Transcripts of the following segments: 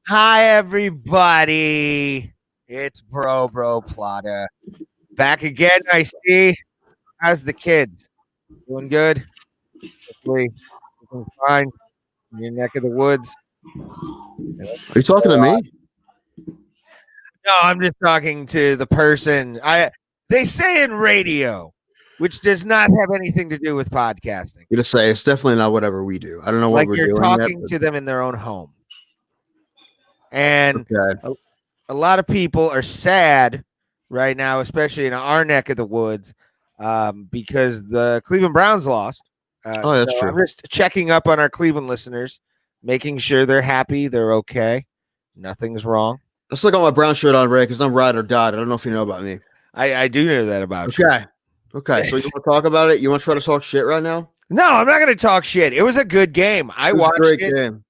Hi, everybody. It's Bro Plata. Back again, I see. How's the kids? Doing good? Hopefully, doing fine in your neck of the woods. Are you talking to me? No, I'm just talking to the person. They say in radio, which does not have anything to do with podcasting. You just say it's definitely not whatever we do. I don't know what Like we're you're doing talking yet. to them in their own home. And Okay. a lot of people are sad right now, especially in our neck of the woods, because the Cleveland Browns lost. That's true. I'm just checking up on our Cleveland listeners, making sure they're happy, they're okay, nothing's wrong. Let's look at my brown shirt on, Ray, because I'm ride or die. I don't know if you know about me. I do know that about you. Okay. So you want to talk about it? You want to try to talk shit right now? No, I'm not going to talk shit. It was a good game. I watched it. Great game.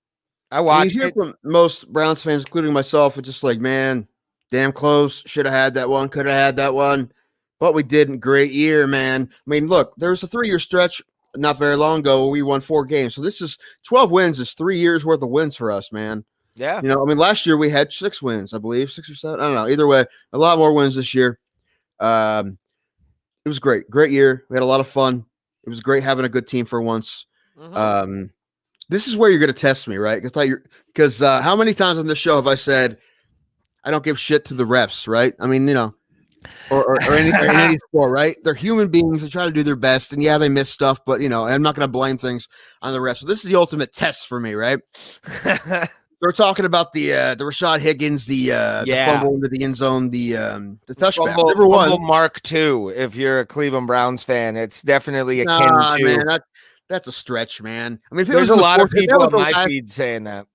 I watched it. From most Browns fans, including myself, it's just like, man, damn close. Should have had that one. Could have had that one. But we didn't. Great year, man. I mean, look, there was a 3-year stretch not very long ago where we won 4 games. So this is 12 wins is 3 years worth of wins for us, man. Yeah. You know, I mean, last year we had 6 wins, I believe, 6 or 7. I don't know. Either way, a lot more wins this year. It was great. Great year. We had a lot of fun. It was great having a good team for once. Mm-hmm. This is where you're going to test me, right? Because how many times on this show have I said I don't give shit to the refs, right? I mean, you know, or any sport, right? They're human beings. They try to do their best, and yeah, they miss stuff, but you know, I'm not going to blame things on the refs. So this is the ultimate test for me, right? We're talking about the Rashad Higgins, the fumble into the end zone, the touchback. Fumble Mark II. If you're a Cleveland Browns fan, it's definitely akin to. Man, that's a stretch, man. I mean, if there's a lot of people on my feed saying that.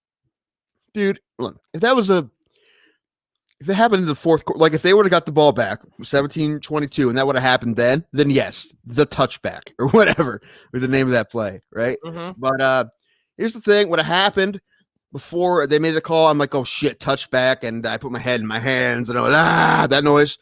Dude, look, if it happened in the fourth quarter, like if they would have got the ball back 17-22 and that would have happened then yes, the touchback or whatever with the name of that play, right? Mm-hmm. But here's the thing: what happened before they made the call, I'm like, oh shit, touchback, and I put my head in my hands and I went, that noise.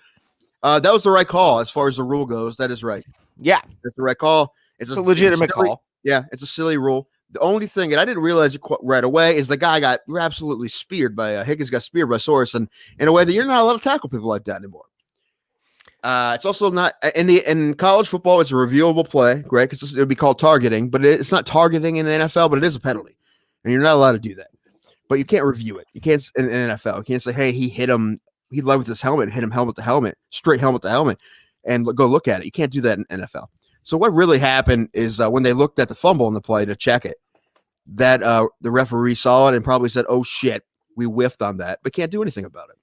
That was the right call as far as the rule goes. That is right. Yeah, that's the right call. It's a legitimate call. Yeah, it's a silly rule. The only thing, and I didn't realize it right away, is the guy got absolutely speared by Higgins got speared by Sorensen in a way that you're not allowed to tackle people like that anymore. It's also not in college football. It's a reviewable play, right? Because it would be called targeting, but it's not targeting in the NFL, but it is a penalty, and you're not allowed to do that. But you can't review it. You can't in NFL. You can't say, hey, he hit him. He led with his helmet, hit him helmet to helmet, straight helmet to helmet, and go look at it. You can't do that in NFL. So what really happened is when they looked at the fumble in the play to check it, that the referee saw it and probably said, oh, shit, we whiffed on that, but can't do anything about it.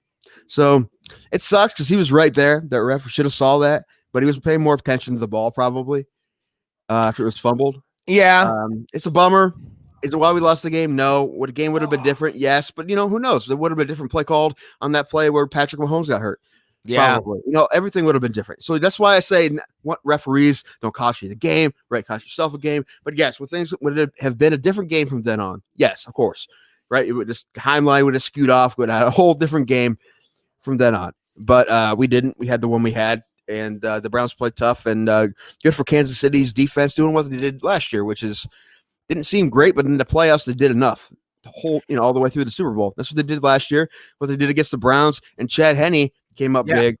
So it sucks because he was right there. That ref should have saw that, but he was paying more attention to the ball probably after it was fumbled. Yeah. It's a bummer. Is it why we lost the game? No. Would the game would have been different? Yes. But, you know, who knows? There would have been a different play called on that play where Patrick Mahomes got hurt. Yeah. Probably. You know, everything would have been different. So that's why I say what referees don't cost you the game, right? Cost yourself a game. But yes, with things would have been a different game from then on. Yes, of course. Right? It would just timeline would have skewed off, would have had a whole different game from then on. But we didn't. We had the one we had. And the Browns played tough and good for Kansas City's defense doing what they did last year, which is didn't seem great, but in the playoffs they did enough. The whole, you know, all the way through the Super Bowl. That's what they did last year. What they did against the Browns, and Chad Henne came up big.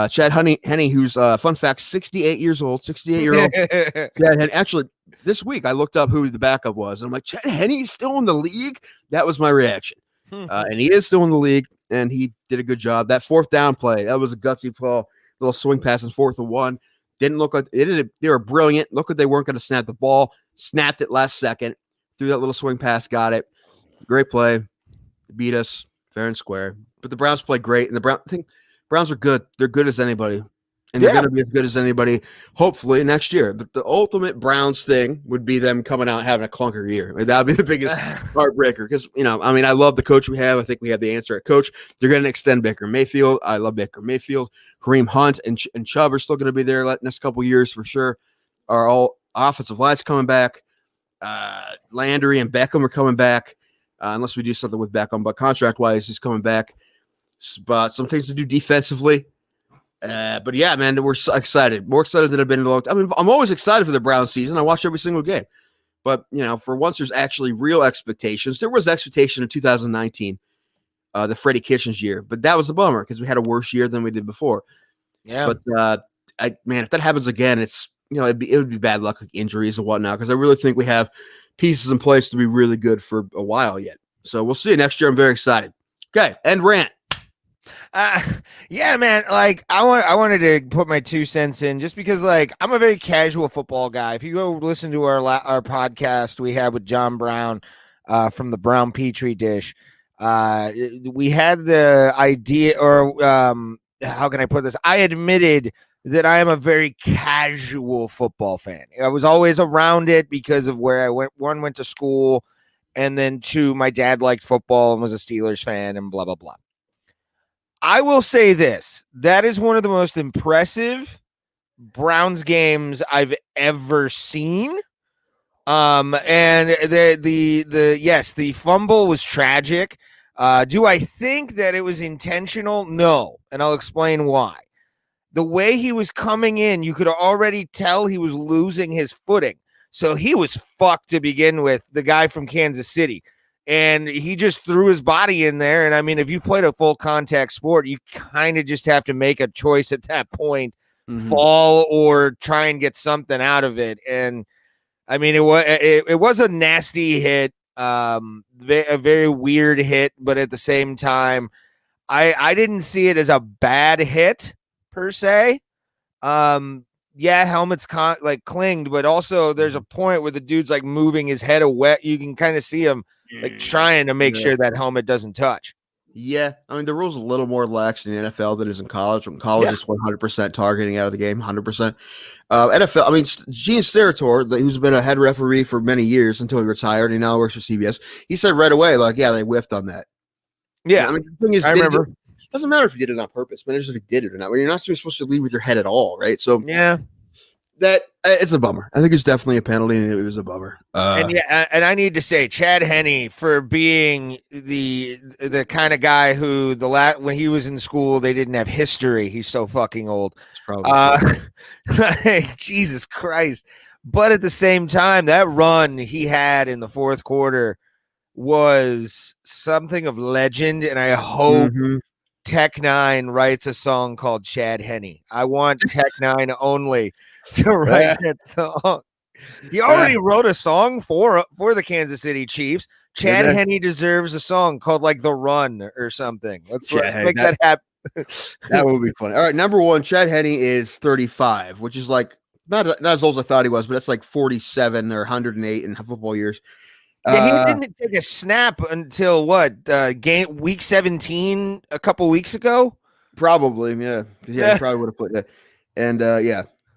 Chad Henne, who's fun fact, 68 years old, 68-year-old. Chad Henne. Actually, this week I looked up who the backup was. And I'm like, Chad Henne's still in the league? That was my reaction. And he is still in the league, and he did a good job. That fourth down play, that was a gutsy play. Little swing pass in 4th and 1. Didn't look like they were brilliant. Looked like they weren't going to snap the ball. Snapped it last second. Threw that little swing pass, got it. Great play. Beat us fair and square. But the Browns played great, and I think Browns are good. They're good as anybody. And they're going to be as good as anybody, hopefully, next year. But the ultimate Browns thing would be them coming out and having a clunker year. I mean, that would be the biggest heartbreaker. Because, you know, I mean, I love the coach we have. I think we have the answer at coach. They're going to extend Baker Mayfield. I love Baker Mayfield. Kareem Hunt and Chubb are still going to be there next couple of years for sure. Are all offensive lines coming back. Landry and Beckham are coming back. Unless we do something with Beckham. But contract-wise, he's coming back. But some things to do defensively. But yeah, man, we're so excited. More excited than I've been in a long time. I mean, I'm always excited for the Browns season. I watch every single game. But, you know, for once there's actually real expectations. There was expectation in 2019 the Freddie Kitchens year. But that was a bummer because we had a worse year than we did before. Yeah. But if that happens again, it's it would be bad luck, like injuries and whatnot. Because I really think we have pieces in place to be really good for a while yet. So we'll see next year. I'm very excited. Okay, end rant. Yeah, man. Like I wanted to put my 2 cents in just because, like, I'm a very casual football guy. If you go listen to our podcast we had with John Brown, from the Brown Petri Dish, we had the idea, or how can I put this? I admitted that I am a very casual football fan. I was always around it because of where I went. One, went to school, and then 2, my dad liked football and was a Steelers fan, and blah blah blah. I will say this: that is one of the most impressive Browns games I've ever seen. And the fumble was tragic. Do I think that it was intentional? No, and I'll explain why. The way he was coming in, you could already tell he was losing his footing. So he was fucked to begin with, the guy from Kansas City. And he just threw his body in there. And I mean, if you played a full contact sport, you kind of just have to make a choice at that point, fall or try and get something out of it. And I mean, it was a nasty hit, a very weird hit, but at the same time, I didn't see it as a bad hit per se. Yeah, helmets clinged, but also there's a point where the dude's like moving his head away. You can kind of see him like trying to make sure that helmet doesn't touch. Yeah, I mean the rules are a little more lax in the NFL than it is in college. In college, it's 100% targeting out of the game, 100%. NFL, I mean, Gene Steratore, who's been a head referee for many years until he retired, and he now works for CBS. He said right away, like, yeah, they whiffed on that. Yeah, I mean, the thing is, I remember. It doesn't matter if you did it on purpose, but it's just if you did it or not. Well, you're not supposed to lead with your head at all, right? So yeah, that it's a bummer. I think it's definitely a penalty, and it was a bummer. And I need to say, Chad Henne, for being the kind of guy who when he was in school they didn't have history. He's so fucking old. It's probably Jesus Christ. But at the same time, that run he had in the fourth quarter was something of legend, and I hope Tech Nine writes a song called Chad Henne. I want Tech Nine only to write that song. He already wrote a song for the Kansas City Chiefs. Chad Henne deserves a song called like The Run or something. Let's make that happen. That would be funny. All right, number 1, Chad Henne is 35, which is like not as old as I thought he was, but that's like 47 or 108 in football years. Yeah, he didn't take a snap until week 17 a couple weeks ago. Probably, yeah. He probably would have put that. And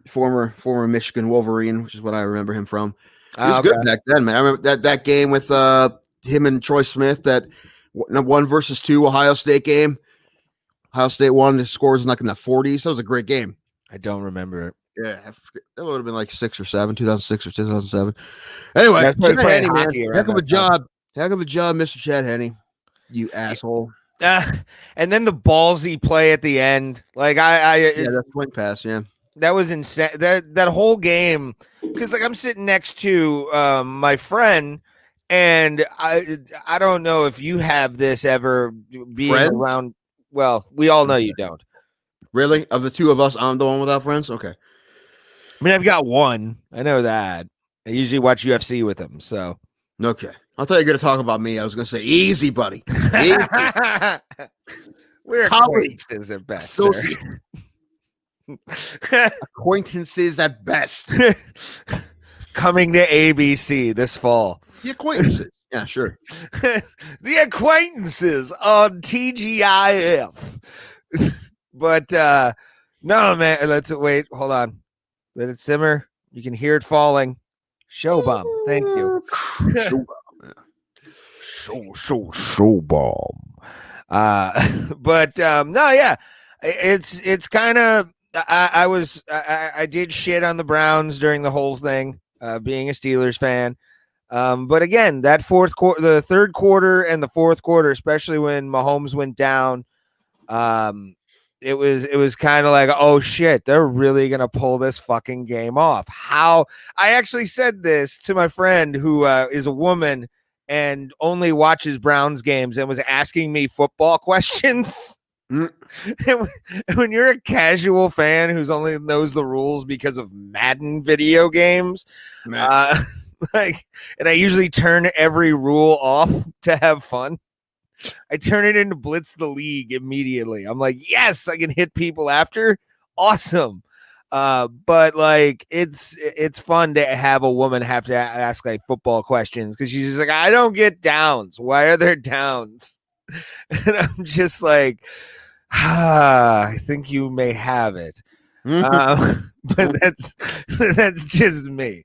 former Michigan Wolverine, which is what I remember him from. He was good back then, man. I remember that game with him and Troy Smith, that 1 versus 2 Ohio State game. Ohio State won. The scores like in the 40s. That was a great game. I don't remember it. Yeah, that would have been like 6 or 7, 2006 or 2007. Anyway, Chad Henne, man. Heck of a job. Heck of a job, Mr. Chad Henne. You asshole. And then the ballsy play at the end. Like that point pass, yeah. That was insane. That whole game, because like I'm sitting next to my friend, and I don't know if you have this ever being around. Well, we all know you don't. Really? Of the 2 of us, I'm the one without friends? Okay. I mean, I've got one. I know that. I usually watch UFC with him, so. Okay. I thought you were going to talk about me. I was going to say, easy, buddy. Easy. We're acquaintances at best. Acquaintances at best. Coming to ABC this fall. The acquaintances. Yeah, sure. The acquaintances on TGIF. But no, man. Let's wait. Hold on. Let it simmer. You can hear it falling. Show bomb. Thank you. Show bomb. Show bomb. But no, yeah. It's kind of. I did shit on the Browns during the whole thing, being a Steelers fan. But again, that the third quarter and the fourth quarter, especially when Mahomes went down, it was kind of like, oh shit, they're really gonna pull this fucking game off. How I actually said this to my friend who is a woman, and only watches Browns games and was asking me football questions. Mm. And when you're a casual fan who's only knows the rules because of Madden video games, like, and I usually turn every rule off to have fun. I turn it into Blitz the League immediately. I'm like, yes, I can hit people after. Awesome. But like it's fun to have a woman have to ask like football questions because she's just like, I don't get downs. Why are there downs? And I'm just like, I think you may have it. But that's just me.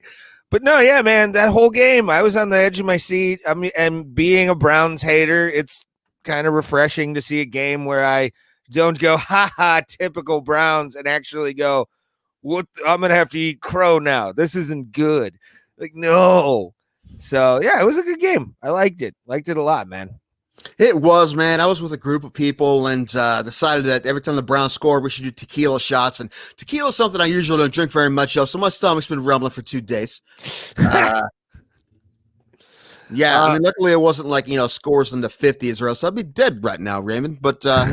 But no, yeah, man, that whole game, I was on the edge of my seat. I mean, and being a Browns hater, it's kind of refreshing to see a game where I don't go, typical Browns, and actually go, what? I'm gonna have to eat crow now. This isn't good. Like, no. So yeah, it was a good game. I liked it a lot, man. It was, man. I was with a group of people and decided that every time the Browns scored, we should do tequila shots. And tequila is something I usually don't drink very much of, so my stomach's been rumbling for 2 days. Yeah, I mean, luckily it wasn't like, scores in the 50s or else I'd be dead right now, Raymond. But, I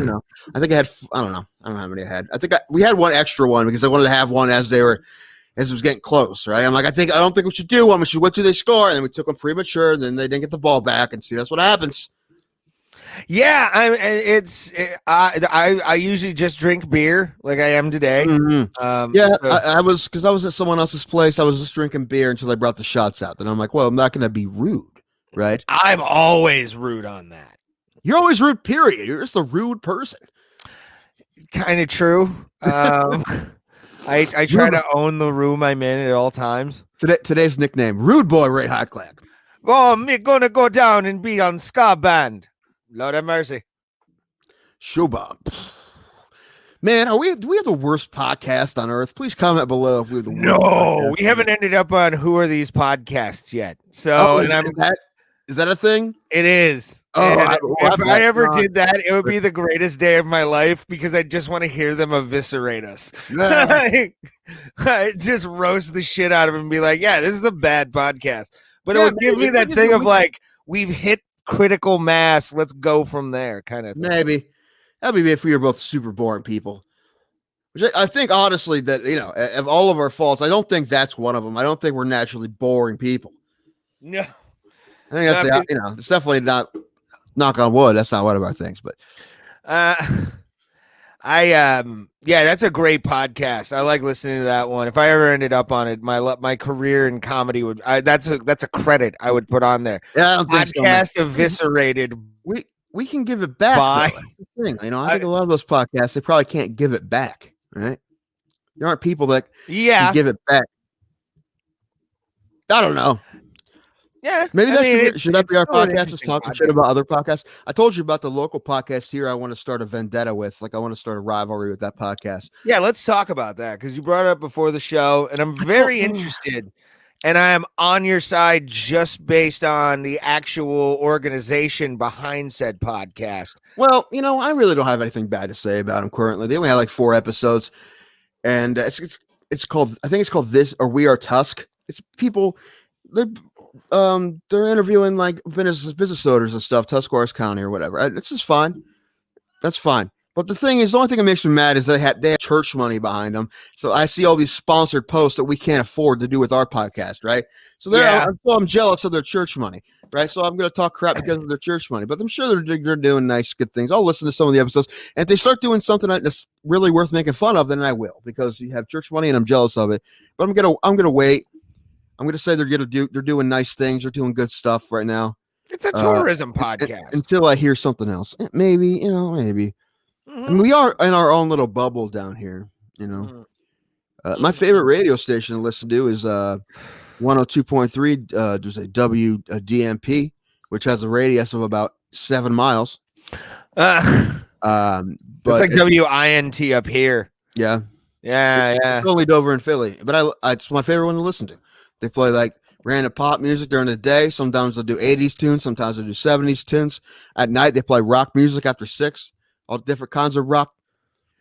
think I had, I don't know how many I had. I think we had one extra one because I wanted to have one as it was getting close, right? I'm like, I don't think we should do one. We should wait till they score. And then we took them premature, and then they didn't get the ball back. And see, that's what happens. Yeah, I usually just drink beer like I am today. Mm-hmm. I was because I was at someone else's place. I was just drinking beer until they brought the shots out. Then I'm like, well, I'm not going to be rude, right? I'm always rude on that. You're always rude. Period. You're just a rude person. Kind of true. I try to own the room I'm in at all times. Today's nickname, Rude Boy Ray Hotclap. Oh, me gonna go down and be on ska band. Lord have mercy. Shuba. Man, do we have the worst podcast on earth? Please comment below if we have the worst. No, we haven't ended up on who are these podcasts yet. So, is that a thing? It is. If I ever did that, it would be the greatest day of my life because I just want to hear them eviscerate us. Just roast the shit out of them and be like, yeah, this is a bad podcast. But it would give me that thing of like, we've hit critical mass. Let's go from there, kind of thing. Maybe. That'd be if we were both super boring people. Which I think, honestly, that, of all of our faults, I don't think that's one of them. I don't think we're naturally boring people. No. I think that's, it's definitely not, knock on wood, that's not one of our things, but. That's a great podcast. I like listening to that one. If I ever ended up on it, my career in comedy that's a credit I would put on there. Yeah, I don't think podcast so, eviscerated. We can give it back. That's the thing. I think a lot of those podcasts, they probably can't give it back, right? There aren't people that can give it back. I don't know. Yeah, maybe should that be our podcast? Just talking shit about other podcasts. I told you about the local podcast here. I want to start a vendetta with, I want to start a rivalry with that podcast. Yeah, let's talk about that because you brought it up before the show, and I'm very interested. And I am on your side just based on the actual organization behind said podcast. Well, I really don't have anything bad to say about them currently. They only have like 4 episodes, and it's called. I think it's called This or We Are Tusk. It's people. They're interviewing like business owners and stuff, Tuscarawas County or whatever. It's just fine. That's fine. But the thing is, the only thing that makes me mad is they have church money behind them. So I see all these sponsored posts that we can't afford to do with our podcast, right? So I'm jealous of their church money, right? So I'm going to talk crap because of their church money. But I'm sure they're doing nice, good things. I'll listen to some of the episodes. And if they start doing something that's really worth making fun of, then I will, because you have church money and I'm jealous of it. But I'm gonna wait. I'm going to say they're doing nice things. They're doing good stuff right now. It's a tourism podcast. Until I hear something else. Maybe, maybe. Mm-hmm. I mean, we are in our own little bubble down here, My favorite radio station to listen to is 102.3. There's a WDMP, which has a radius of about 7 miles. But it's like WINT up here. Yeah. Yeah. It's only Dover and Philly. But it's my favorite one to listen to. They play like random pop music during the day. Sometimes they'll do 80s tunes. Sometimes they'll do 70s tunes. At night, they play rock music after 6. All different kinds of rock.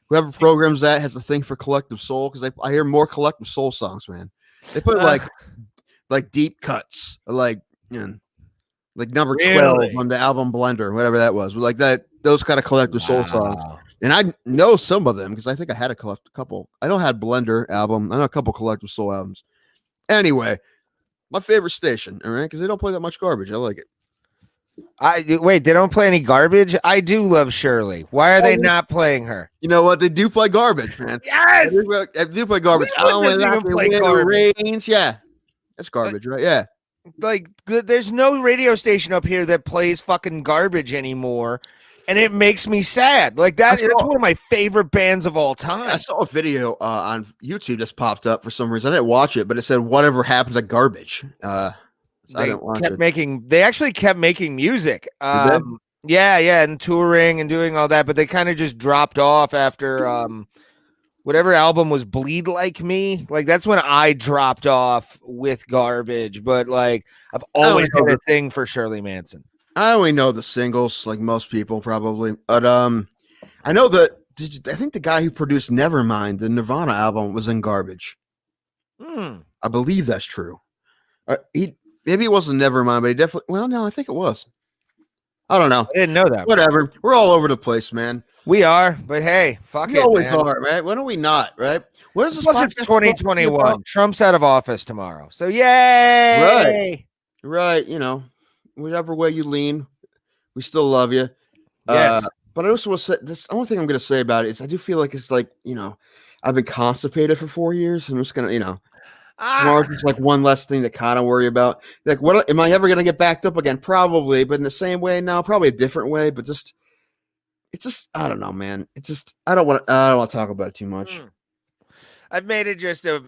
Whoever programs that has a thing for collective soul, because I hear more collective soul songs, man. They put like deep cuts, like like number 12 Really? on the album Blender, whatever that was. Like that, those kind of collector soul songs. Wow. And I know some of them because I think I had a couple. I don't have Blender album. I know a couple collector soul albums. Anyway, my favorite station, all right, because they don't play that much garbage. I like it. Wait, they don't play any garbage? I do love Shirley. Why are they not playing her? You know what? They do play garbage, man. Yes! They do play garbage. Which one doesn't even play garbage? Rains. Yeah. That's garbage, right? Yeah. Like, there's no radio station up here that plays fucking garbage anymore, and it makes me sad. Like, that's one of my favorite bands of all time. I saw a video on YouTube just popped up for some reason. I didn't watch it, but it said whatever happened to garbage. They actually kept making music. Yeah, and touring and doing all that, but they kind of just dropped off after whatever album was Bleed Like Me. Like, that's when I dropped off with garbage, but like I've always had a thing for Shirley Manson. I only know the singles, like most people probably, but I know that I think the guy who produced Nevermind, the Nirvana album, was in Garbage. I believe that's true. Maybe it wasn't Nevermind, but he definitely. Well, no, I think it was. I don't know. I didn't know that. Whatever. We're all over the place, man. We are, but hey, fuck it, always man. are, right? When are we not, right? Where's this? Plus, it's 2021. Trump's out of office tomorrow, so yay! Right. You know, whatever way you lean, we still love you. Yes. But I also will say this. The only thing I'm going to say about it is I do feel like it's like, you know, I've been constipated for 4 years. I'm just going to, you know. Tomorrow's just like one less thing to kind of worry about. Like, what am I ever going to get backed up again? Probably, but in the same way now, probably a different way. But it's just, I don't know, man. It's just, I don't want to talk about it too much. I've made it just I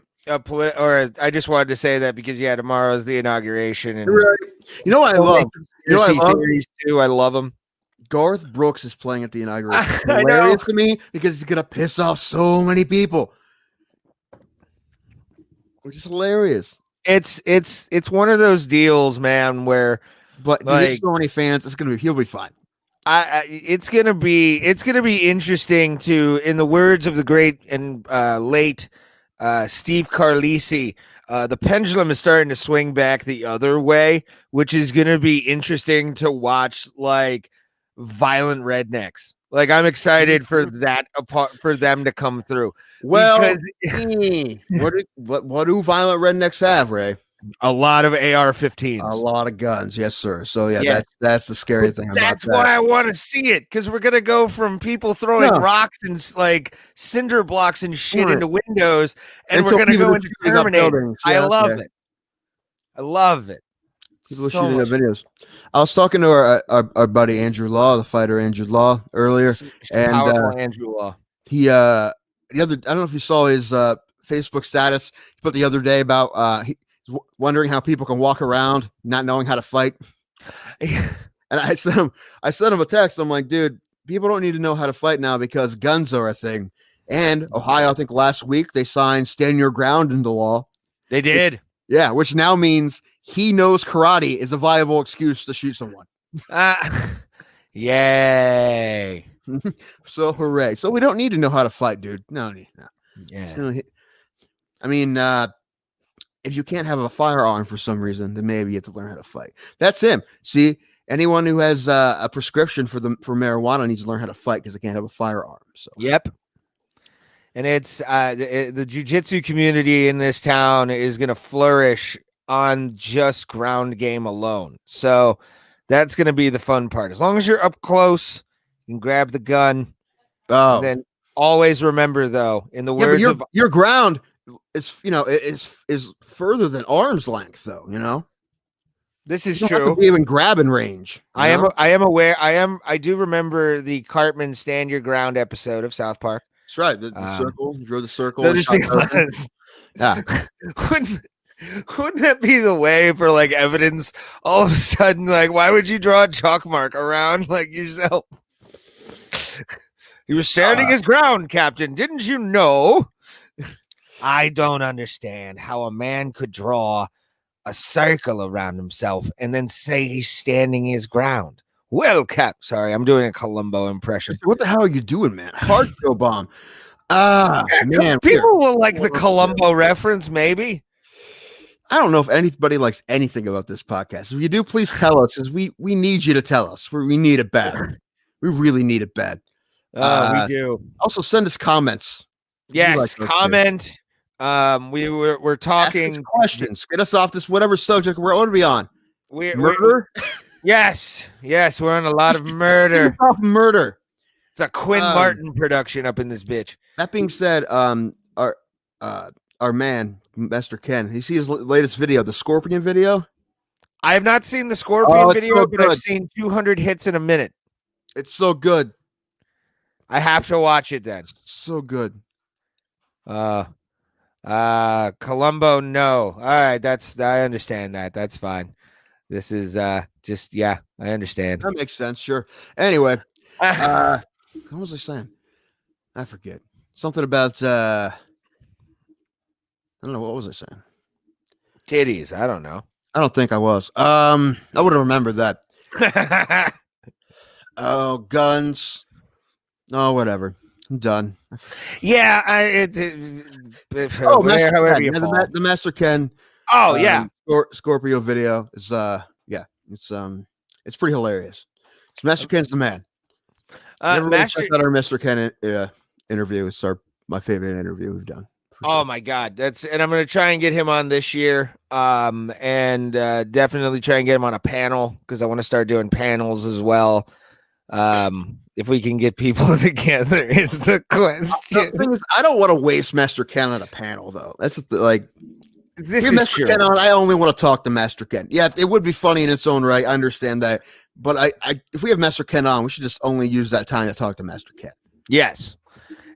just wanted to say that because tomorrow is the inauguration, and right. You know what I love? You know what I love? Too. I love them. Garth Brooks is playing at the inauguration. It's hilarious to me because he's gonna piss off so many people. Which is hilarious. It's one of those deals, man, where but like, so many fans, he'll be fine. It's gonna be interesting to, in the words of the great and late Steve Carlisi, the pendulum is starting to swing back the other way, which is gonna be interesting to watch, like violent rednecks. Like, I'm excited for that for them to come through. Well, what do violent rednecks have, Ray? A lot of AR-15s, a lot of guns, yes, sir. So that's the scary thing about that. That's why I want to see it, because we're gonna go from people throwing rocks and like cinder blocks and shit into windows, and we're gonna go into Terminator. I love it. I love it. People shooting up videos. I was talking to our buddy Andrew Law, the fighter Andrew Law, earlier, and powerful Andrew Law. He I don't know if you saw his Facebook status he put the other day about he's wondering how people can walk around not knowing how to fight. And I sent him a text. I'm like, dude, people don't need to know how to fight now because guns are a thing. And Ohio, I think last week they signed stand your ground into law. They did. Which now means he knows karate is a viable excuse to shoot someone. Yay. So hooray. So we don't need to know how to fight, dude. No. Yeah. I mean, if you can't have a firearm for some reason, then maybe you have to learn how to fight. That's him. See, anyone who has a prescription for marijuana needs to learn how to fight because they can't have a firearm. So yep. And it's the jiu-jitsu community in this town is going to flourish on just ground game alone. So that's going to be the fun part. As long as you're up close, you can grab the gun. Oh, and then always remember, though, in the words of your ground is, is further than arm's length, though. You know, this is you don't true. have to be even grabbing range. I am aware. I do remember the Cartman Stand Your Ground episode of South Park. That's right. The circle. You drew the circle. Yeah. Wouldn't that be the way for like evidence? All of a sudden, like, why would you draw a chalk mark around like yourself? He was standing his ground, Captain. Didn't you know? I don't understand how a man could draw a circle around himself and then say he's standing his ground. Well, sorry, I'm doing a Columbo impression. What the hell are you doing, man? Hard kill bomb. Man. People will like the Columbo reference, maybe. I don't know if anybody likes anything about this podcast. If you do, please tell us, because we need you to tell us. We need it bad. We really need it bad. We do. Also, send us comments. Yes, comment. We're talking questions. Get us off this whatever subject we're going to be on. Murder. Yes, we're on a lot of murder. Murder. It's a Quinn Martin production up in this bitch. That being said, our man, Master Ken, you see his latest video, the Scorpion video? I have not seen the Scorpion video, so but I've seen 200 hits in a minute. It's so good. I have to watch it then. So good. Columbo, no. All right, I understand that. That's fine. This is I understand. That makes sense, sure. Anyway, what was I saying? I forget. Something about I don't know, what was I saying? Titties, I don't know. I don't think I was. I would have remembered that. Oh, guns. Oh, whatever. I'm done. Yeah, the Master Ken. Oh yeah, Scorpio video is it's pretty hilarious. So Master Ken's the man. Everybody check out our Mr. Ken interview. It's my favorite interview we've done. Oh my God, and I'm gonna try and get him on this year. And definitely try and get him on a panel, because I want to start doing panels as well. If we can get people together is the question. The thing is, I don't want to waste Master Ken on a panel, though. That's this is Master true. Ken on, I only want to talk to Master Ken. Yeah, it would be funny in its own right. I understand that, but if we have Master Ken on, we should just only use that time to talk to Master Ken. Yes,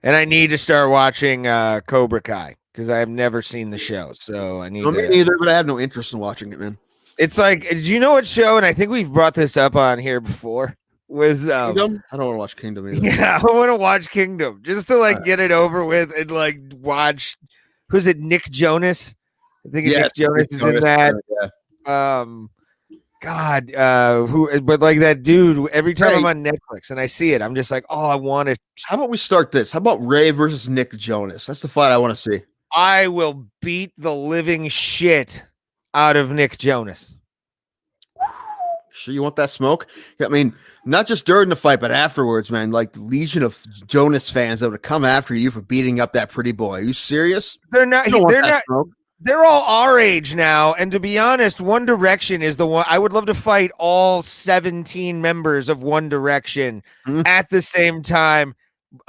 and I need to start watching Cobra Kai, because I have never seen the show, so I need. No, me neither, but I have no interest in watching it, man. It's like, do you know what show? And I think we've brought this up on here before. Was Kingdom? I don't want to watch Kingdom either. Yeah, I want to watch Kingdom just to get it over with and watch. Who's it? Nick Jonas. I think Nick Jonas is in that. Yeah. God, but that dude. Every time I'm on Netflix and I see it, I'm just like, oh, I want to. How about we start this? How about Ray versus Nick Jonas? That's the fight I want to see. I will beat the living shit out of Nick Jonas. Sure, you want that smoke? I mean, not just during the fight, but afterwards, man. Like the legion of Jonas fans that would come after you for beating up that pretty boy. Are you serious? They're not. They're not. Smoke. They're all our age now, and to be honest, One Direction is the one. I would love to fight all 17 members of One Direction at the same time,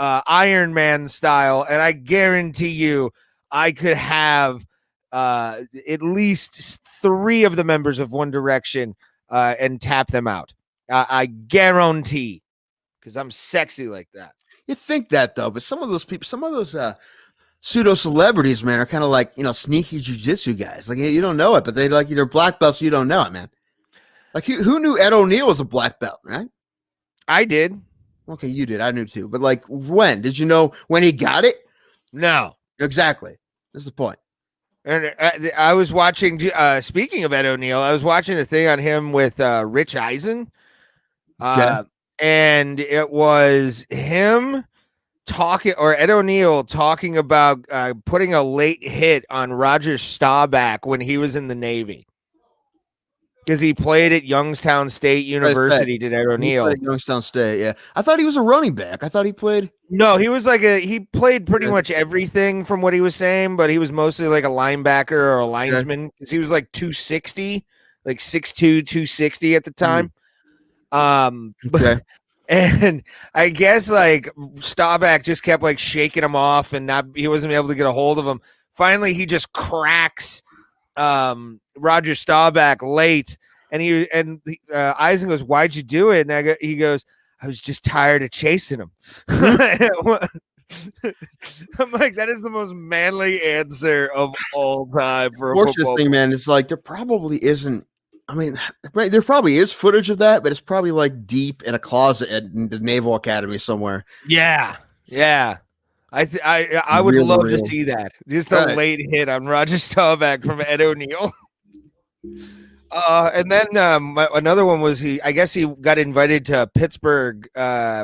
Iron Man style, and I guarantee you, I could have at least 3 of the members of One Direction. And tap them out. I guarantee, because I'm sexy like that. You think that though, but some of those people, some of those pseudo celebrities, man, are kind of like sneaky jujitsu guys. Like you don't know it, but they they're black belts. You don't know it, man. Like who knew Ed O'Neill was a black belt, right? I did. Okay, you did. I knew too. But when did you know when he got it? No, exactly. That's the point. And I was watching, speaking of Ed O'Neill, I was watching a thing on him with Rich Eisen. And it was him talking, or Ed O'Neill talking about putting a late hit on Roger Staubach when he was in the Navy. Because he played at Youngstown State University, did Ed O'Neill. Youngstown State, yeah. I thought he was a running back. I thought he played. No, he was he played pretty much everything from what he was saying, but he was mostly like a linebacker or a linesman. Because he was 260, 6'2", 260 at the time. And I guess Staubach just kept shaking him off, and he wasn't able to get a hold of him. Finally, he just cracks Roger Staubach late, and Eisen goes, "Why'd you do it?" And he goes, "I was just tired of chasing him." I'm like, that is the most manly answer of all time for a football thing, man. It's there probably isn't. I mean, there probably is footage of that, but it's probably deep in a closet at the Naval Academy somewhere. Yeah. I would love to see that. Just a late hit on Roger Staubach from Ed O'Neill. And then another one was I guess he got invited to Pittsburgh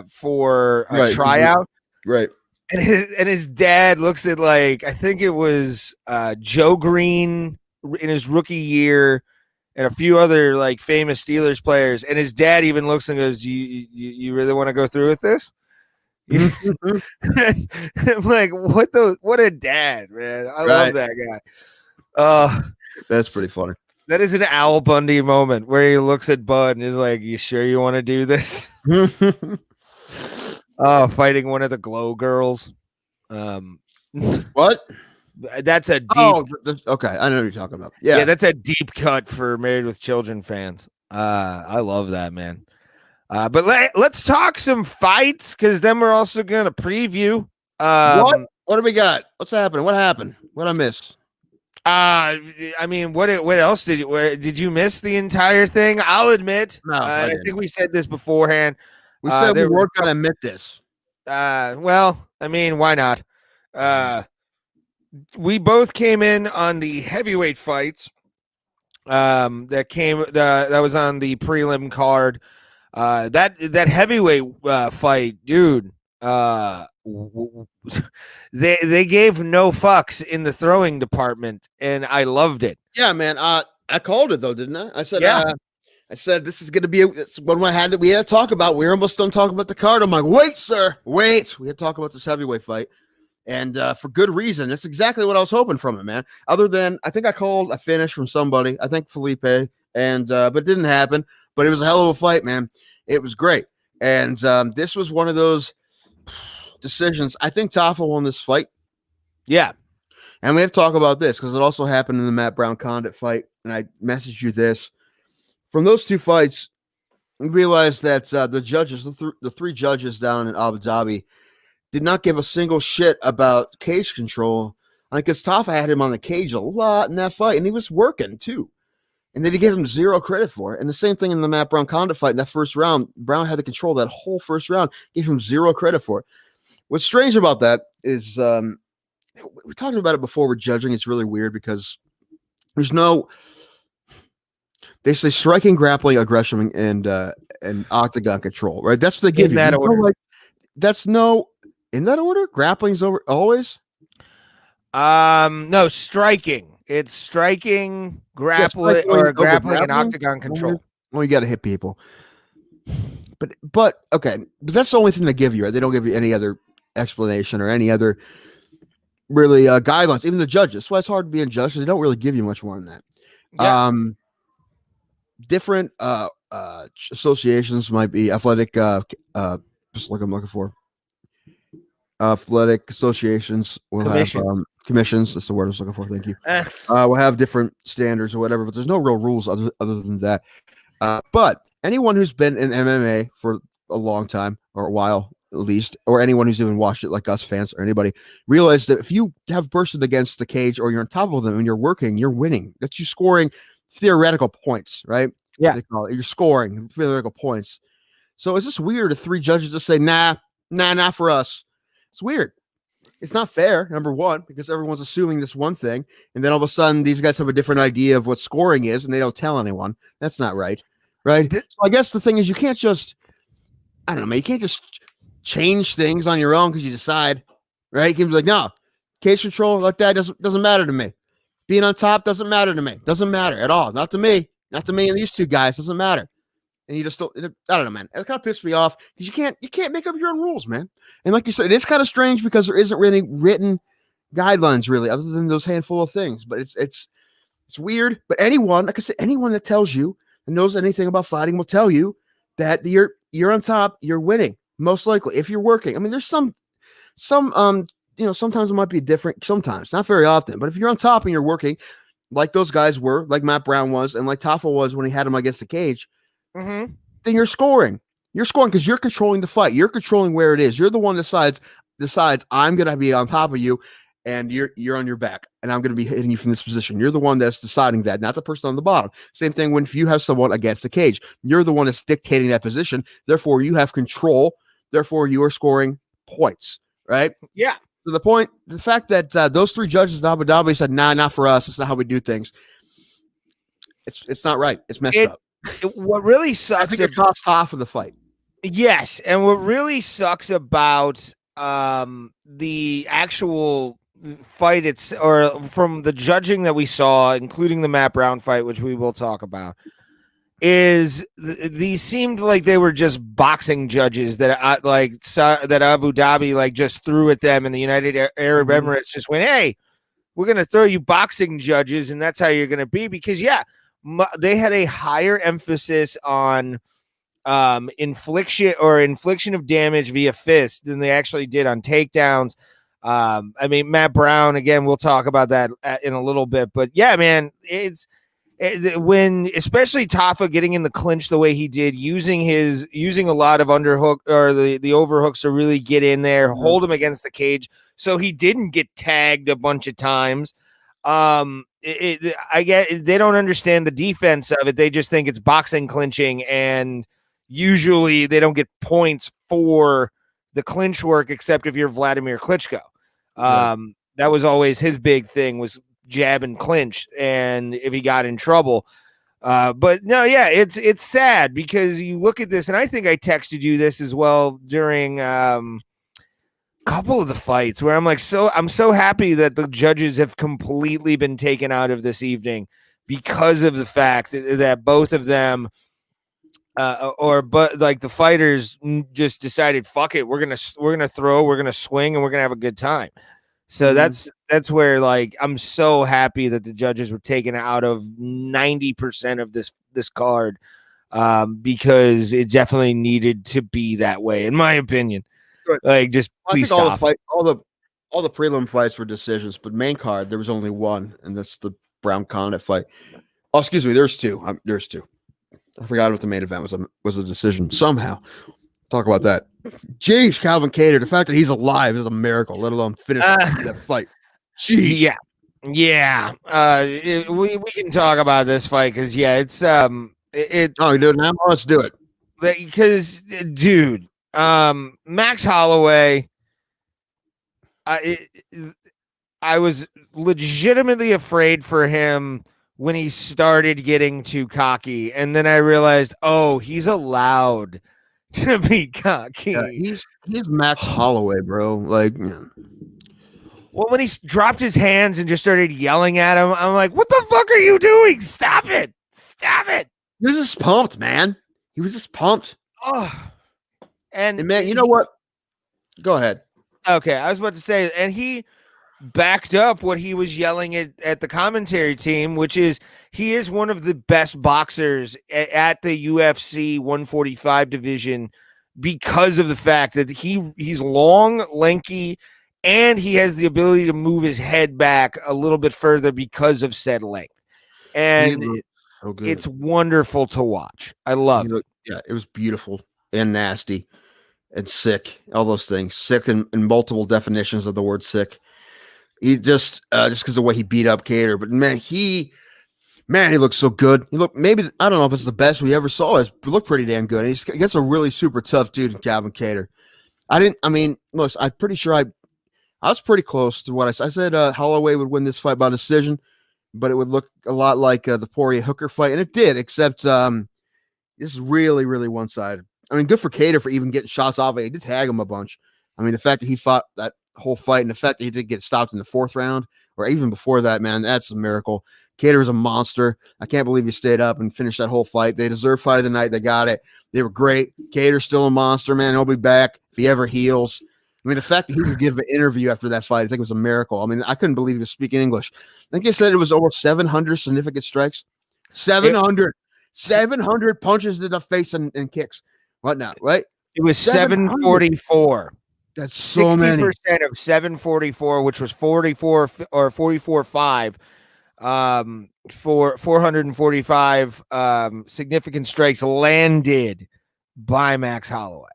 for a tryout. Right. And his dad looks at I think it was Joe Green in his rookie year, and a few other like famous Steelers players. And his dad even looks and goes, "You really want to go through with this?" I'm like, what a dad, man. I love that guy. That's pretty funny. That is an Al Bundy moment where he looks at Bud and is like, "You sure you want to do this?" Fighting one of the Glow girls. What? That's a deep. Oh, okay. I know what you're talking about. Yeah, that's a deep cut for Married with Children fans. I love that, man. But let's talk some fights, because then we're also going to preview. What do we got? What's happening? What happened? What I missed? I mean, what else did you miss the entire thing? I'll admit. No, I think we said this beforehand. We said we weren't going to admit this. Well, I mean, why not? We both came in on the heavyweight fights. That was on the prelim card. That heavyweight fight, dude. They gave no fucks in the throwing department, and I loved it. Yeah, man. I called it though, didn't I? I said, yeah. I said this is going to be what we had to talk about. We're almost done talking about the card. I'm like, wait, sir, wait. We had to talk about this heavyweight fight, and for good reason. It's exactly what I was hoping from it, man. Other than I think I called a finish from somebody. I think Felipe, and but it didn't happen. But it was a hell of a fight, man. It was great, and this was one of those decisions. I think Tafa won this fight. Yeah. And we have to talk about this because it also happened in the Matt Brown Condit fight. And I messaged you this. From those two fights, we realized that the judges, the three judges down in Abu Dhabi, did not give a single shit about cage control. Because Tafa had him on the cage a lot in that fight, and he was working too. And they gave him zero credit for it. And the same thing in the Matt Brown Condit fight in that first round. Brown had to control that whole first round, gave him zero credit for it. What's strange about that is we talked about it before with judging. It's really weird because there's no, they say striking, grappling, aggression, and octagon control, right? That's what they give in that order. In that order, grappling's over always. No, striking. It's striking, grappling, and octagon control. Well, you got to hit people. But okay, but that's the only thing they give you. Right? They don't give you any other explanation or any other really guidelines. Even the judges. That's why it's hard to be a judge. They don't really give you much more than that. Yeah. Different associations might be athletic. Just like I'm looking for. Athletic associations will have commissions. That's the word I was looking for. Thank you. We'll have different standards or whatever, but there's no real rules other than that. But anyone who's been in MMA for a long time or a while at least, or anyone who's even watched it like us fans or anybody, realize that if you have bursted against the cage or you're on top of them and you're working, you're winning. That's you scoring theoretical points, right? Yeah. You're scoring theoretical points. So it's just weird if three judges just say, nah, not for us. It's weird. It's not fair, number one, because everyone's assuming this one thing, and then all of a sudden these guys have a different idea of what scoring is, and they don't tell anyone. That's not right, right? So I guess the thing is you can't just, I don't know, man, you can't just change things on your own because you decide, right? You can be like, no, cage control like that doesn't matter to me. Being on top doesn't matter to me. Doesn't matter at all. Not to me. Not to me and these two guys. Doesn't matter. And you just don't, I don't know, man. It kind of pissed me off because you can't make up your own rules, man. And like you said, it is kind of strange because there isn't really written guidelines really, other than those handful of things. But it's weird. But anyone, like I said, anyone that tells you and knows anything about fighting will tell you that you're on top, you're winning, most likely, if you're working. I mean, there's some sometimes it might be different, sometimes, not very often. But if you're on top and you're working, like those guys were, like Matt Brown was, and like Tafa was when he had him against the cage, then you're scoring. You're scoring because you're controlling the fight. You're controlling where it is. You're the one that decides I'm going to be on top of you and you're on your back and I'm going to be hitting you from this position. You're the one that's deciding that, not the person on the bottom. Same thing when if you have someone against the cage, you're the one that's dictating that position. Therefore, you have control. Therefore, you are scoring points, right? Yeah. So the fact that those three judges in Abu Dhabi said, nah, not for us. It's not how we do things. It's not right. It's messed up. What really sucks, I think it cost half of the fight. Yes, and what really sucks about the actual fight, it's or from the judging that we saw, including the Matt Brown fight, which we will talk about, is these seemed like they were just boxing judges that that Abu Dhabi like just threw at them, and the United Arab Emirates just went, "Hey, we're going to throw you boxing judges, and that's how you're going to be." Because they had a higher emphasis on infliction of damage via fist than they actually did on takedowns. I mean, Matt Brown, again, we'll talk about that in a little bit, but yeah, man, when especially Tafa getting in the clinch the way he did, using a lot of underhook or the overhooks to really get in there, hold him against the cage, so he didn't get tagged a bunch of times. I get they don't understand the defense of it. They just think it's boxing clinching, and usually they don't get points for the clinch work, except if you're Vladimir Klitschko. That was always his big thing, was jab and clinch, and if he got in trouble. But no, yeah, it's sad because you look at this, and I think I texted you this as well during couple of the fights where I'm so happy that the judges have completely been taken out of this evening because of the fact that both of them but the fighters just decided, fuck it, we're gonna throw, we're gonna swing, and we're gonna have a good time. So that's where, like, I'm so happy that the judges were taken out of 90% of this card, because it definitely needed to be that way, in my opinion. Like, just please stop. All the prelim fights were decisions, but main card there was only one, and that's the Brown Condit fight. Oh, excuse me, there's two. There's two. I forgot what the main event was a decision somehow. Talk about that. Jeez, Calvin Kattar, the fact that he's alive is a miracle, let alone finish that fight. Jeez. Yeah. We can talk about this fight because it's Oh, dude, now let's do it. Because, dude, Max Holloway, I was legitimately afraid for him when he started getting too cocky, and then I realized, oh, he's allowed to be cocky. Yeah, he's Max Holloway, bro. Like, well, when he dropped his hands and just started yelling at him, I'm like, what the fuck are you doing? Stop it. Stop it. He was just pumped, man. He was just pumped. Oh, and man, you know what? Go ahead. Okay, I was about to say, and he backed up what he was yelling at the commentary team, which is he is one of the best boxers at the UFC 145 division because of the fact that he's long, lanky, and he has the ability to move his head back a little bit further because of said length. And so good. It's wonderful to watch. I love it. Yeah, it was beautiful and nasty and sick. All those things. Sick in multiple definitions of the word sick. He just because of the way he beat up Kattar, but he looks so good. He looked, maybe, I don't know if it's the best we ever saw. He looked pretty damn good. And he gets a really super tough dude in Calvin Kattar. Look, I'm pretty sure I was pretty close to what I said. Holloway would win this fight by decision, but it would look a lot like the Poirier Hooker fight, and it did. Except this is really, really one sided. I mean, good for Kattar for even getting shots off. He did tag him a bunch. I mean, the fact that he fought that whole fight and the fact that he did get stopped in the fourth round or even before that, man, that's a miracle. Kattar is a monster. I can't believe he stayed up and finished that whole fight. They deserve fight of the night. They got it. They were great. Kattar's still a monster, man. He'll be back if he ever heals. I mean, the fact that he could give an interview after that fight, I think was a miracle. I mean, I couldn't believe he was speaking English. I think they said it was over 700 significant strikes. 700 punches to the face and kicks. Whatnot, right? It was 744. That's so many. 60% of 744, which was 44 or 44.5, for 445 significant strikes landed by Max Holloway.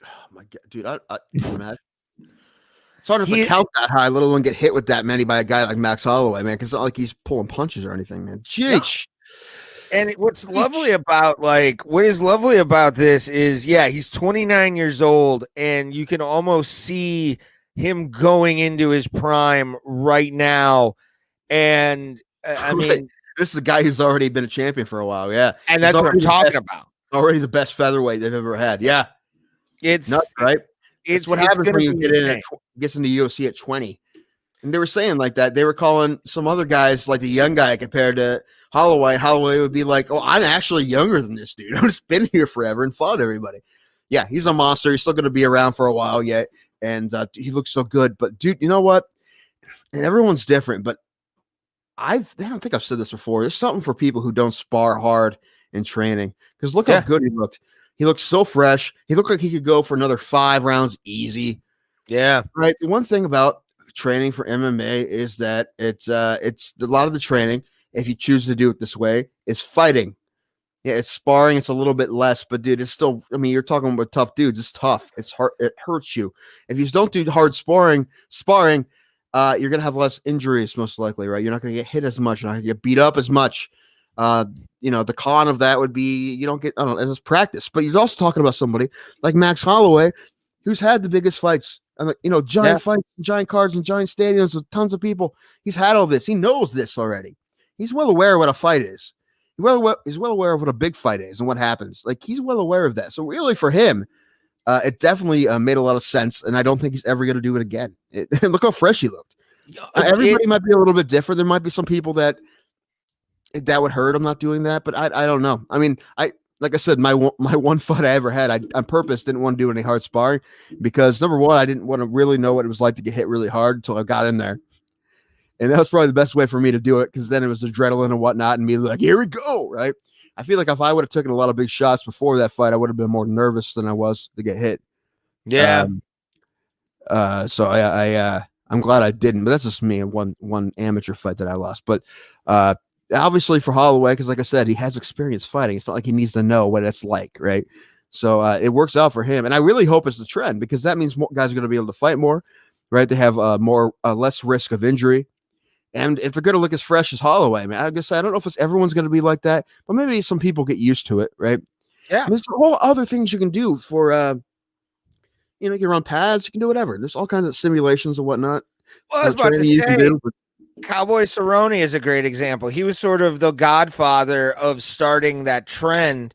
Oh my God, dude! I imagine. It's hard to count that high, let alone get hit with that many by a guy like Max Holloway, man. Because it's not like he's pulling punches or anything, man. Jeez. And what's lovely about this is, he's 29 years old, and you can almost see him going into his prime right now. And I mean, this is a guy who's already been a champion for a while, yeah. And that's what I'm talking about. Already the best featherweight they've ever had, it's nuts, right? It's what happens when you gets into UFC at 20. And they were saying like that. They were calling some other guys like the young guy compared to Holloway. Holloway would be like, "Oh, I'm actually younger than this dude. I've just been here forever and fought everybody." Yeah, he's a monster. He's still going to be around for a while yet, and he looks so good. But dude, you know what? And everyone's different. But I don't think I've said this before. There's something for people who don't spar hard in training because look how good he looked. He looked so fresh. He looked like he could go for another 5 rounds easy. Yeah. Right. The one thing about training for MMA is that it's a lot of the training, if you choose to do it this way, is fighting. Yeah, it's sparring, it's a little bit less, but dude, it's still, I mean, you're talking about tough dudes, it's tough, it's hard, it hurts you. If you don't do hard sparring, you're gonna have less injuries, most likely, right? You're not gonna get hit as much, you're not gonna get beat up as much. The con of that would be you don't get, I don't know, it's practice, but you're also talking about somebody like Max Holloway, who's had the biggest fights and giant fights, giant cards, and giant stadiums with tons of people. He's had all this. He knows this already. He's well aware of what a fight is. He's well aware of what a big fight is and what happens. Like he's well aware of that. So really, for him, it definitely made a lot of sense. And I don't think he's ever going to do it again. Look how fresh he looked. Everybody might be a little bit different. There might be some people that would hurt. I'm not doing that, but I don't know. I mean, like I said, my one fight I ever had, I on purpose didn't want to do any hard sparring because number one, I didn't want to really know what it was like to get hit really hard until I got in there. And that was probably the best way for me to do it because then it was adrenaline and whatnot and me like, here we go, right? I feel like if I would have taken a lot of big shots before that fight, I would have been more nervous than I was to get hit. Yeah. So I'm glad I didn't, but that's just me, one amateur fight that I lost. But obviously for Holloway, because like I said, he has experience fighting. It's not like he needs to know what it's like, right? So it works out for him. And I really hope it's the trend because that means more guys are going to be able to fight more, right? They have less risk of injury. And if they're going to look as fresh as Holloway, man, I guess I don't know if everyone's going to be like that, but maybe some people get used to it, right? Yeah. And there's all other things you can do for, you can run pads, you can do whatever. There's all kinds of simulations and whatnot. Well, I was about to say, Cowboy Cerrone is a great example. He was sort of the godfather of starting that trend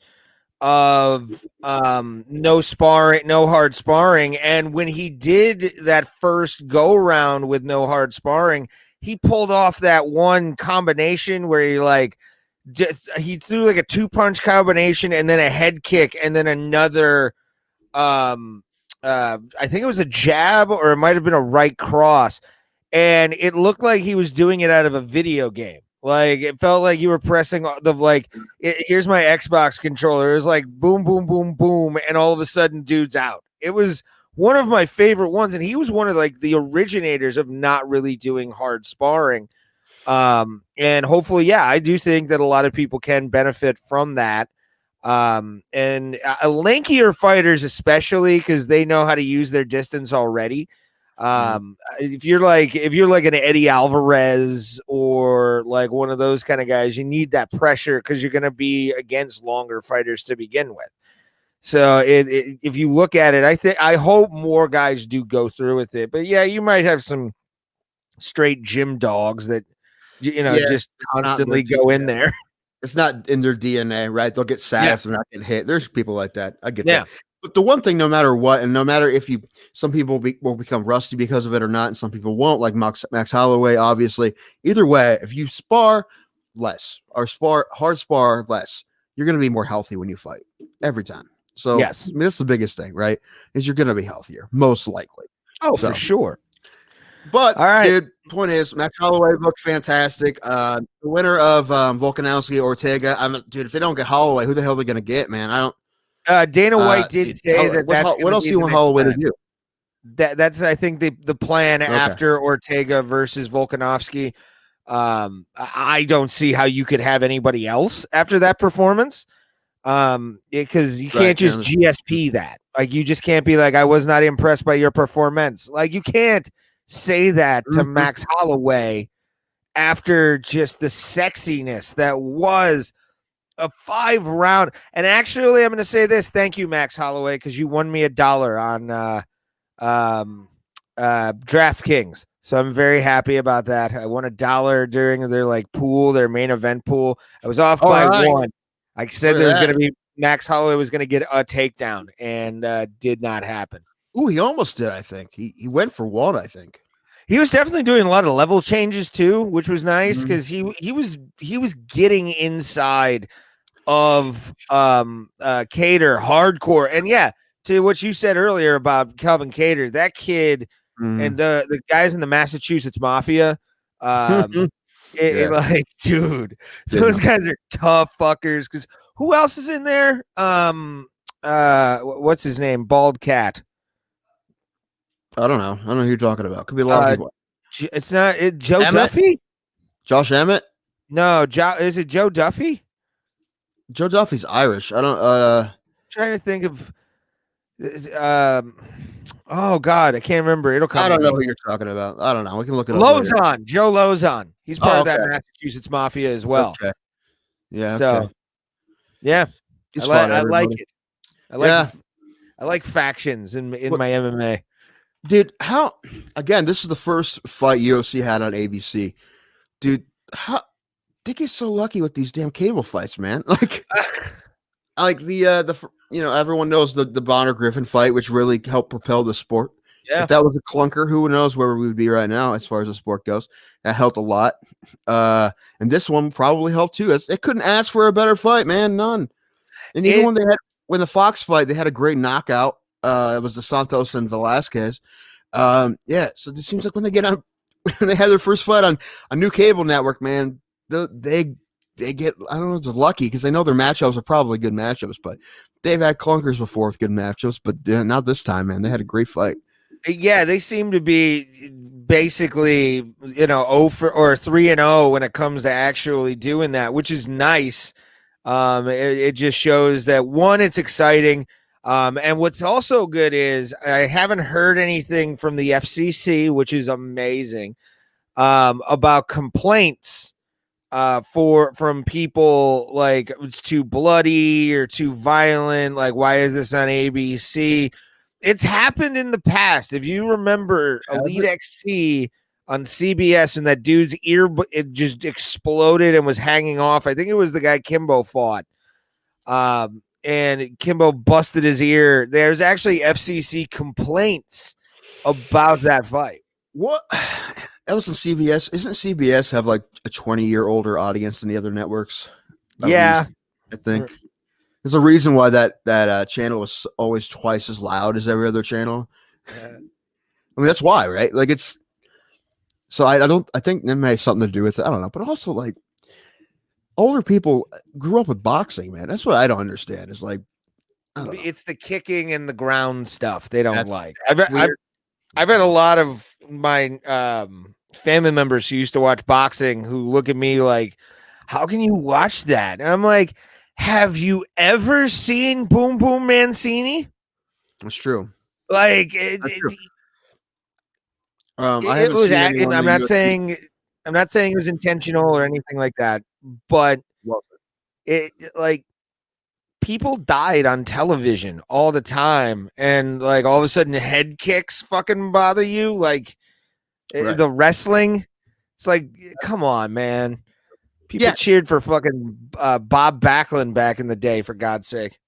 of no sparring, no hard sparring. And when he did that first go round with no hard sparring, he pulled off that one combination where he threw like a 2-punch combination and then a head kick and then another I think it was a jab or it might have been a right cross, and it looked like he was doing it out of a video game. Like it felt like you were pressing here's my Xbox controller. It was like boom, boom, boom, boom, and all of a sudden, dude's out. It was one of my favorite ones, and he was one of the originators of not really doing hard sparring. And hopefully, I do think that a lot of people can benefit from that. And lankier fighters, especially because they know how to use their distance already. If you're like an Eddie Alvarez or like one of those kind of guys, you need that pressure because you're going to be against longer fighters to begin with. So if you look at it, I hope more guys do go through with it. But yeah, you might have some straight gym dogs that just constantly go in there. It's not in their DNA, right? They'll get sad if they're not getting hit. There's people like that. I get that. But the one thing, no matter what, and no matter if some people will become rusty because of it or not, and some people won't, like Max Holloway, obviously. Either way, if you spar less or hard spar less, you're going to be more healthy when you fight every time. So yes, I mean, that's the biggest thing, right? Is you're going to be healthier, most likely. Oh, for sure. But all right, dude, point is, Max Holloway looked fantastic. The winner of Volkanovski Ortega. Dude, if they don't get Holloway, who the hell are they going to get, man? I don't. Dana White did say that. What else do you want Holloway to do? That's I think the plan after Ortega versus Volkanovski. I don't see how you could have anybody else after that performance. Because you can't just GSP that. Like you just can't be like, I was not impressed by your performance. Like you can't say that to Max Holloway after just the sexiness that was a 5-round. And actually, I'm going to say this. Thank you, Max Holloway, because you won me $1 on DraftKings. So I'm very happy about that. I won $1 during their their main event pool. I was off by one. I said there was going to be Max Holloway was going to get a takedown, and did not happen. Ooh, he almost did. I think he went for one. I think. He was definitely doing a lot of level changes too, which was nice Mhm. because he was getting inside of Cater hardcore. And yeah, to what you said earlier about Calvin Cater, that kid and Mhm. the guys in the Massachusetts Mafia, Yeah, like, dude, didn't those know. guys are tough fuckers. Because who else is in there? What's his name? Bald Cat. I don't know. I don't know who you're talking about. Could be a lot of Uh, people. it's not Joe Emmett, Duffy. Josh Emmett, No, is it Joe Duffy? Joe Duffy's Irish. I don't. Trying to think of um oh god, I can't remember. It'll I come to don't know me. who you're talking about. I don't know. We can look it up later. Lozon, Joe Lozon. He's part Oh, of that okay. Massachusetts Mafia as well. Okay. Yeah. Okay. So yeah, He's fought I like everybody. it. Yeah. I like factions in What, my MMA. dude? How? Again, this is the first fight UFC had on ABC. Dude, how? They get so lucky with these damn cable fights, man. Like the everyone knows the Bonner Griffin fight, which really helped propel the sport. Yeah. If that was a clunker, who knows where we would be right now as far as the sport goes. That helped a lot. And this one probably helped too. It couldn't ask for a better fight, man. None. And even It when the Fox fight, they had a great knockout. It was the Santos and Velasquez. Yeah. So it seems like when they get on, when they had their first fight on a new cable network, man, they get, I don't know if they're lucky because they know their matchups are probably good matchups, but they've had clunkers before with good matchups, but not this time, man. They had a great fight. yeah, they seem to be basically, 0 for or 3-0 when it comes to actually doing that, which is nice. It just shows that one, it's exciting. And what's also good is I haven't heard anything from the FCC, which is amazing, about complaints from people like it's too bloody or too violent. Like, why is this on ABC? It's happened in the past. If you remember Elite XC on CBS and that dude's ear it just exploded and was hanging off. I think it was the guy Kimbo fought. And Kimbo busted his ear. There's actually FCC complaints about that fight. What? That was on CBS. Isn't CBS have like a 20-year older audience than the other networks? Yeah. I think there's a reason why that channel was always twice as loud as every other channel. I mean, that's why, right? Like it's. So I think that may have something to do with it. I don't know, but also like older people grew up with boxing, man. That's what I don't understand. Is like, I don't know. It's the kicking and the ground stuff they don't That's like. weird. I've had a lot of my family members who used to watch boxing who look at me like, how can you watch that? And I'm like, have you ever seen Boom Boom Mancini? That's true. Like, That's true. I it haven't was. seen anyone I'm in the not UFC. saying it was intentional or anything like that, but it like people died on television all the time, and like all of a sudden head kicks fucking bother you. Like the wrestling, it's like, come on, man. People cheered for fucking Bob Backlund back in the day, for God's sake.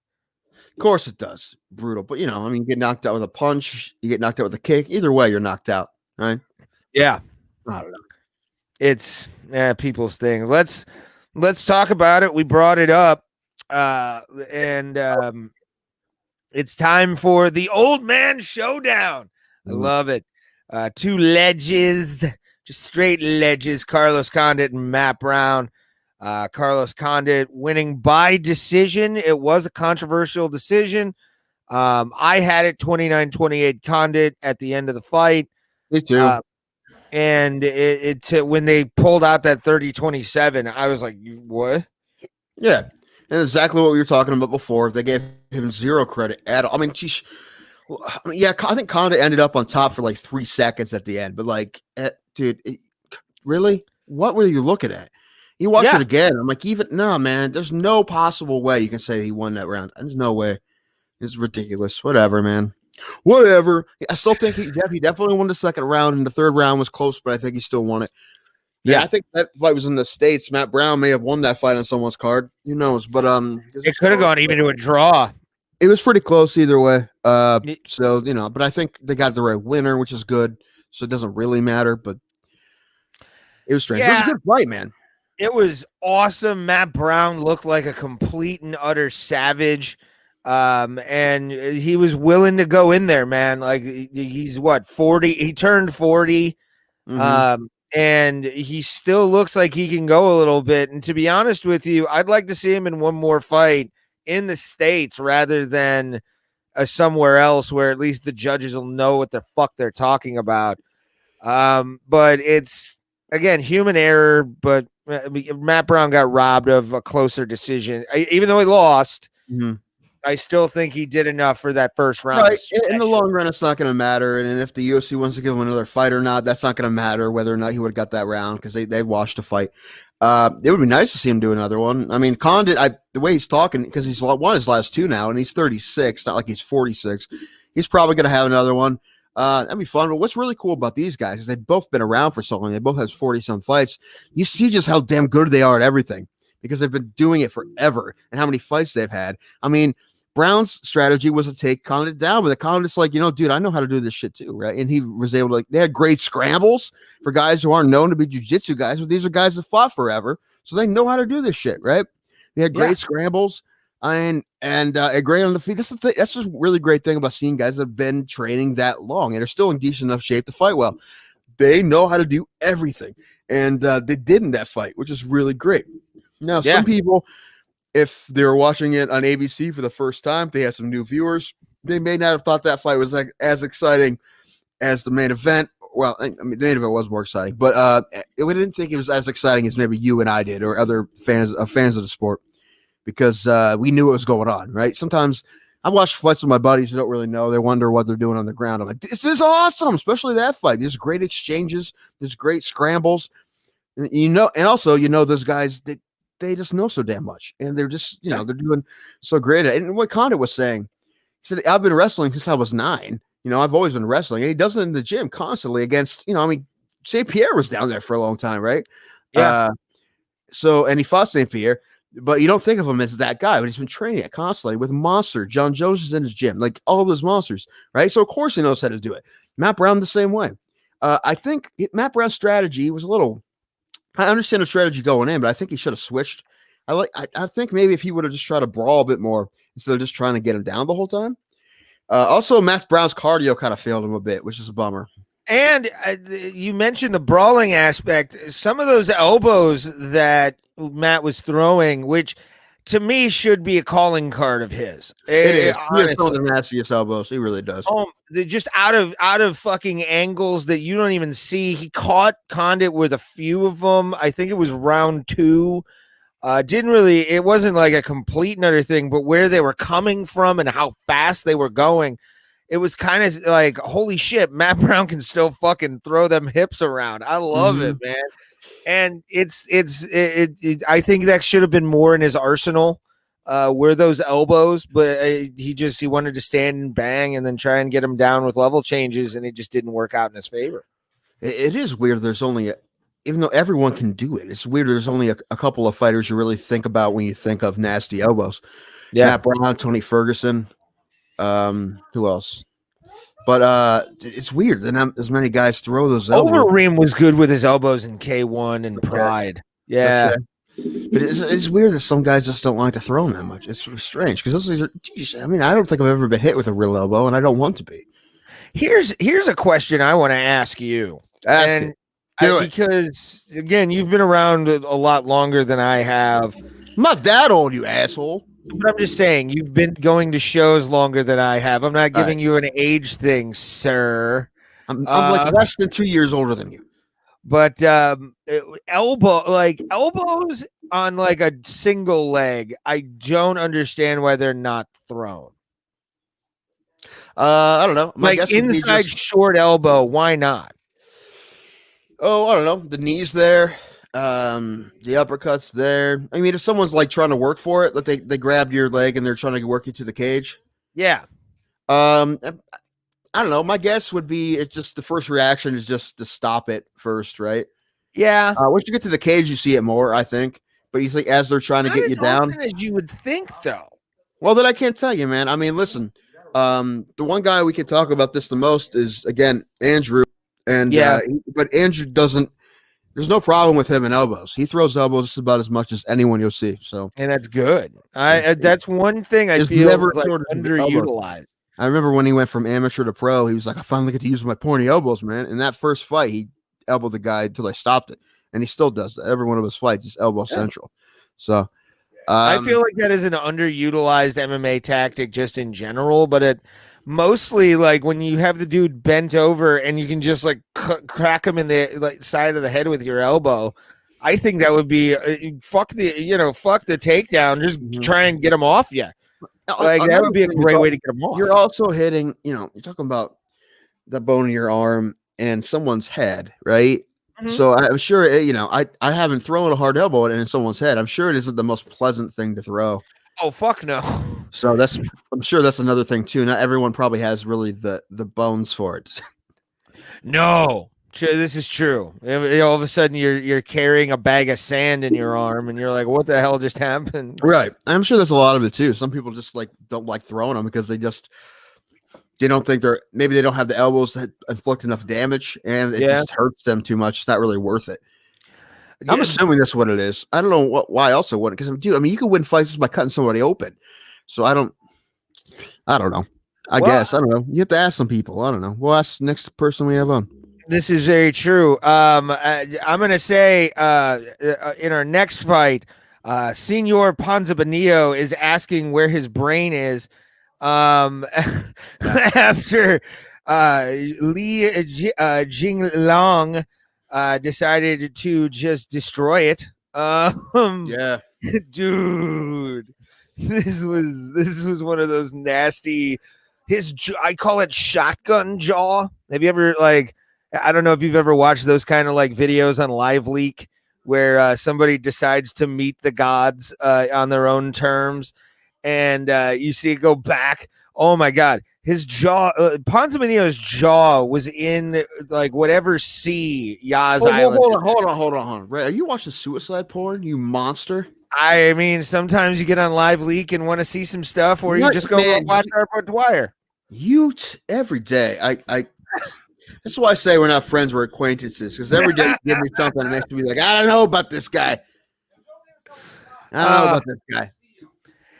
Of course it does. Brutal. But, I mean, you get knocked out with a punch, you get knocked out with a kick. Either way, you're knocked out, right? Yeah. I don't know. It's people's things. Let's talk about it. We brought it up. And it's time for the old man showdown. I love it. Two ledges, just straight ledges. Carlos Condit and Matt Brown. Carlos Condit winning by decision. It was a controversial decision. I had it 29-28 Condit at the end of the fight. Me too. And when they pulled out that 30-27, I was like, what? Yeah. And exactly what we were talking about before. They gave him zero credit at all. I mean, yeah, I think Condit ended up on top for like 3 seconds at the end. But like, dude, really? What were you looking at? You watch it again. I'm like, no, man, there's no possible way you can say he won that round. There's no way. It's ridiculous. Whatever, man. Whatever. I still think he definitely won the second round, and the third round was close, but I think he still won it. Yeah, I think that fight was in the States. Matt Brown may have won that fight on someone's card. Who knows? But it could have gone even to a draw. It was pretty close either way. So but I think they got the right winner, which is good. so it doesn't really matter. But it was strange. It was a Yeah, good fight, man. it was awesome. Matt Brown looked like a complete and utter savage. And he was willing to go in there, man. Like he's what, 40? He turned 40. Mm-hmm. And he still looks like he can go a little bit. And to be honest with you, I'd like to see him in one more fight in the States rather than somewhere else where at least the judges will know what the fuck they're talking about. But it's again human error. But Matt Brown got robbed of a closer decision, even though he lost. Mm-hmm. I still think he did enough for that first round. Right. In the long run, it's not going to matter. And if the UFC wants to give him another fight or not, that's not going to matter whether or not he would have got that round because they watched the fight. It would be nice to see him do another one. I mean, Condit, the way he's talking, because he's won his last two now, and he's 36, not like he's 46. He's probably going to have another one. That'd be fun. But what's really cool about these guys is they've both been around for so long. They both have 40-some fights. You see just how damn good they are at everything because they've been doing it forever and how many fights they've had. I mean, Brown's strategy was to take Condit down, but the Condit's like, dude, I know how to do this shit too, right? And he was able to, they had great scrambles for guys who aren't known to be jiu-jitsu guys, but these are guys that fought forever, so they know how to do this shit, right? They had great scrambles and great on the feet. That's the thing. That's just a really great thing about seeing guys that have been training that long and are still in decent enough shape to fight well. They know how to do everything, and they did in that fight, which is really great. Now, some people, if they were watching it on ABC for the first time, they had some new viewers. They may not have thought that fight was like as exciting as the main event. Well, I mean, the main event was more exciting, but we didn't think it was as exciting as maybe you and I did or other fans of the sport because we knew what was going on, right? Sometimes I watch fights with my buddies who don't really know. They wonder what they're doing on the ground. I'm like, this is awesome, especially that fight. There's great exchanges. There's great scrambles. And also, those guys that they just know so damn much, and they're just, they're doing so great. And what Condit was saying, he said, I've been wrestling since I was 9. I've always been wrestling, and he does it in the gym constantly against, St. Pierre was down there for a long time, right? Yeah. And he fought St. Pierre, but you don't think of him as that guy, but he's been training it constantly with monster. John Jones is in his gym, like all those monsters, right? So of course he knows how to do it. Matt Brown the same way. I think Matt Brown's strategy was a little. I understand the strategy going in, but I think he should have switched. I think maybe if he would have just tried to brawl a bit more instead of just trying to get him down the whole time. Also, Matt Brown's cardio kind of failed him a bit, which is a bummer. And you mentioned the brawling aspect. Some of those elbows that Matt was throwing, which to me should be a calling card of his. It is. He has some of the nastiest elbows. He really does. Just out of fucking angles that you don't even see. He caught Condit with a few of them. I think it was round 2. It wasn't like a complete and utter thing, but where they were coming from and how fast they were going, it was kind of like, holy shit, Matt Brown can still fucking throw them hips around. I love it, man. And I think that should have been more in his arsenal. Were those elbows, but he wanted to stand and bang and then try and get him down with level changes, and it just didn't work out in his favor. It is weird. There's only even though everyone can do it, it's weird. There's only a couple of fighters you really think about when you think of nasty elbows. Yeah, Matt Brown, Tony Ferguson. Who else? But it's weird that not as many guys throw those elbows. Overeem was good with his elbows in K1 and Pride. Yeah. But it's weird that some guys just don't like to throw them that much. It's strange because those are, geez, I mean, I don't think I've ever been hit with a real elbow, and I don't want to be. Here's a question I want to ask you. Because, again, you've been around a lot longer than I have. I'm not that old, you asshole. But I'm just saying, you've been going to shows longer than I have. I'm not giving you an age thing, sir. I'm like less than 2 years older than you. But elbows on like a single leg, I don't understand why they're not thrown. I don't know. My like inside short elbow, why not? Oh, I don't know. The knees there, the uppercuts there. I mean, if someone's like trying to work for it, that they grabbed your leg and they're trying to work you to the cage. Yeah. I don't know. My guess would be it's just the first reaction is just to stop it first, right? Yeah. Once you get to the cage, you see it more, I think. But he's like, as they're trying to get you down. As you would think, though. Well, then I can't tell you, man. I mean, listen, the one guy we can talk about this the most is, again, Andrew. And but Andrew doesn't. There's no problem with him in elbows. He throws elbows just about as much as anyone you'll see. So, and that's good. That's one thing I feel never like sort of underutilized. I remember when he went from amateur to pro, he was like, I finally get to use my pointy elbows, man. In that first fight, he elbowed the guy until they stopped it. And he still does that. Every one of his fights is elbow central. So I feel like that is an underutilized MMA tactic just in general, but it mostly like when you have the dude bent over and you can just like crack him in the side of the head with your elbow. I think that would be fuck the takedown. Just try and get him off you. Like that would be a great way to get him off. You're also hitting, you're talking about the bone of your arm and someone's head, right? Mm-hmm. So I'm sure, I haven't thrown a hard elbow in someone's head. I'm sure it isn't the most pleasant thing to throw. Oh, fuck no. So I'm sure that's another thing too. Not everyone probably has really the bones for it. No, this is true. All of a sudden you're carrying a bag of sand in your arm and you're like, what the hell just happened? Right. I'm sure that's a lot of it too. Some people just don't like throwing them because they don't think maybe they don't have the elbows that inflict enough damage and it just hurts them too much. It's not really worth it. I'm assuming that's what it is. I don't know why else it wouldn't. Because you could win fights just by cutting somebody open. So I don't know. I guess I don't know. You have to ask some people. I don't know. We'll ask the next person we have on. This is very true. I'm gonna say in our next fight, Senor Ponzinibbio is asking where his brain is. After Li Jinglong decided to just destroy it. Dude, this was one of those nasty. I call it shotgun jaw. Have you ever I don't know if you've ever watched those kind of videos on Live Leak where somebody decides to meet the gods on their own terms. And you see it go back. Oh my God, his jaw, Ponzinibbio's jaw was in whatever sea Yaz Island. Hold on. Ray, are you watching suicide porn? You monster! I mean, sometimes you get on Live Leak and want to see some stuff, or you just go watch our Dwyer. Every day. I that's why I say we're not friends, we're acquaintances. Because every day you give me something that makes me like, I don't know about this guy.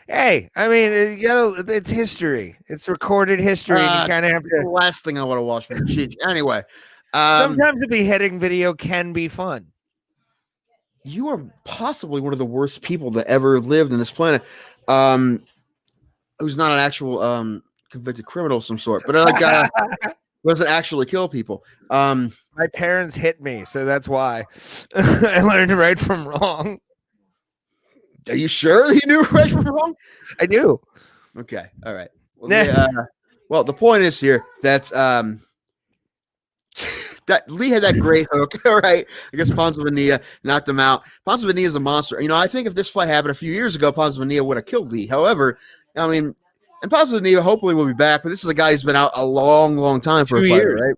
Hey, I mean, it's history. It's recorded history. And you kind of have to. The last thing I want to watch from Cheech. Anyway, sometimes a beheading video can be fun. You are possibly one of the worst people that ever lived on this planet. Who's not an actual convicted criminal of some sort, but doesn't actually kill people. My parents hit me, so that's why I learned right from wrong. Are you sure you knew right from wrong? I do. Okay. All right. Well, the point is here that that Lee had that great hook, all right, against Ponzinibbio, knocked him out. Ponzinibbio is a monster. I think if this fight happened a few years ago, Ponzinibbio would have killed Lee. However, and Ponzinibbio hopefully will be back, but this is a guy who's been out a long, long time for 2 years, right?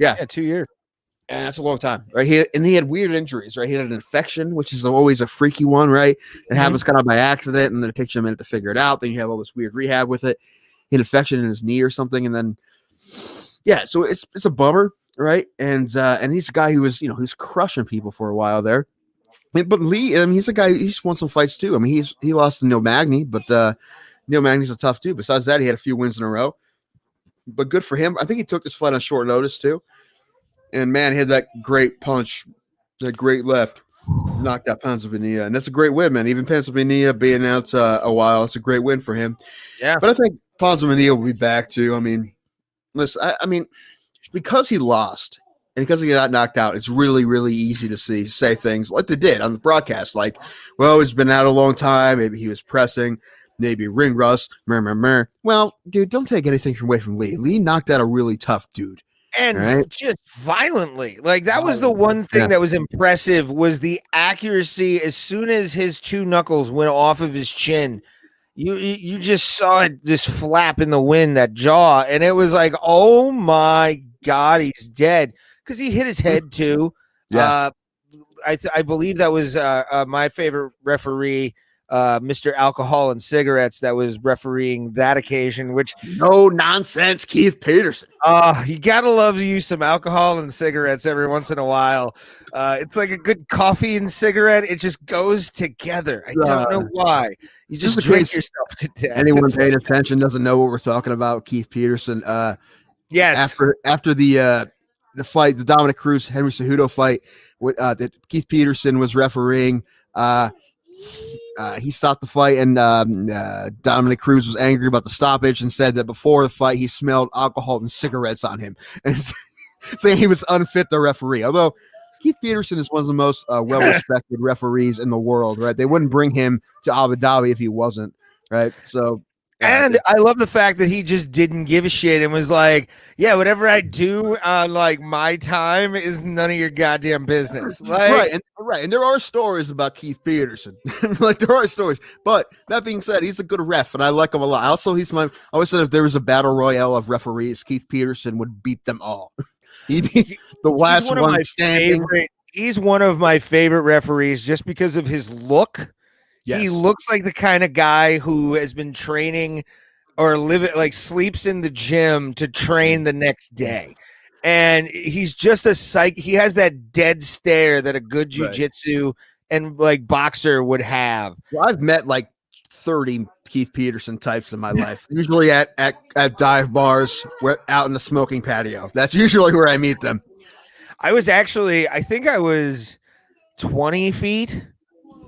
Yeah, 2 years. And that's a long time, right? He had weird injuries, right? He had an infection, which is always a freaky one, right? It happens kind of by accident, and then it takes you a minute to figure it out. Then you have all this weird rehab with it. He had an infection in his knee or something, and then so it's a bummer, right? And he's a guy who was who's crushing people for a while there. But Lee, he's a guy. He's won some fights too. He lost to Neil Magny, but Neil Magny's a tough dude. Besides that, he had a few wins in a row. But good for him. I think he took this fight on short notice too. And man, he had that great punch, that great left, knocked out Ponzinibbio, and that's a great win, man. Even Ponzinibbio being out a while, it's a great win for him. Yeah, but I think Ponzinibbio will be back too. Listen, because he lost and because he got knocked out, it's really, really easy to say things like they did on the broadcast, like, "Well, he's been out a long time. Maybe he was pressing. Maybe ring rust." Well, dude, don't take anything away from Lee. Lee knocked out a really tough dude. And just violently. That was the one thing that was impressive was the accuracy. As soon as his two knuckles went off of his chin, you just saw it just flap in the wind, that jaw. And it was like, oh my God, he's dead. Because he hit his head too. Yeah. I believe that was my favorite referee, Mr. Alcohol and Cigarettes that was refereeing that occasion, which No nonsense, Keith Peterson. you gotta love to use some alcohol and cigarettes every once in a while. It's like a good coffee and cigarette. It just goes together. I don't know why. You just drink yourself to death. Anyone paying attention doesn't know what we're talking about. Keith Peterson. Yes. After the fight, the Dominic Cruz Henry Cejudo fight, that Keith Peterson was refereeing. He stopped the fight, and Dominic Cruz was angry about the stoppage and said that before the fight he smelled alcohol and cigarettes on him, and saying he was unfit to referee. Although Keith Peterson is one of the most well-respected referees in the world, right? They wouldn't bring him to Abu Dhabi if he wasn't, right? So. And I love the fact that he just didn't give a shit and was like, yeah, whatever I do on like my time is none of your goddamn business. Like, right. And there are stories about Keith Peterson. Like there are stories. But that being said, he's a good ref and I like him a lot. Also, I always said if there was a battle royale of referees, Keith Peterson would beat them all. He'd be the last one standing. He's one of my favorite referees just because of his look. Yes. He looks like the kind of guy who has been training or sleeps in the gym to train the next day. And he's just a psych. He has that dead stare that a good jiu-jitsu and like boxer would have. Well, I've met like 30 Keith Peterson types in my life, usually at dive bars, out in the smoking patio. That's usually where I meet them. I think I was 20 feet.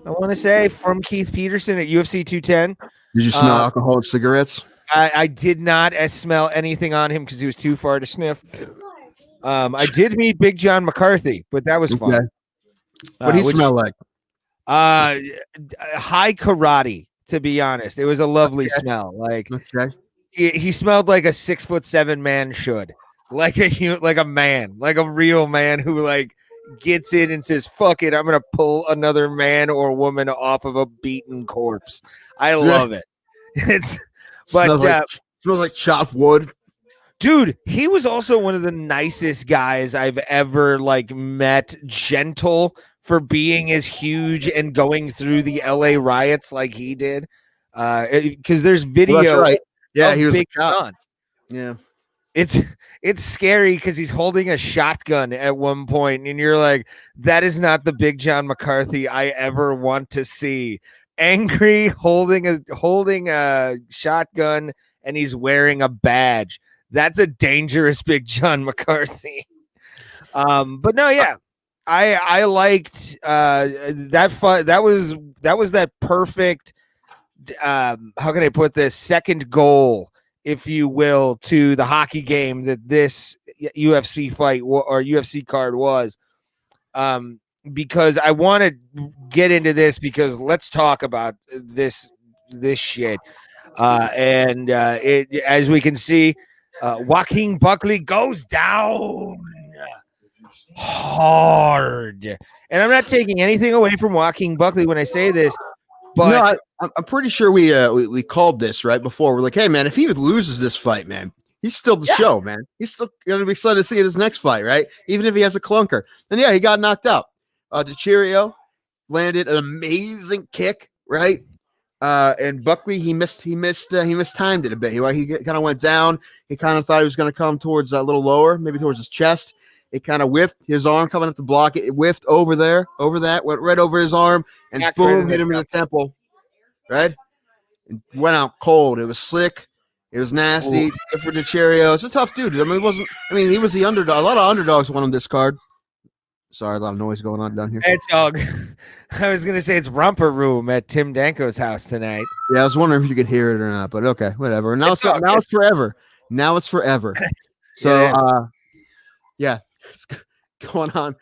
I want to say from Keith Peterson at UFC 210. Did you smell alcohol and cigarettes? I did not smell anything on him because he was too far to sniff. I did meet Big John McCarthy, but that was fun. What did he smell like? High karate, to be honest. It was a lovely smell. Like he smelled like a 6'7" man should. Like a man, like a real man who like gets in and says, fuck it, I'm going to pull another man or woman off of a beaten corpse. I love it. Smells like chopped wood. Dude, he was also one of the nicest guys I've ever like met. Gentle for being as huge and going through the LA riots like he did. Because there's video. Well, that's right. Yeah, he was Big a cop. John. Yeah. It's scary because he's holding a shotgun at one point, and you're like, that is not the Big John McCarthy I ever want to see. Angry, holding a shotgun, and he's wearing a badge. That's a dangerous Big John McCarthy. But no, yeah, I liked that fight. That was that perfect. How can I put this? Second goal, if you will, to the hockey game that this UFC fight or UFC card was. Because I want to get into this because let's talk about this shit. And as we can see, Joaquin Buckley goes down hard. And I'm not taking anything away from Joaquin Buckley when I say this. But no, I'm pretty sure we called this right before. We're like, hey man, if he loses this fight, man, he's still the show, man. He's still gonna be excited to see his next fight, right? Even if he has a clunker. And yeah, he got knocked out. DeChirio landed an amazing kick, right? And Buckley he mistimed it a bit. He kind of went down. He kind of thought he was going to come towards a little lower, maybe towards his chest. It kind of whiffed. His arm coming up to block it. It whiffed over that, went right over his arm, and boom, hit him in the temple. Right? And went out cold. It was slick. It was nasty. Good for DeChirio. It's a tough dude. He was the underdog. A lot of underdogs won on this card. Sorry, a lot of noise going on down here. It's I was gonna say it's romper room at Tim Danko's house tonight. Yeah, I was wondering if you could hear it or not, but okay, whatever. Now it's forever. Now it's forever. So yeah, it's going on.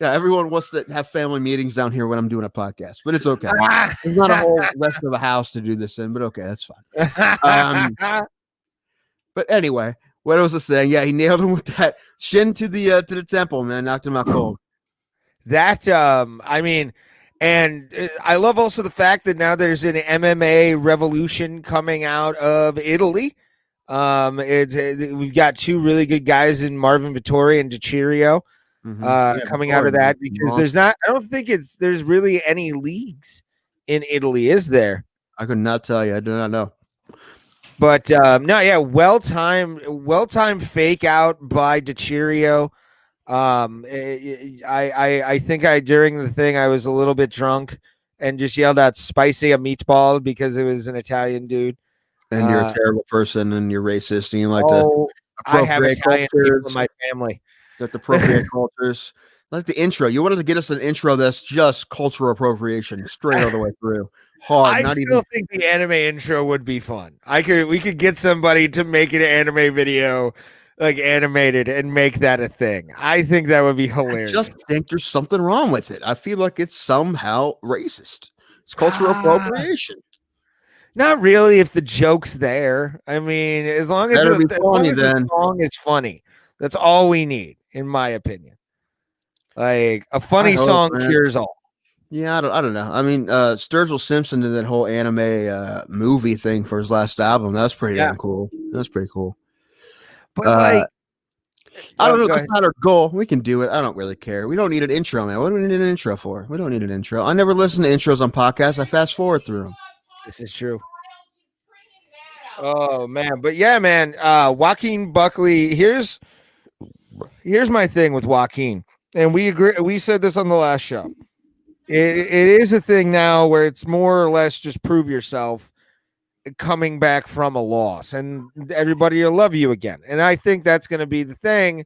Yeah, everyone wants to have family meetings down here when I'm doing a podcast, but it's okay. There's not a whole rest of the house to do this in, but okay, that's fine. But anyway, what was I saying? Yeah, he nailed him with that shin to the temple, man. Knocked him out cold. That and I love also the fact that now there's an MMA revolution coming out of Italy. We've got two really good guys in Marvin Vittori and DeChirio coming out of that because I don't think there's really any leagues in Italy is there? I could not tell you. I do not know. But no, yeah, well timed fake out by DeCirio. I think during the thing I was a little bit drunk and just yelled out "spicy a meatball" because it was an Italian dude. And you're a terrible person, and you're racist, and you like to I have appropriate Italian people in cultures. my family. You like to appropriate cultures. Like the intro. You wanted to get us an intro that's just cultural appropriation straight all the way through. Hard. I still think the anime intro would be fun. We could get somebody to make an anime video, like animated, and make that a thing. I think that would be hilarious. I just think there's something wrong with it. I feel like it's somehow racist. It's cultural appropriation. Not really if the joke's there. I mean, as long as the song is funny. That's all we need, in my opinion. Like a funny song cures all. Yeah, I don't know. I mean, Sturgill Simpson did that whole anime movie thing for his last album. That's pretty damn cool. That's pretty cool. But like, I don't know. That's not our goal. We can do it. I don't really care. We don't need an intro, man. What do we need an intro for? We don't need an intro. I never listen to intros on podcasts. I fast forward through them. This is true. Oh man, but yeah, man. Joaquin Buckley. Here's my thing with Joaquin, and we agree. We said this on the last show. It is a thing now where it's more or less just prove yourself coming back from a loss, and everybody will love you again. And I think that's going to be the thing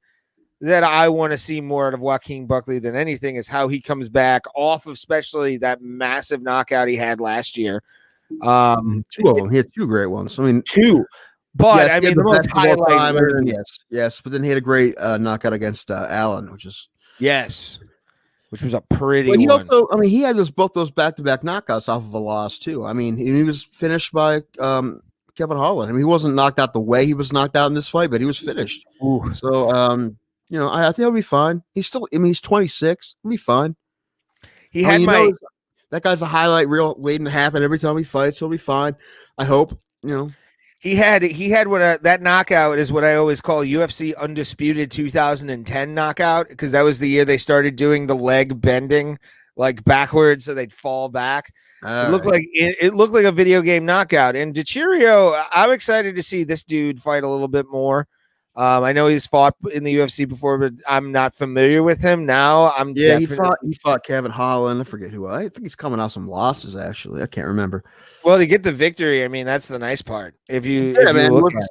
that I want to see more out of Joaquin Buckley than anything is how he comes back off of, especially that massive knockout he had last year. Two of them. He had two great ones. I mean, two. But yes, I mean, the most highlight. Yes. But then he had a great knockout against Allen, which was which was a pretty one. Also, I mean, he had both those back-to-back knockouts off of a loss too. I mean, he was finished by Kevin Holland. I mean, he wasn't knocked out the way he was knocked out in this fight, but he was finished. Ooh. So, I think he'll be fine. He's 26. He'll be fine. He had that guy's a highlight reel waiting to happen every time he fights. He'll be fine. I hope. He had what that knockout is what I always call UFC Undisputed 2010 knockout, because that was the year they started doing the leg bending like backwards so they'd fall back. It looked like a video game knockout. And DeCirio, I'm excited to see this dude fight a little bit more. I know he's fought in the UFC before, but I'm not familiar with him now. He fought Kevin Holland. I forget who. I think he's coming off some losses. Actually, I can't remember. Well, to get the victory, I mean, that's the nice part. If you look at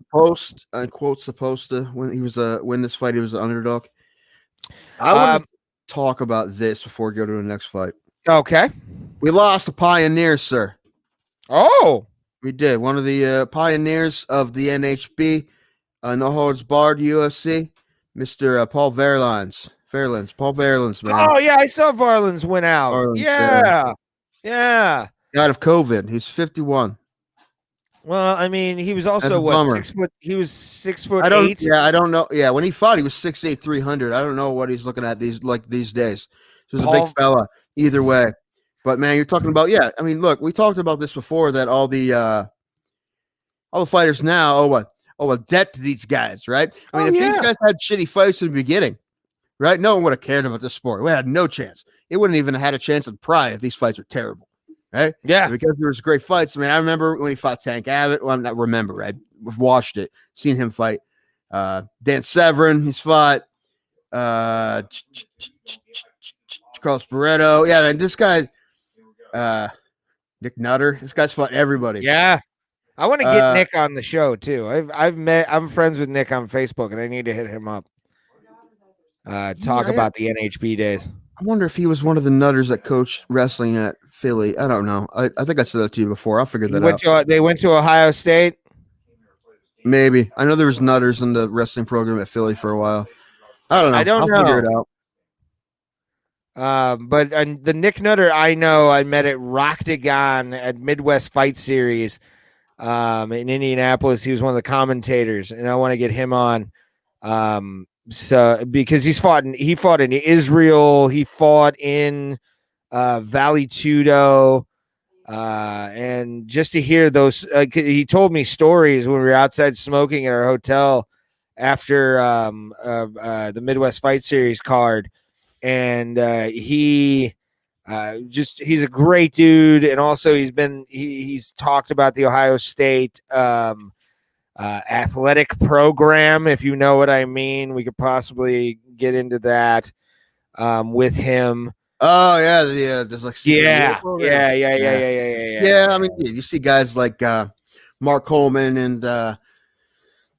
supposed to when he was win this fight, he was an underdog. I want to talk about this before we go to the next fight. Okay, we lost a pioneer, sir. Oh, we did. One of the pioneers of the NHB. No holds barred UFC, Mr. Paul Fairlands, man. Oh yeah, I saw Varlands win out. Yeah. Out of COVID, he's 51. Well, I mean, he was also 6 foot. He was 6'8". Yeah, I don't know. Yeah, when he fought, he was 6'8", 300. I don't know what he's looking at these days. He was a big fella. Either way, but man, you're talking about I mean, look, we talked about this before that all the fighters now. A debt to these guys, right? I mean, these guys had shitty fights in the beginning, right? No one would have cared about this sport. We had no chance. It wouldn't even have had a chance at pride if these fights were terrible, right? Yeah. Because there was great fights. I mean, I remember when he fought Tank Abbott. Well, I'm not remember. I watched it, seen him fight. Dan Severn, he's fought. Carlos Barreto. Yeah, and this guy, Nick Nutter. This guy's fought everybody. Yeah. I want to get Nick on the show too. I'm friends with Nick on Facebook, and I need to hit him up. Talk about the NHB days. I wonder if he was one of the nutters that coached wrestling at Philly. I don't know. I think I said that to you before. I'll figure that out. They went to Ohio State. Maybe. I know there was nutters in the wrestling program at Philly for a while. I don't know. I'll figure it out. But the Nick Nutter I know, I met at Roctagon at Midwest Fight Series. In Indianapolis, he was one of the commentators, and I want to get him on. So because he fought in Israel, he fought in Valley Tudo, and just to hear those, he told me stories when we were outside smoking at our hotel after the Midwest Fight Series card, and he Just he's a great dude, and also he's talked about the Ohio State athletic program, if you know what I mean. We could possibly get into that with him. Oh yeah, there's like Yeah. Yeah, I mean, you see guys like Mark Coleman and the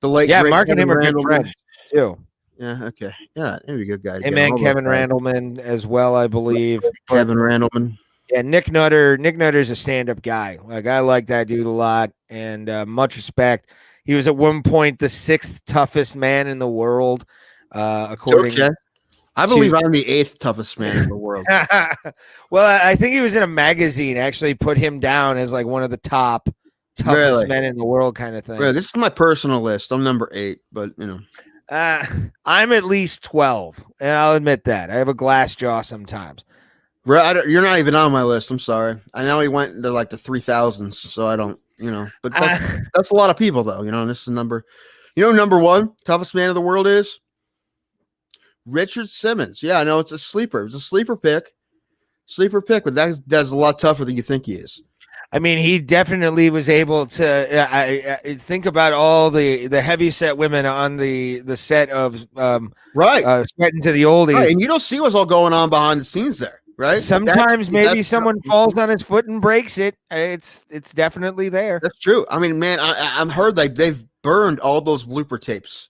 late great Mark and Kevin him are good Randleman. friends too. Yeah, okay, yeah, he'd be a good guy. Him and Kevin Randleman as well, I believe. Kevin Randleman. Yeah, Nick Nutter's a stand-up guy. Like, I like that dude a lot, and much respect. He was at one point the 6th toughest man in the world, according. Okay. I believe I'm the 8th toughest man in the world. Well, I think he was in a magazine actually put him down as like one of the top toughest men in the world, kind of thing. Really? This is my personal list. I'm number 8, but you know. I'm at least 12, and I'll admit that. I have a glass jaw sometimes. You're not even on my list. I'm sorry. I know he went into like the 3,000s, so I don't, you know. But that's a lot of people, though. You know, and this is number 1 toughest man in the world is Richard Simmons. Yeah, I know it's a sleeper. It's a sleeper pick, but that's a lot tougher than you think he is. I mean, he definitely was able to. I think about all the heavy set women on the set of Sweating to the Oldies, right, and you don't see what's all going on behind the scenes there, right? Sometimes maybe someone falls on his foot and breaks it. It's definitely there. That's true. I mean, man, I've heard they've burned all those blooper tapes,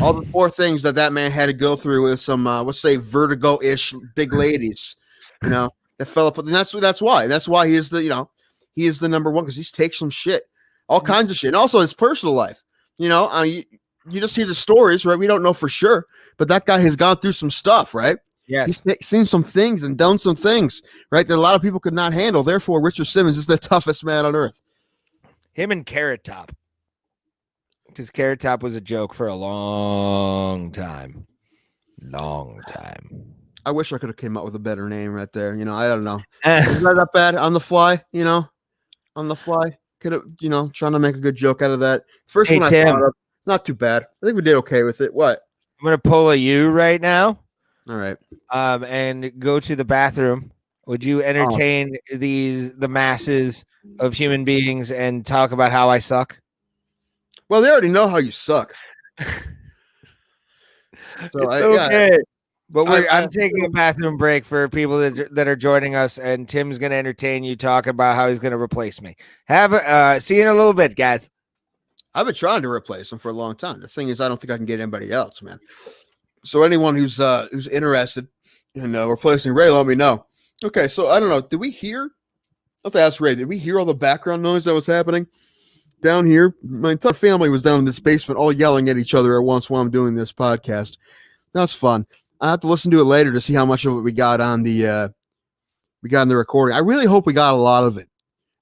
all the poor things that man had to go through with some, let's say, vertigo-ish big ladies, you know, that fell up. And that's why he is the, he is the number 1 because he's takes some shit, all kinds of shit. And also his personal life, you just hear the stories, right? We don't know for sure, but that guy has gone through some stuff, right? Yes. He's seen some things and done some things, right, that a lot of people could not handle. Therefore, Richard Simmons is the toughest man on earth. Him and Carrot Top. Because Carrot Top was a joke for a long time. I wish I could have came up with a better name right there. I don't know. Is that bad on the fly? On the fly, could have, trying to make a good joke out of that. First one I thought of, not too bad. I think we did okay with it. What? I'm gonna pull a you right now. All right. And go to the bathroom. Would you entertain the masses of human beings and talk about how I suck? Well, they already know how you suck. So it's okay. Yeah. But I'm taking a bathroom break for people that are joining us, and Tim's going to entertain you, talk about how he's going to replace me. See you in a little bit, guys. I've been trying to replace him for a long time. The thing is, I don't think I can get anybody else, man. So anyone who's interested in replacing Ray, let me know. Okay, so I don't know. Did we hear? I have to ask Ray. Did we hear all the background noise that was happening down here? My entire family was down in this basement, all yelling at each other at once while I'm doing this podcast. That's fun. I have to listen to it later to see how much of it we got on the recording. I really hope we got a lot of it.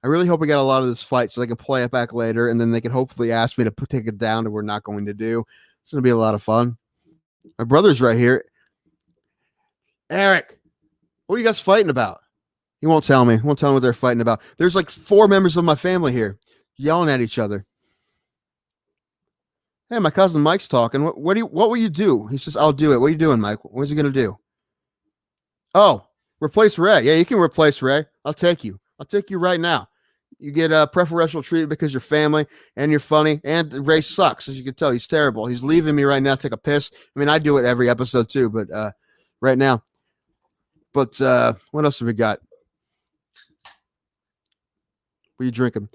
I really hope we got a lot of this fight so they can play it back later, and then they can hopefully ask me to take it down, and we're not going to do. It's going to be a lot of fun. My brother's right here. Eric, what are you guys fighting about? He won't tell me. He won't tell me what they're fighting about. There's like 4 members of my family here yelling at each other. Hey, my cousin Mike's talking. What will you do? He says, I'll do it. What are you doing, Mike? What's he going to do? Oh, replace Ray. Yeah, you can replace Ray. I'll take you. I'll take you right now. You get a preferential treatment because you're family and you're funny. And Ray sucks. As you can tell, he's terrible. He's leaving me right now to take a piss. I mean, I do it every episode too, but right now. But what else have we got? What are you drinking?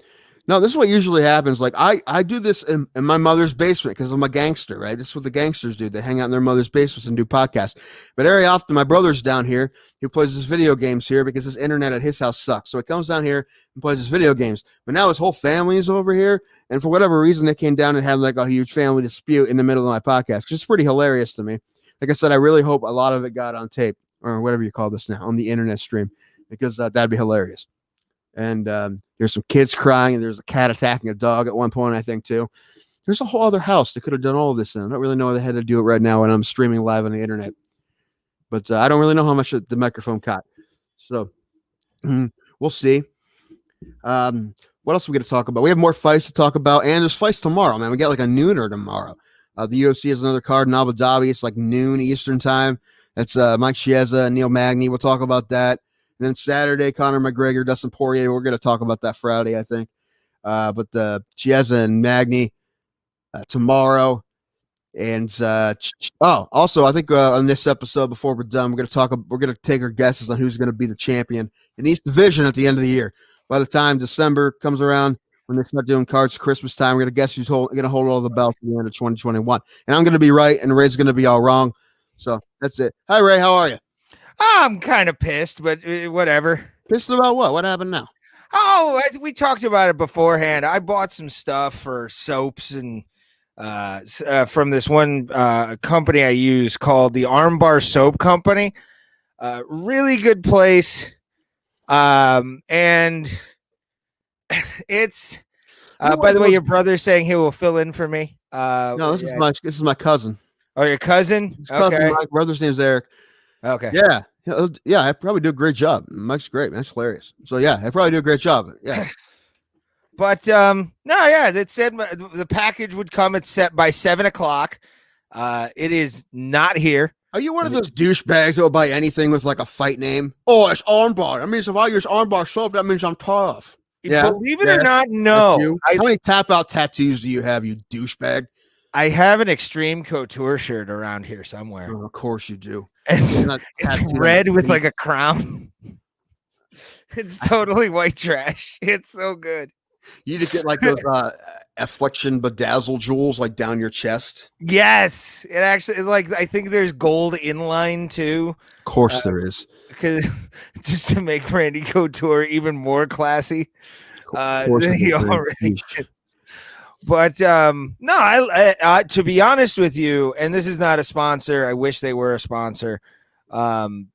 No, this is what usually happens. Like I do this in my mother's basement because I'm a gangster, right? This is what the gangsters do. They hang out in their mother's basements and do podcasts. But very often my brother's down here. He plays his video games here because his internet at his house sucks. So he comes down here and plays his video games. But now his whole family is over here. And for whatever reason, they came down and had like a huge family dispute in the middle of my podcast. It's pretty hilarious to me. Like I said, I really hope a lot of it got on tape or whatever you call this now on the internet stream because that'd be hilarious. And there's some kids crying, and there's a cat attacking a dog at one point, I think, too. There's a whole other house that could have done all of this in. I don't really know how they had to do it right now when I'm streaming live on the internet. But I don't really know how much the microphone caught. So we'll see. What else are we going to talk about? We have more fights to talk about, and there's fights tomorrow, man. We got like a nooner tomorrow. The UFC has another card in Abu Dhabi. It's like noon Eastern time. That's Mike Chiesa and Neil Magny. We'll talk about that. And then Saturday, Conor McGregor, Dustin Poirier. We're going to talk about that Friday, I think. But Chiesa and Magny tomorrow. And also, I think on this episode, before we're done, we're going to take our guesses on who's going to be the champion in each division at the end of the year. By the time December comes around, when they start doing cards Christmas time, we're going to guess who's going to hold all the belts at the end of 2021. And I'm going to be right, and Ray's going to be all wrong. So that's it. Hi, Ray. How are you? I'm kind of pissed, but whatever. Pissed about what? What happened now? Oh, we talked about it beforehand. I bought some stuff for soaps and from this one company I use called the Armbar Soap Company. Really good place. And it's by the way, your brother's saying he will fill in for me. No, this is my cousin. Oh, your cousin? Okay. My brother's name's Eric. Okay. Yeah, I probably do a great job. Mike's great, man. It's hilarious. So yeah, I probably do a great job. Yeah. But that said the package would come at set by 7:00. It is not here. Are you one of those douchebags that will buy anything with like a fight name? Oh, it's armbar. That means if I use armbar soap, that means I'm tough. Yeah. Believe it or not, no. How many tap out tattoos do you have, you douchebag? I have an Extreme Couture shirt around here somewhere. Oh, of course you do. It's red with like a crown. It's totally white trash. It's so good. You need to get like those affliction bedazzled jewels like down your chest. Yes, it actually is like I think there's gold inline too. Of course there is. Because just to make Randy Couture even more classy than he already did. But no, I to be honest with you, and this is not a sponsor. I wish they were a sponsor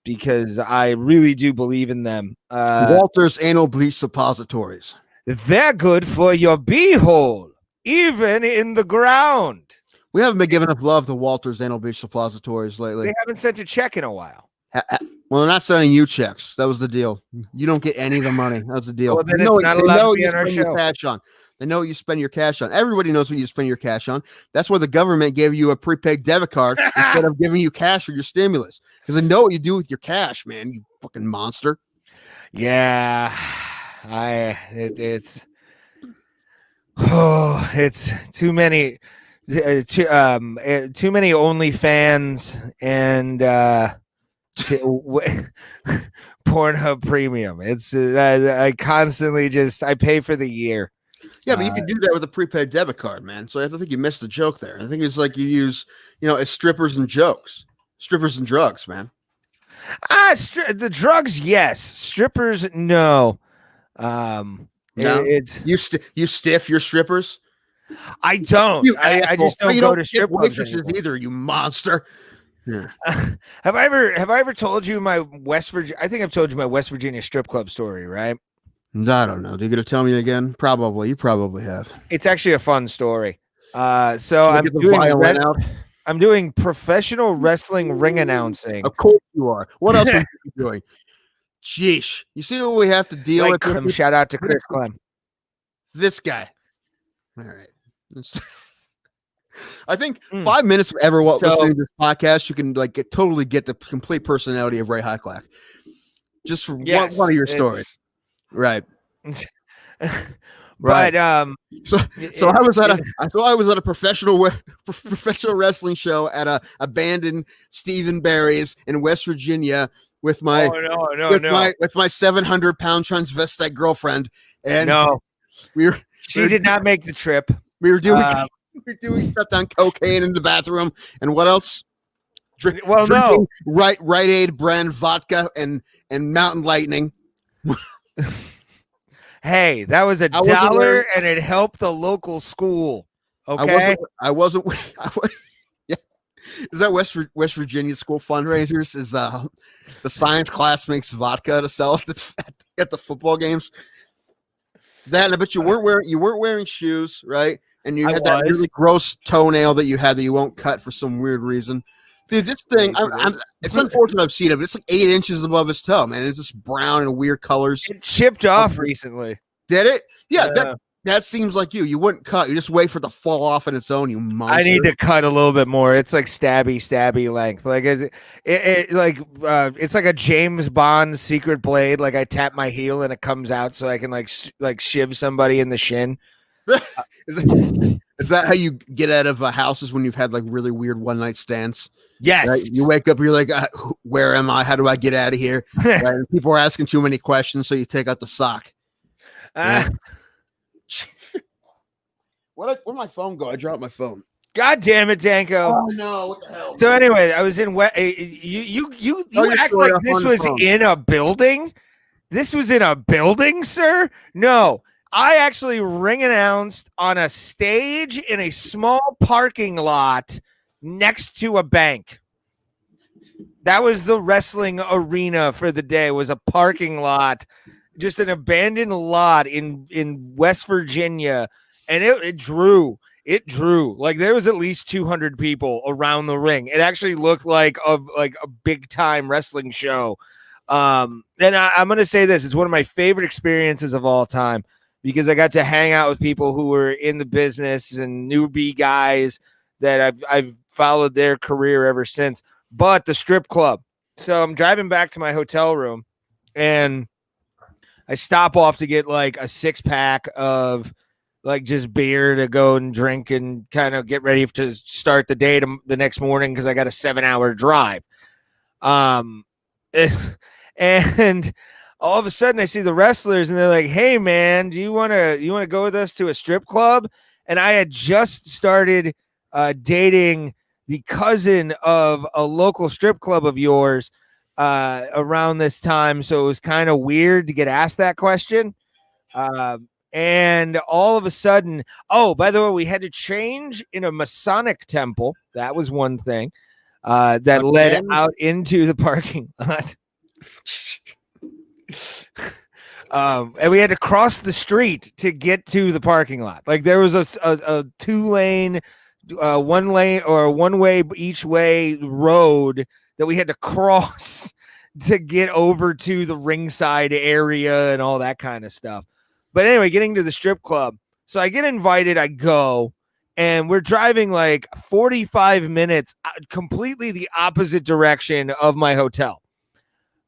because I really do believe in them. Walter's Anal Bleach Suppositories. They're good for your beehole, even in the ground. We haven't been giving enough love to Walter's Anal Bleach Suppositories lately. They haven't sent a check in a while. Well, they're not sending you checks. That was the deal. You don't get any of the money. That was the deal. Well, then it's not allowed to be on our show. Cash on. They know what you spend your cash on. Everybody knows what you spend your cash on. That's why the government gave you a prepaid debit card instead of giving you cash for your stimulus. Because they know what you do with your cash, man. You fucking monster. Yeah. It's too many too many OnlyFans and Pornhub Premium. It's I constantly I pay for the year. Yeah, but you can do that with a prepaid debit card, man. So I think you missed the joke there. I think it's like you use, as strippers and drugs, man. The drugs, yes. Strippers, no. No? It's you stiff your strippers. I don't. I just don't go to strip clubs either. You monster. Yeah. Have I ever told you my West Virginia? I think I've told you my West Virginia strip club story, right? I don't know. Are you gonna tell me again? Probably. You probably have. It's actually a fun story. So I'm doing professional wrestling ring announcing. Of course you are. What else are you doing? Sheesh. You see what we have to deal with? Shout out to Chris Clem. This guy. All right. I think 5 minutes of ever listening to this podcast, you can totally get the complete personality of Ray Hyclack. Just for one of your stories. Right. But so I was at a professional wrestling show at a abandoned Stephen Barry's in West Virginia with my with my 700-pound transvestite girlfriend, and she did not make the trip. We were doing stuff on cocaine in the bathroom, and what else? Drinking Rite Aid brand vodka and Mountain Lightning. Hey, that was $1 and it helped the local school. Okay. I wasn't yeah. Is that West Virginia school fundraisers? Is the science class makes vodka to sell at the football games? But you weren't wearing shoes, right? And you had that really gross toenail that you won't cut for some weird reason. Dude, this thing, it's unfortunate I've seen it, but it's like 8 inches above his toe, man. It's just brown and weird colors. It chipped off recently. Did it? Yeah. That seems like you. You wouldn't cut. You just wait for it to fall off on its own. You monster. I need to cut a little bit more. It's like stabby length. Like it's like a James Bond secret blade. Like I tap my heel and it comes out, so I can like shiv somebody in the shin. Is that how you get out of houses when you've had like really weird one night stands? Yes. Right? You wake up, you're like, where am I? How do I get out of here? Right? And people are asking too many questions, so you take out the sock. Where'd my phone go? I dropped my phone. God damn it, Danko! Oh no! What the hell? So anyway, I was in you act like this was in a building. This was in a building, sir. No, I actually ring announced on a stage in a small parking lot next to a bank. That was the wrestling arena for the day. Was a parking lot, just an abandoned lot in West Virginia, and it drew. It drew. Like there was at least 200 people around the ring. It actually looked like a big time wrestling show. And I'm going to say this: it's one of my favorite experiences of all time because I got to hang out with people who were in the business and newbie guys that I've followed their career ever since. But the strip club. So I'm driving back to my hotel room, and I stop off to get like a 6-pack of like just beer to go and drink and kind of get ready to start the day the next morning because I got a 7-hour drive. And all of a sudden I see the wrestlers and they're like, "Hey man, do you want to go with us to a strip club?" And I had just started dating the cousin of a local strip club of yours around this time, so it was kind of weird to get asked that question. And all of a sudden, oh, by the way, we had to change in a Masonic temple. That was one thing that led out into the parking lot. And we had to cross the street to get to the parking lot. Like there was a 2-lane, one lane or one way each way road that we had to cross to get over to the ringside area and all that kind of stuff. But anyway, getting to the strip club. So I get invited, I go, and we're driving like 45 minutes, completely the opposite direction of my hotel.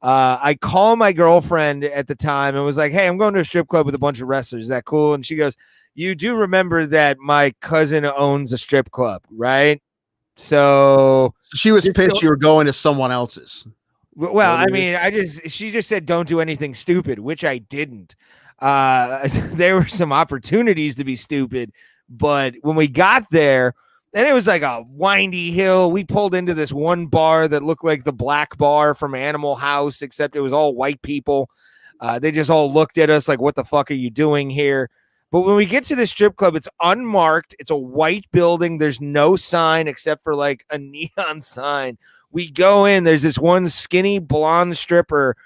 I call my girlfriend at the time and was like, "Hey, I'm going to a strip club with a bunch of wrestlers. Is that cool?" And she goes, "You do remember that my cousin owns a strip club, right?" So she was pissed you were going to someone else's. Well, I mean, she just said, "Don't do anything stupid," which I didn't. There were some opportunities to be stupid, but when we got there, and it was like a windy hill, we pulled into this one bar that looked like the black bar from Animal House, except it was all white people. They just all looked at us like, "What the fuck are you doing here?" But when we get to the strip club, it's unmarked. It's a white building. There's no sign except for like a neon sign. We go in. There's this one skinny blonde stripper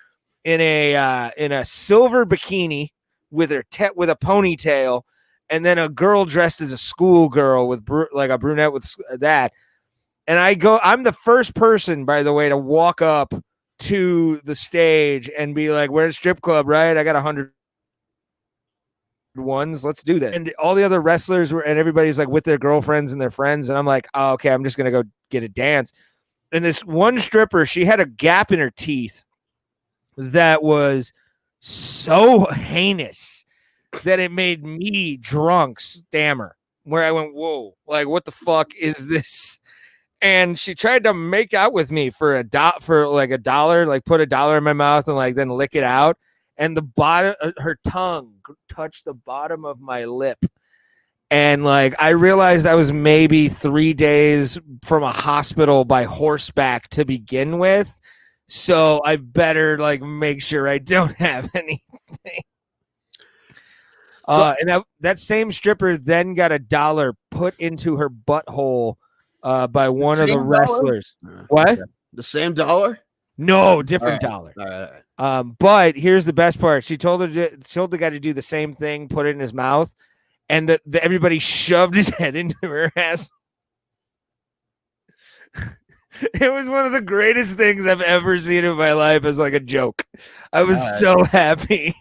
in a silver bikini with a ponytail, and then a girl dressed as a schoolgirl with like a brunette with that. And I'm the first person, by the way, to walk up to the stage and be like, "We're at a strip club, right? I got 100 ones. Let's do that." And all the other wrestlers and everybody's like with their girlfriends and their friends. And I'm like, "Oh, okay, I'm just going to go get a dance." And this one stripper, she had a gap in her teeth that was so heinous that it made me drunk stammer, where I went, "Whoa, like what the fuck is this?" And she tried to make out with me for $1, like $1, like put $1 in my mouth and like then lick it out. And the bottom, her tongue touched the bottom of my lip. And like I realized I was maybe 3 days from a hospital by horseback to begin with. So I better like make sure I don't have anything. And that same stripper then got $1 put into her butthole by one of the wrestlers. What? The same dollar? No, different dollar. All right. But here's the best part. She told the guy to do the same thing, put it in his mouth, and everybody shoved his head into her ass. It was one of the greatest things I've ever seen in my life as like a joke. I was so happy.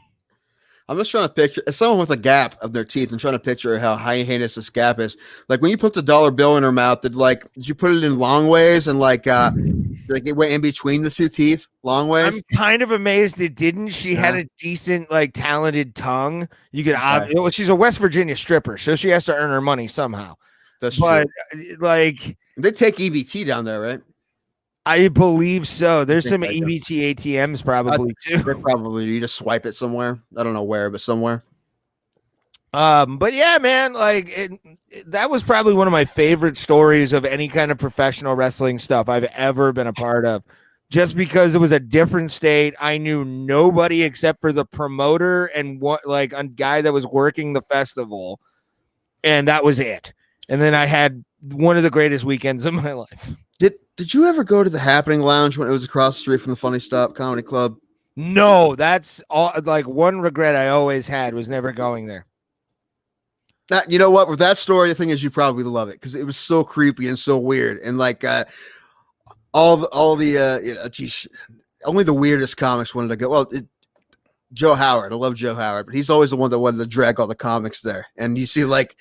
I'm just trying to picture as someone with a gap of their teeth. I'm trying to picture how heinous this gap is. Like when you put the dollar bill in her mouth, did you put it in long ways and like it went in between the two teeth, long I'm ways? kind of amazed it didn't. She had Yeah. a decent, like, talented tongue. You could, Okay. well, she's a West Virginia stripper, so she has to earn her money somehow. That's But true. like, They take EBT down there, right? I believe so. There's think some I do. EBT ATMs I, probably they too. probably you just swipe it somewhere. I don't know where, but somewhere. But yeah, man, like that was probably one of my favorite stories of any kind of professional wrestling stuff I've ever been a part of. Just because it was a different state, I knew nobody except for the promoter and what, like, a guy that was working the festival, and that was it. And then I had one of the greatest weekends of my life. Did you ever go to the Happening Lounge when it was across the street from the Funny Stop Comedy Club? No, that's all. Like, one regret I always had was never going there. That, you know what? With that story, the thing is, you probably love it because it was so creepy and so weird, and like geez, only the weirdest comics wanted to go. Well, Joe Howard, I love Joe Howard, but he's always the one that wanted to drag all the comics there. And you see like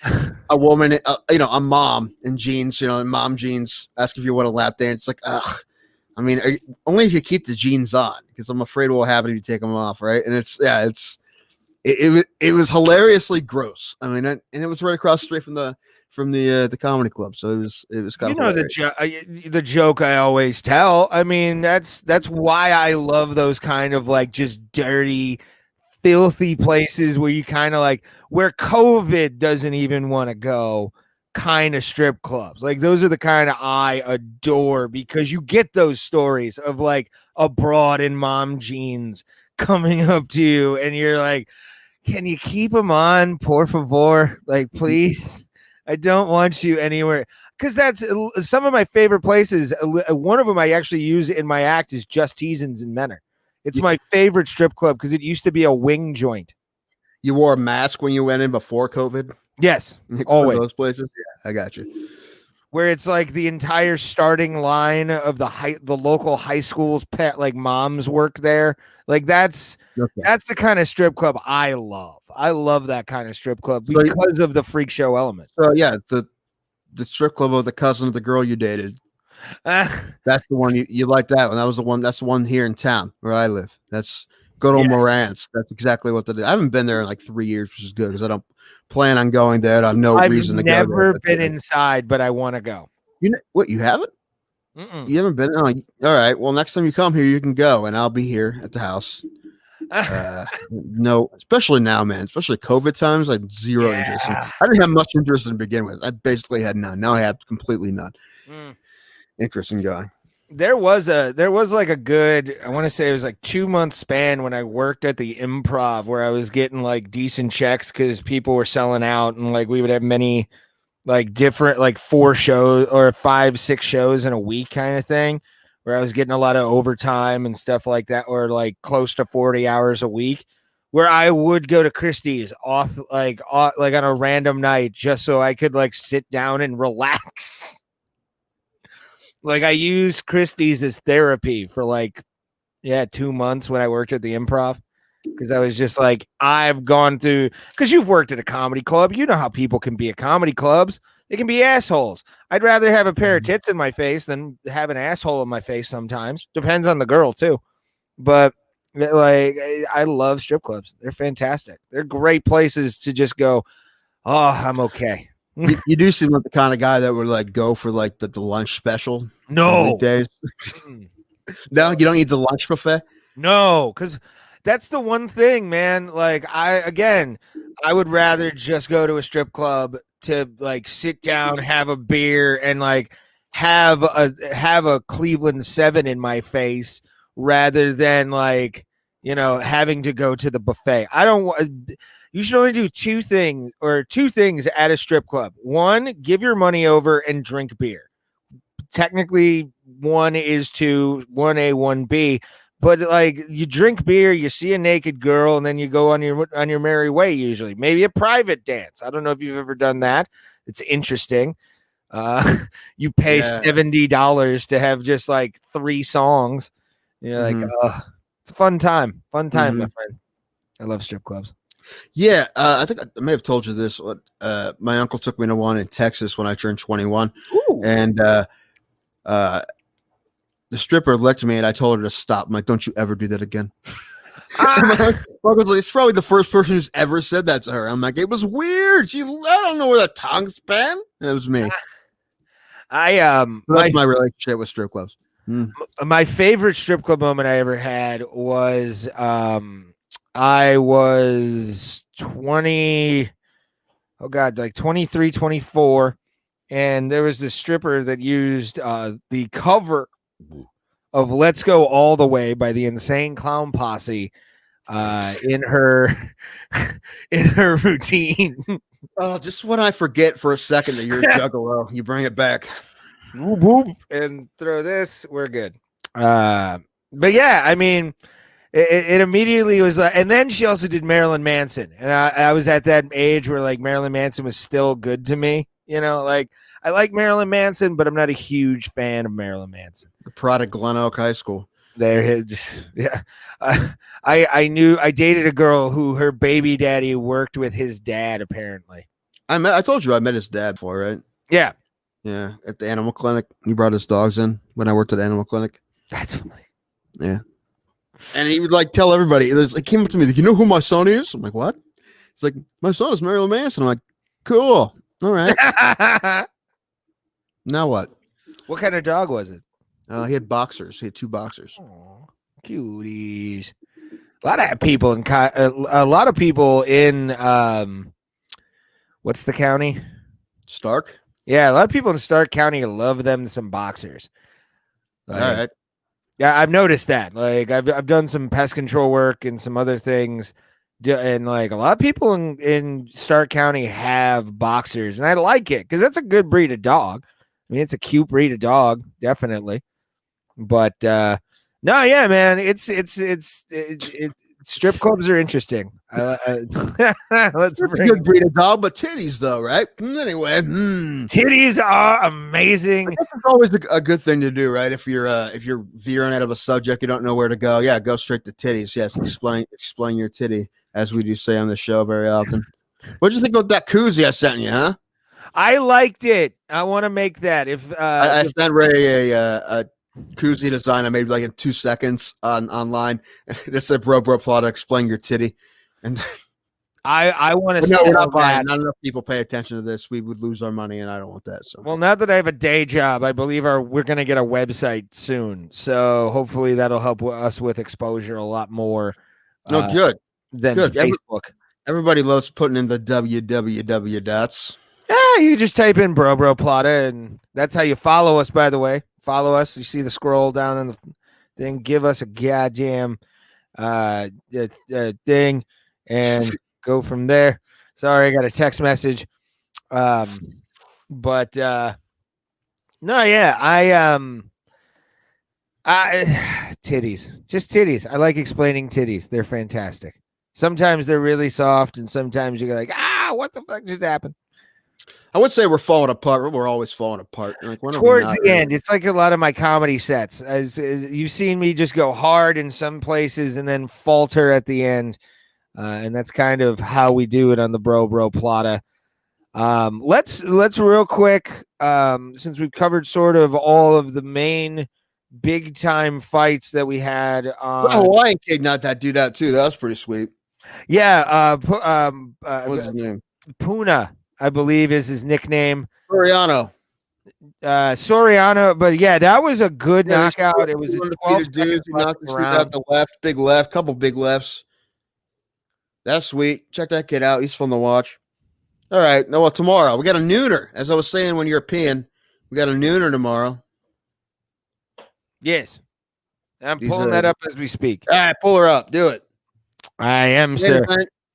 a woman, a mom in jeans, in mom jeans, ask if you want a lap dance. It's like, ugh. I mean, only if you keep the jeans on, because I'm afraid what will happen if you take them off, right? And it was hilariously gross. I mean, and it was right across the street from the comedy club, so it was kind of the joke I always tell. I mean, that's why I love those kind of like just dirty, filthy places where you kind of like where COVID doesn't even want to go. Kind of strip clubs, like those are the kind of I adore, because you get those stories of like a broad in mom jeans coming up to you and you're like, can you keep them on, por favor, like, please, I don't want you anywhere, because that's some of my favorite places. One of them I actually use in my act is Just Teasins in Menor. It's my favorite strip club because it used to be a wing joint. You wore a mask when you went in before COVID? Yes, always. Those places? Yeah, I got you. Where it's like the entire starting line of the local high schools, like moms work there. Like that's the kind of strip club I love. I love that kind of strip club because of the freak show element. So yeah, the strip club of the cousin of the girl you dated. That's the one you like that one. That's the one here in town where I live. That's good old Morant's. That's exactly what that is. I haven't been there in like 3 years, which is good because I don't plan on going there. I have no reason to go. I've never been inside, but I want to go. What, you haven't? You haven't been? Oh, all right. Well, next time you come here, you can go, and I'll be here at the house. No, especially now, man. Especially COVID times, I had zero interest. I didn't have much interest to begin with. I basically had none. Now I have completely none interest in going. There was like a good, I want to say it was like 2 month span when I worked at the Improv where I was getting like decent checks because people were selling out, and like we would have many like different, like 4 shows or 5, 6 shows in a week kind of thing, where I was getting a lot of overtime and stuff like that, or like close to 40 hours a week, where I would go to Christie's off on a random night just so I could like sit down and relax. Like I used Christie's as therapy for like 2 months when I worked at the Improv, because I was just like, I've gone through, because you've worked at a comedy club, you know how people can be at comedy clubs. They can be assholes. I'd rather have a pair of tits in my face than have an asshole in my face sometimes. Depends on the girl too. But like, I love strip clubs. They're fantastic. They're great places to just go, oh, I'm okay. You do seem like the kind of guy that would like go for like the lunch special. No weekdays. No, you don't eat the lunch buffet. No, because that's the one thing, man. Like I would rather just go to a strip club to like sit down, have a beer, and like have a Cleveland 7 in my face rather than like, having to go to the buffet. I don't want. You should only do two things at a strip club. One, give your money over and drink beer. Technically, one is to 1A, 1B, but like you drink beer, you see a naked girl, and then you go on your merry way. Usually, maybe a private dance. I don't know if you've ever done that. It's interesting. You pay $70 to have just like 3 songs. You're like, it's a fun time, my friend. I love strip clubs. Yeah, I think I may have told you this. My uncle took me to one in Texas when I turned 21, Ooh. and uh, the stripper looked at me, and I told her to stop. I'm like, "Don't you ever do that again." And my Ah, uncle's like, it's probably the first person who's ever said that to her. I'm like, it was weird. I don't know where the tongue's been. And it was me. So my that's my relationship with strip clubs. my favorite strip club moment I ever had was I was 20, oh god, like 23, 24, and there was this stripper that used the cover of Let's Go All the Way by the Insane Clown Posse in her in her routine. Oh, just when I forget for a second that you're a juggalo, you bring it back. Whoop, whoop, and throw this, we're good. But yeah, I mean, it immediately was, and then she also did Marilyn Manson, and I was at that age where like Marilyn Manson was still good to me. You know, like I like Marilyn Manson, but I'm not a huge fan of Marilyn Manson. The product Glen Oak High School. There, yeah. I dated a girl who her baby daddy worked with his dad. Apparently, I told you I met his dad before, right? yeah, Yeah, at the animal clinic. He brought his dogs in when I worked at the animal clinic. that's funny. Yeah. And he would like tell everybody. It came up to me, like, you know who my son is? I'm like, what? He's like, my son is Marilyn Manson. I'm like, cool. All right. Now what? What kind of dog was it? He had boxers. He had 2 boxers. Aw, cuties. A lot of people in a lot of people in what's the county? Stark. Yeah, a lot of people in Stark County love them some boxers. Like, All right. yeah, I've noticed that. Like I've done some pest control work and some other things, and like a lot of people in Stark County have boxers, and I like it because that's a good breed of dog. I mean, it's a cute breed of dog, definitely. But no, yeah, man, it's strip clubs are interesting. Let's It's a bring good breed of dog, but titties though, right? Anyway, titties are amazing. It's always a good thing to do, right? If you're veering out of a subject, you don't know where to go. Yeah, go straight to titties. Yes, explain your titty, as we do say on the show very often. What'd you think about that koozie I sent you, huh? I liked it. I want to make that. If I sent Ray a koozie design I made like in 2 seconds online. This said, bro, Plata, explain your titty. And I want to no, we're not sell buying. that. Not enough people pay attention to this. We would lose our money, and I don't want that. So, Well, now that I have a day job, I believe we're going to get a website soon. So hopefully that'll help us with exposure a lot more. no, good. Than Good. Facebook. Everybody loves putting in the www dots. Yeah, you just type in Bro Plata, and that's how you follow us, by the way. Follow us. You see the scroll down in the thing. Give us a goddamn thing and go from there. Sorry, I got a text message. But no, yeah, I titties. Just titties. I like explaining titties. They're fantastic. Sometimes they're really soft, and sometimes you're like, what the fuck just happened? I would say we're falling apart. We're always falling apart. Like towards the end, it's like a lot of my comedy sets. As you've seen me just go hard in some places and then falter at the end, and that's kind of how we do it on the Bro Plata. Let's real quick, since we've covered sort of all of the main big time fights that we had on Hawaiian Kid, not that dude out too. That was pretty sweet. Yeah, What's his name? Puna, I believe, is his nickname. Soriano. Soriano, but yeah, that was a good knockout. It was a 12 dude. He knocked the out the left, big left, couple big lefts. That's sweet. Check that kid out. He's fun to watch. All right. No, well, tomorrow we got a nooner. As I was saying when you're peeing, we got a nooner tomorrow. Yes. I'm pulling that up as we speak. All right, pull her up. Do it. I am, sir.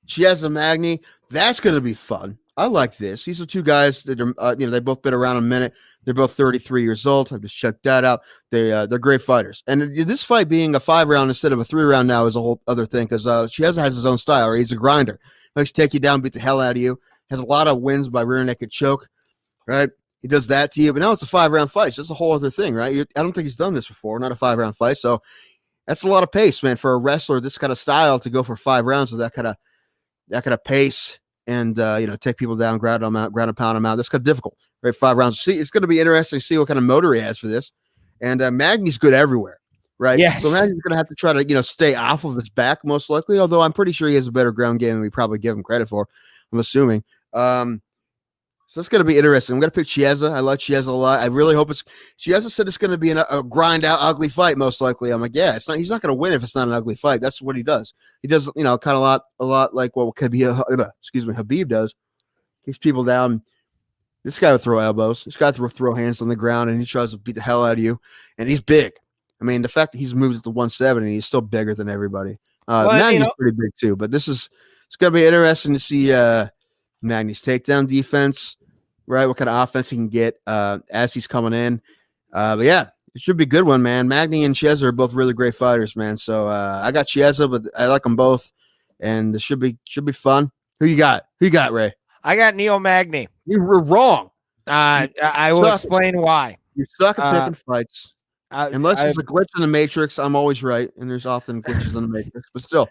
She has a Magni. That's going to be fun. I like this. These are 2 guys that are, they've both been around a minute. They're both 33 years old. I've just checked that out. They're great fighters. And this fight being a 5-round instead of a 3-round now is a whole other thing because Chiesa has his own style. Right? He's a grinder. He likes to take you down, beat the hell out of you. Has a lot of wins by rear naked choke. Right? He does that to you. But now it's a 5-round fight. So that's a whole other thing, right? I don't think he's done this before. Not a 5-round fight. So that's a lot of pace, man, for a wrestler this kind of style to go for 5 rounds with that kind of that kind of pace and take people down, ground and pound them out. That's kind of difficult, right? 5 rounds. See, it's going to be interesting to see what kind of motor he has for this. And Magny's good everywhere, right? Yes. So Magny's going to have to try to stay off of his back most likely. Although I'm pretty sure he has a better ground game than we probably give him credit for. I'm assuming. So it's going to be interesting. I'm going to pick Chiesa. I like Chiesa a lot. I really hope Chiesa said it's going to be a grind out, ugly fight. Most likely, I'm like, yeah, it's not. He's not going to win if it's not an ugly fight. That's what he does. He does, kind of a lot like what could be Habib does. Keeps people down. This guy will throw elbows. This guy will throw hands on the ground, and he tries to beat the hell out of you. And he's big. I mean, the fact that he's moved to 170, he's still bigger than everybody. Magny's pretty big too. But it's going to be interesting to see Magny's takedown defense. Right, what kind of offense he can get as he's coming in. But yeah, it should be a good one, man. Magny and Chiesa are both really great fighters, man. So I got Chiesa, but I like them both, and it should be fun. Who you got? Ray? I got Neil Magny. You were wrong. I will explain why. You suck at picking fights. Unless there's a glitch in the Matrix, I'm always right, and there's often glitches in the Matrix. But still,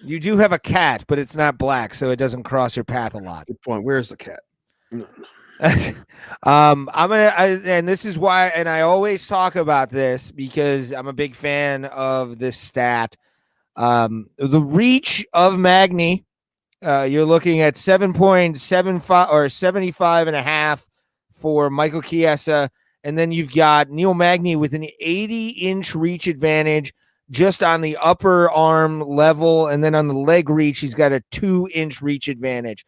you do have a cat, but it's not black, so it doesn't cross your path a lot. Good point. Where's the cat? No. And this is why, and I always talk about this because I'm a big fan of this stat. The reach of Magny, you're looking at 7.75 or 75.5 for Michael Chiesa, and then you've got Neil Magny with an 80-inch reach advantage just on the upper arm level, and then on the leg reach, he's got a 2-inch reach advantage.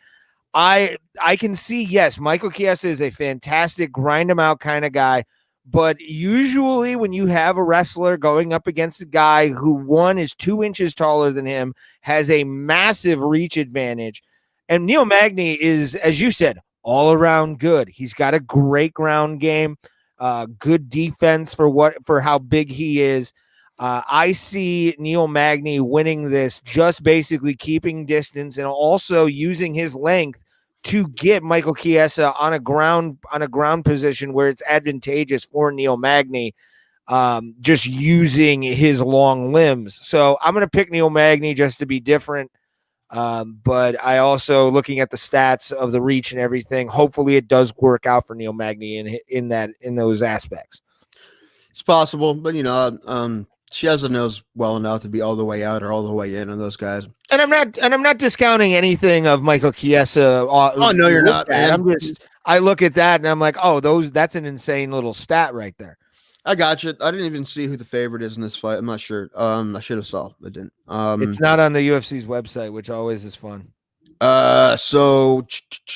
I can see, yes, Michael Chiesa is a fantastic grind him out kind of guy, but usually when you have a wrestler going up against a guy who, one, is 2 inches taller than him, has a massive reach advantage, and Neil Magny is, as you said, all around good. He's got a great ground game, good defense for how big he is. I see Neil Magny winning this, just basically keeping distance and also using his length to get Michael Chiesa on a ground position where it's advantageous for Neil Magny, just using his long limbs. So I'm going to pick Neil Magny just to be different. But I also, looking at the stats of the reach and everything, hopefully it does work out for Neil Magny in those aspects. It's possible, but Chiesa knows well enough to be all the way out or all the way in on those guys. And I'm not discounting anything of Michael Chiesa. Oh no, you're not. I look at that and I'm like, that's an insane little stat right there. I got you. I didn't even see who the favorite is in this fight. I'm not sure. I should have saw, but didn't. It's not on the UFC's website, which always is fun. So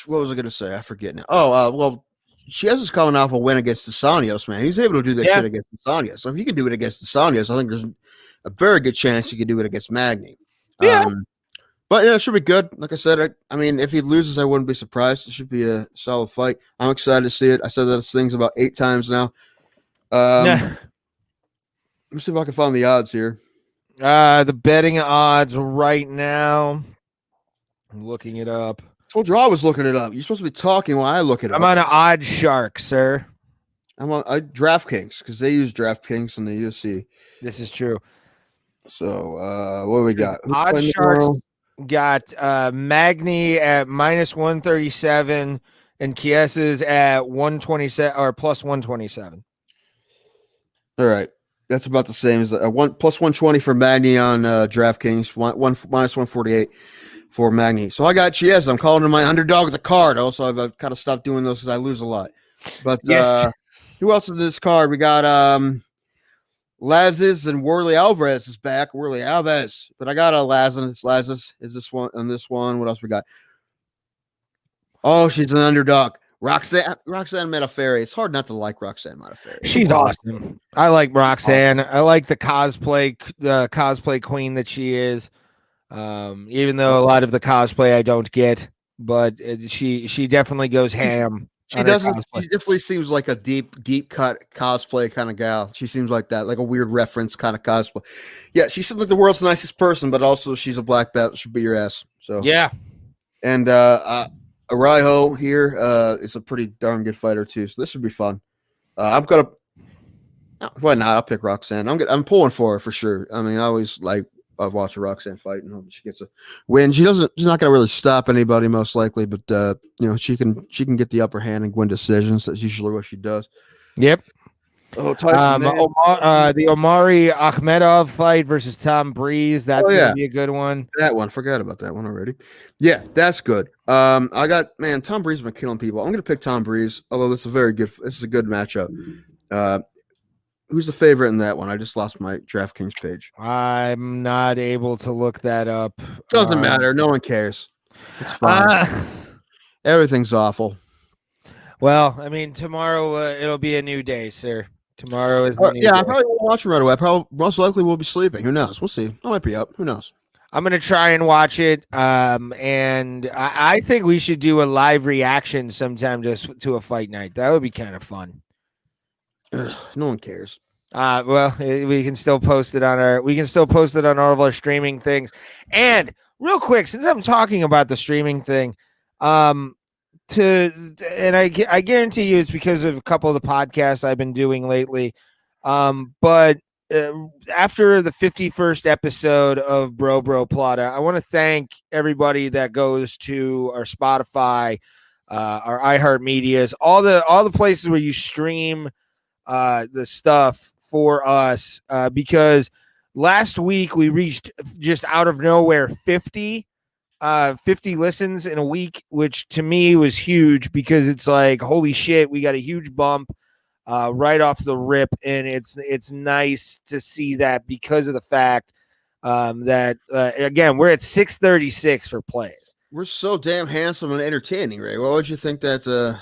what was I gonna say? I forget now. Well, Chiesa's coming off a win against Desanios, man. He's able to do this shit against Desanios. So if he can do it against Desanios, I think there's a very good chance he could do it against Magny. Yeah. But it should be good. Like I said, I mean, if he loses, I wouldn't be surprised. It should be a solid fight. I'm excited to see it. I said those things about 8 times now. Let me see if I can find the odds here. The betting odds right now. I'm looking it up. Told you I was looking it up. You're supposed to be talking while I look it up. I'm on an Odd Shark, sir. I'm on DraftKings because they use DraftKings in the UFC. This is true. So what do we got? Odd Sharks got Magny at -137 and Chiesa's at 127 or plus 127. All right. That's about the same as plus 120 for Magny on DraftKings, minus 148 for Magny. So I got Chiesa. I'm calling him my underdog of the card. Also, I've kind of stopped doing those because I lose a lot. But who else is in this card? We got Lazes and Worley Alvarez is back. Worley Alvarez. But I got Lazes is this one on this one. What else we got? Oh, she's an underdog. Roxanne Modafferi. It's hard not to like Roxanne Modafferi. She's awesome. I like Roxanne. I like the cosplay queen that she is. Even though a lot of the cosplay I don't get, but she definitely goes ham. She doesn't. She definitely seems like a deep cut cosplay kind of gal. She seems like that, like a weird reference kind of cosplay. Yeah, she seems like the world's nicest person, but also she's a black belt. She'll beat your ass. So yeah. And Araujo here is a pretty darn good fighter too, so this should be fun. I'm gonna why not? I'll pick Roxanne. I'm pulling for her for sure. I mean, I always like watch Roxanne fight and hope she gets a win. She's not going to really stop anybody most likely, but she can get the upper hand and win decisions. That's usually what she does. Yep. Oh, Tyson, man. The Omari Akhmedov fight versus Tom Breeze. That's gonna be a good one. That one, forgot about that one already. Yeah, that's good. Tom Breeze has been killing people. I'm gonna pick Tom Breeze, although this is a good matchup. Who's the favorite in that one? I just lost my DraftKings page. I'm not able to look that up. Doesn't matter. No one cares. It's fine. Everything's awful. Well, I mean, tomorrow it'll be a new day, sir. Tomorrow is the new day. I probably won't watch it right away. Most likely we'll be sleeping. Who knows? We'll see. I might be up. Who knows? I'm gonna try and watch it. And I think we should do a live reaction sometime just to a fight night. That would be kind of fun. No one cares. Well, we can still post it on all of our streaming things. And real quick, since I'm talking about the streaming thing, I guarantee you it's because of a couple of the podcasts I've been doing lately. But after the 51st episode of Bro Plata, I want to thank everybody that goes to our Spotify, our iHeartMedias, all the places where you stream the stuff for us, because last week we reached just out of nowhere 50 listens in a week, which to me was huge because it's like, holy shit, we got a huge bump right off the rip. And it's nice to see that because of the fact that again, we're at 636 for plays. We're so damn handsome and entertaining, Ray. Why would you think that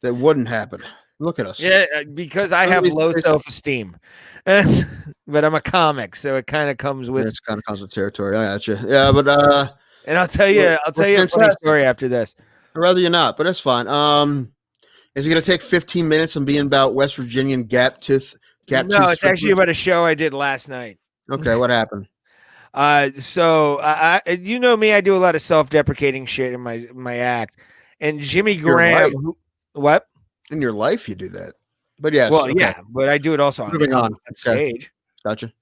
wouldn't happen? Look at us. Yeah, because I have low self-esteem. But I'm a comic, so it kind of comes with. It's kind of comes with territory. I got you. Yeah, but and I'll tell you a funny story after this. I'd rather you not, but that's fine. Is it going to take 15 minutes and be about West Virginian gap tooth? No, it's actually about a show I did last night. Okay, what happened? So you know me, I do a lot of self-deprecating shit in my act, and Jimmy Graham. What? In your life, you do that, but yes. Well, yeah, but I do it also on stage. Gotcha.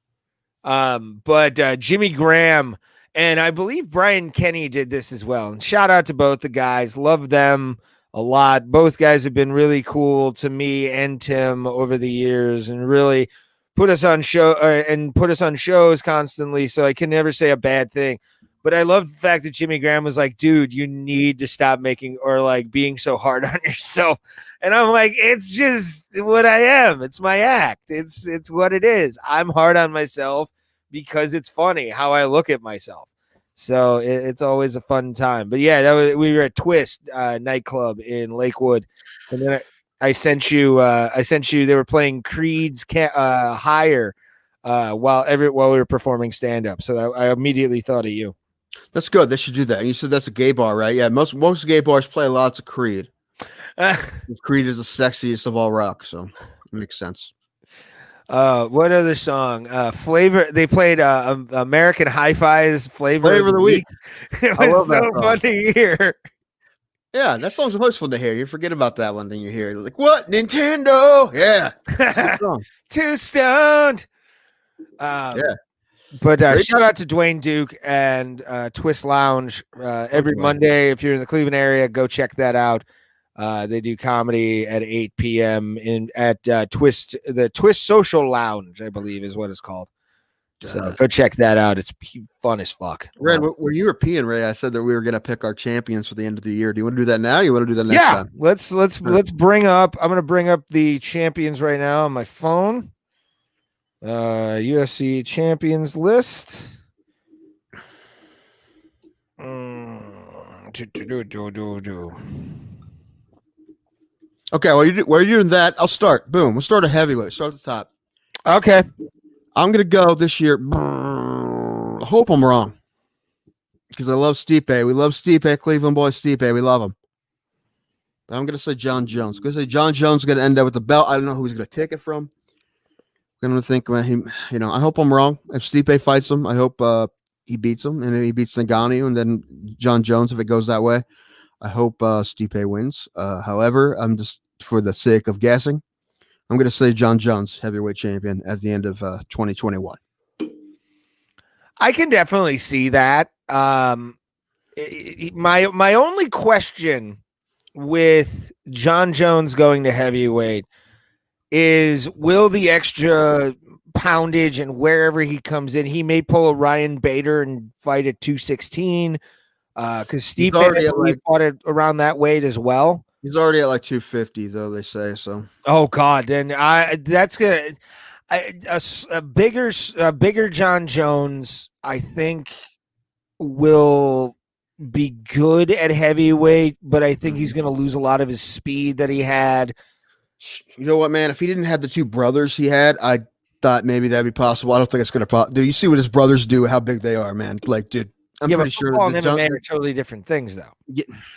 But Jimmy Graham and I believe Brian Kenny did this as well. And shout out to both the guys. Love them a lot. Both guys have been really cool to me and Tim over the years, and really put us on shows constantly. So I can never say a bad thing. But I love the fact that Jimmy Graham was like, dude, you need to stop being so hard on yourself. And I'm like, it's just what I am. It's my act. It's what it is. I'm hard on myself because it's funny how I look at myself. So it's always a fun time. But yeah, we were at Twist nightclub in Lakewood. And then I sent you, they were playing Creed's Higher while we were performing stand-up. So I immediately thought of you. That's good. They should do that. And you said that's a gay bar, right? Yeah, most gay bars play lots of Creed. Creed is the sexiest of all rock, so it makes sense. What other song? Flavor. They played American Hi-Fi's Flavor of the Week. It was so fun to hear. Yeah, that song's always fun to hear. You forget about that one, then you hear it. Like, what? Nintendo? Yeah. Too stoned. Yeah. But shout out to Dwayne Duke and Twist Lounge every Monday. If you're in the Cleveland area, go check that out. They do comedy at 8 p.m. at the Twist Social Lounge, I believe is what it's called. So go check that out. It's fun as fuck. Red, when you were peeing, Ray, I said that we were going to pick our champions for the end of the year. Do you want to do that now? Or you want to do that next time? Let's bring up. I'm going to bring up the champions right now on my phone. UFC champions list. Okay, while you're doing that, I'll start. Boom. We'll start a heavyweight. Start at the top. Okay. I'm going to go this year. I hope I'm wrong. Because I love Stipe. We love Stipe. Cleveland boy Stipe. We love him. I'm going to say John Jones. I'm going to say John Jones is going to end up with the belt. I don't know who he's going to take it from. I'm going to think about him. I hope I'm wrong. If Stipe fights him, I hope he beats him. And if he beats Ngannou and then John Jones, if it goes that way, I hope Stipe wins. However, I'm just, for the sake of guessing, I'm going to say John Jones, heavyweight champion, at the end of 2021. I can definitely see that. My only question with John Jones going to heavyweight is, will the extra poundage and wherever he comes in, he may pull a Ryan Bader and fight at 216. Because He's Stipe, I already at believe, like fought it around that weight as well. he's already at like 250 though, they say. So Oh God, then that's gonna a bigger John Jones, I think, will be good at heavyweight, but I think he's going to lose a lot of his speed that he had. you know what, man? If he didn't have the two brothers he had, I thought maybe that'd be possible. I don't think it's gonna do you see what his brothers do, how big they are, man? Like, dude, I'm Yeah, pretty but sure football that and MMA are totally different things, though.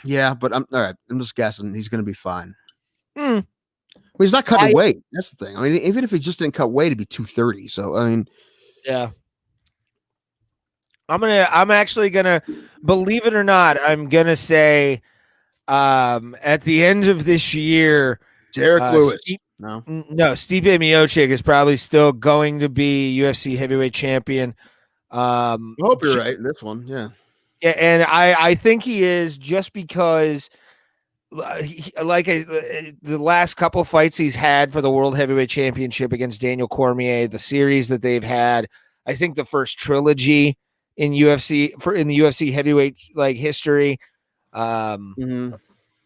yeah, but I'm all right. I'm just guessing he's gonna be fine. Hmm. Well, he's not cutting weight. That's the thing. I mean, even if he just didn't cut weight, it'd be 230. So I mean, Yeah. I'm actually gonna, believe it or not, I'm gonna say at the end of this year, Derek Lewis. No. Stipe Miocic is probably still going to be UFC heavyweight champion. I hope you're right in this one. Yeah. Yeah, and I think he is, just because the last couple fights he's had for the World Heavyweight Championship against Daniel Cormier, the series that they've had, I think the first trilogy in the UFC heavyweight history.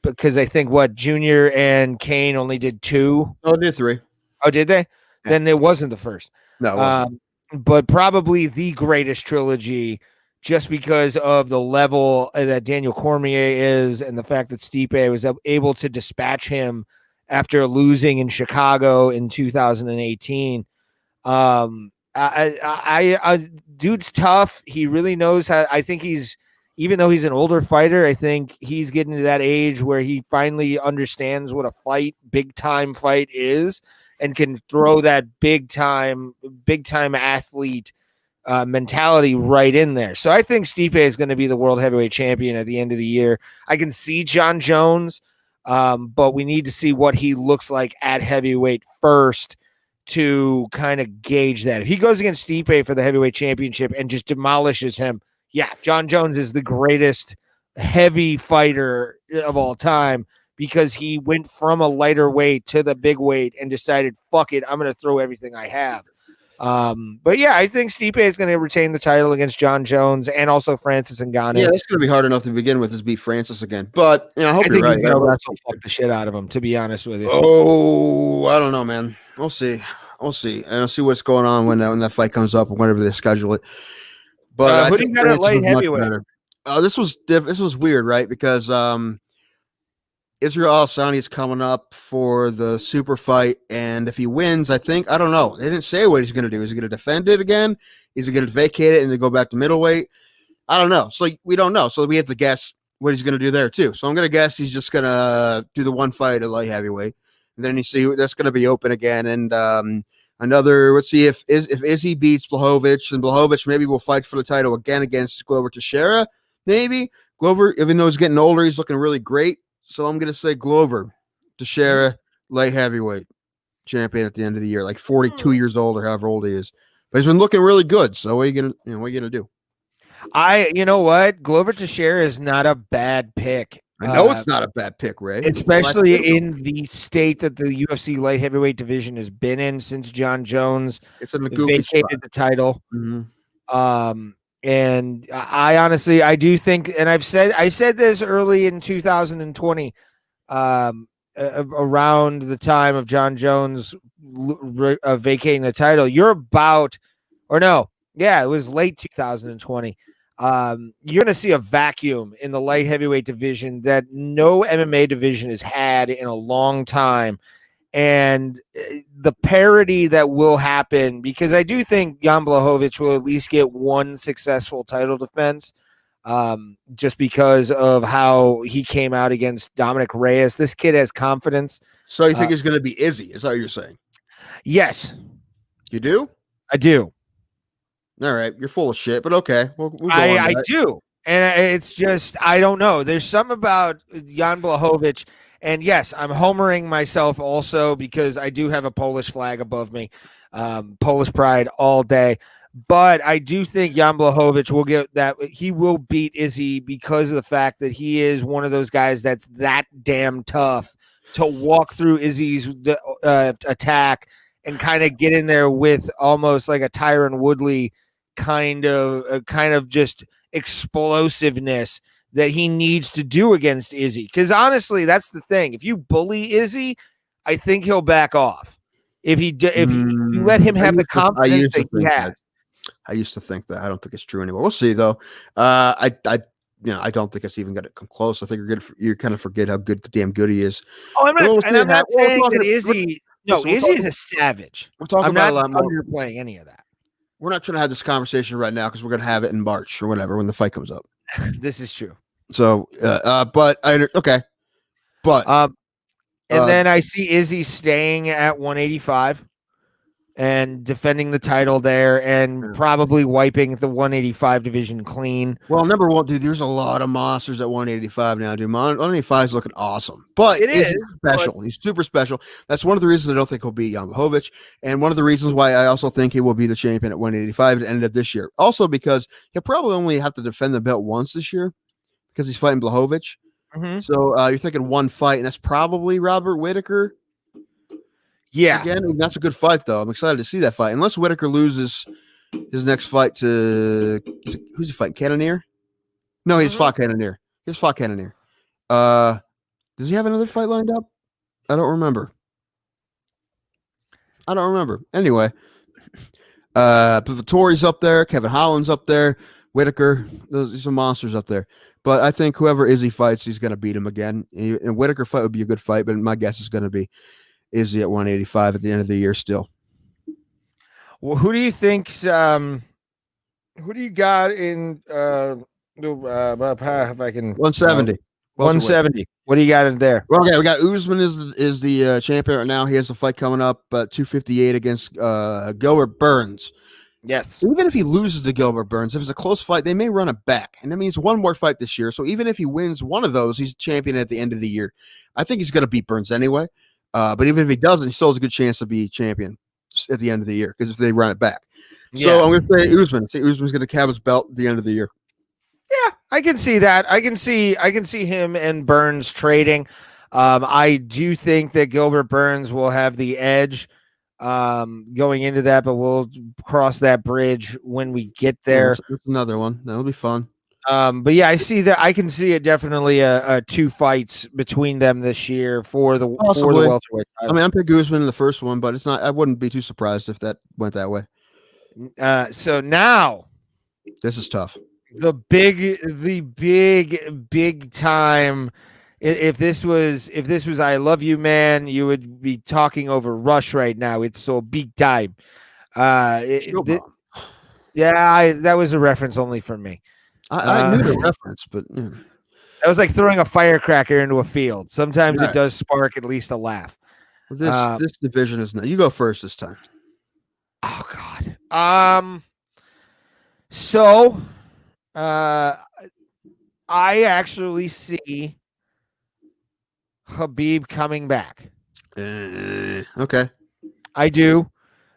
Because I think Junior and Kane only did 2. Oh, did 3. Oh, did they? Yeah. Then it wasn't the first. No, it wasn't. But probably the greatest trilogy, just because of the level that Daniel Cormier is, and the fact that Stipe was able to dispatch him after losing in Chicago in 2018. Dude's tough. He really knows how. I think even though he's an older fighter, I think he's getting to that age where he finally understands what a big time fight is, and can throw that big time athlete mentality right in there. So I think Stipe is going to be the world heavyweight champion at the end of the year. I can see John Jones, but we need to see what he looks like at heavyweight first to kind of gauge that. If he goes against Stipe for the heavyweight championship and just demolishes him, yeah, John Jones is the greatest heavy fighter of all time, because he went from a lighter weight to the big weight and decided, fuck it, I'm going to throw everything I have. But yeah, I think Stipe is going to retain the title against John Jones and also Francis Ngannou. Yeah, that's going to be hard enough to begin with, is beat Francis again. But I hope you're right. He's going to wrestle fuck the shit out of him, to be honest with you. Oh, I don't know, man. We'll see. And I'll see what's going on when that fight comes up or whenever they schedule it. But who do you got at light heavyweight? This was weird, right? Because Israel Adesanya is coming up for the super fight, and if he wins, I don't know. They didn't say what he's going to do. Is he going to defend it again? Is he going to vacate it and then go back to middleweight? I don't know. So we don't know. So we have to guess what he's going to do there too. So I'm going to guess he's just going to do the one fight at light heavyweight, and then you see that's going to be open again. And let's see if Izzy beats Blachowicz, and Blachowicz maybe will fight for the title again against Glover Teixeira. Maybe Glover, even though he's getting older, he's looking really great. So I'm going to say Glover Teixeira, light heavyweight champion at the end of the year, like 42 years old or however old he is. But he's been looking really good. So what are you going to do? You know what? Glover Teixeira is not a bad pick. I know it's not a bad pick, Ray. Especially in the state that the UFC light heavyweight division has been in since John Jones vacated the title. Mm-hmm. And I honestly, I do think, and I said this early in 2020, around the time of John Jones vacating the title, it was late 2020. You're going to see a vacuum in the light heavyweight division that no MMA division has had in a long time. And the parity that will happen, because I do think Jan Blachowicz will at least get one successful title defense, just because of how he came out against Dominic Reyes. This kid has confidence. So you think he's going to be Izzy? Is that what you're saying? Yes. You do? I do. All right. You're full of shit, but okay. We'll go I do. And it's just, I don't know. There's something about Jan Blachowicz. And yes, I'm homering myself also because I do have a Polish flag above me. Polish pride all day. But I do think Jan Blachowicz will get that. He will beat Izzy because of the fact that he is one of those guys that's that damn tough to walk through Izzy's attack and kind of get in there with almost like a Tyron Woodley kind of just explosiveness that he needs to do against Izzy. Because honestly, that's the thing. If you bully Izzy, I think he'll back off. If you let him have the confidence that he has. I used to think that. I don't think it's true anymore. We'll see though. I don't think it's even going to come close. I think you're kind of forget how damn good he is. Oh, I'm not saying that Izzy. No, Izzy is a savage. We're talking about a lot more. Underplaying any of that. We're not trying to have this conversation right now because we're going to have it in March or whatever when the fight comes up. This is true. So, but and then I see Izzy staying at 185 and defending the title there and probably wiping the 185 division clean. Well, number one, dude, there's a lot of monsters at 185 now, dude. 185 is looking awesome, but he's special. He's super special. That's one of the reasons I don't think he'll beat Jan Blachowicz, and one of the reasons why I also think he will be the champion at 185 at the end of this year. Also, because he'll probably only have to defend the belt once this year because he's fighting Blachowicz. Mm-hmm. So you're thinking one fight, and that's probably Robert Whittaker. Yeah. Again, that's a good fight, though. I'm excited to see that fight. Unless Whittaker loses his next fight to who's he fighting? Cannonier? No, he's fought Cannonier. Does he have another fight lined up? I don't remember. Anyway, but Vittori's up there. Kevin Holland's up there. Whittaker. Those are some monsters up there. But I think whoever Izzy fights, he's going to beat him again. And Whittaker fight would be a good fight, but my guess is going to be Izzy at 185 at the end of the year still. Well, who do you think's who do you got in if I can 170. 170. What do you got in there? Well, okay, we got Usman is the champion right now. He has a fight coming up 258 against Gilbert Burns. Yes. Even if he loses to Gilbert Burns, if it's a close fight, they may run it back. And that means one more fight this year. So even if he wins one of those, he's champion at the end of the year. I think he's going to beat Burns anyway. But even if he doesn't, he still has a good chance to be champion at the end of the year because if they run it back. Yeah. So I'm going to say Usman. Usman's going to have his belt at the end of the year. Yeah, I can see that. I can see him and Burns trading. I do think that Gilbert Burns will have the edge going into that, but we'll cross that bridge when we get there. That's another one. That'll be fun. But yeah, I see that. I can see it definitely a two fights between them this year for the welterweight title. I mean, I'm picking Usman in the first one, but it's not. I wouldn't be too surprised if that went that way. So now, this is tough. The big time. If this was I Love You Man, you would be talking over Rush right now. It's so big time. That was a reference only for me. I knew the reference, but yeah. That was like throwing a firecracker into a field. Sometimes it does spark at least a laugh. This division is not. You go first this time. Oh God. So, I actually see Khabib coming back. Okay. I do.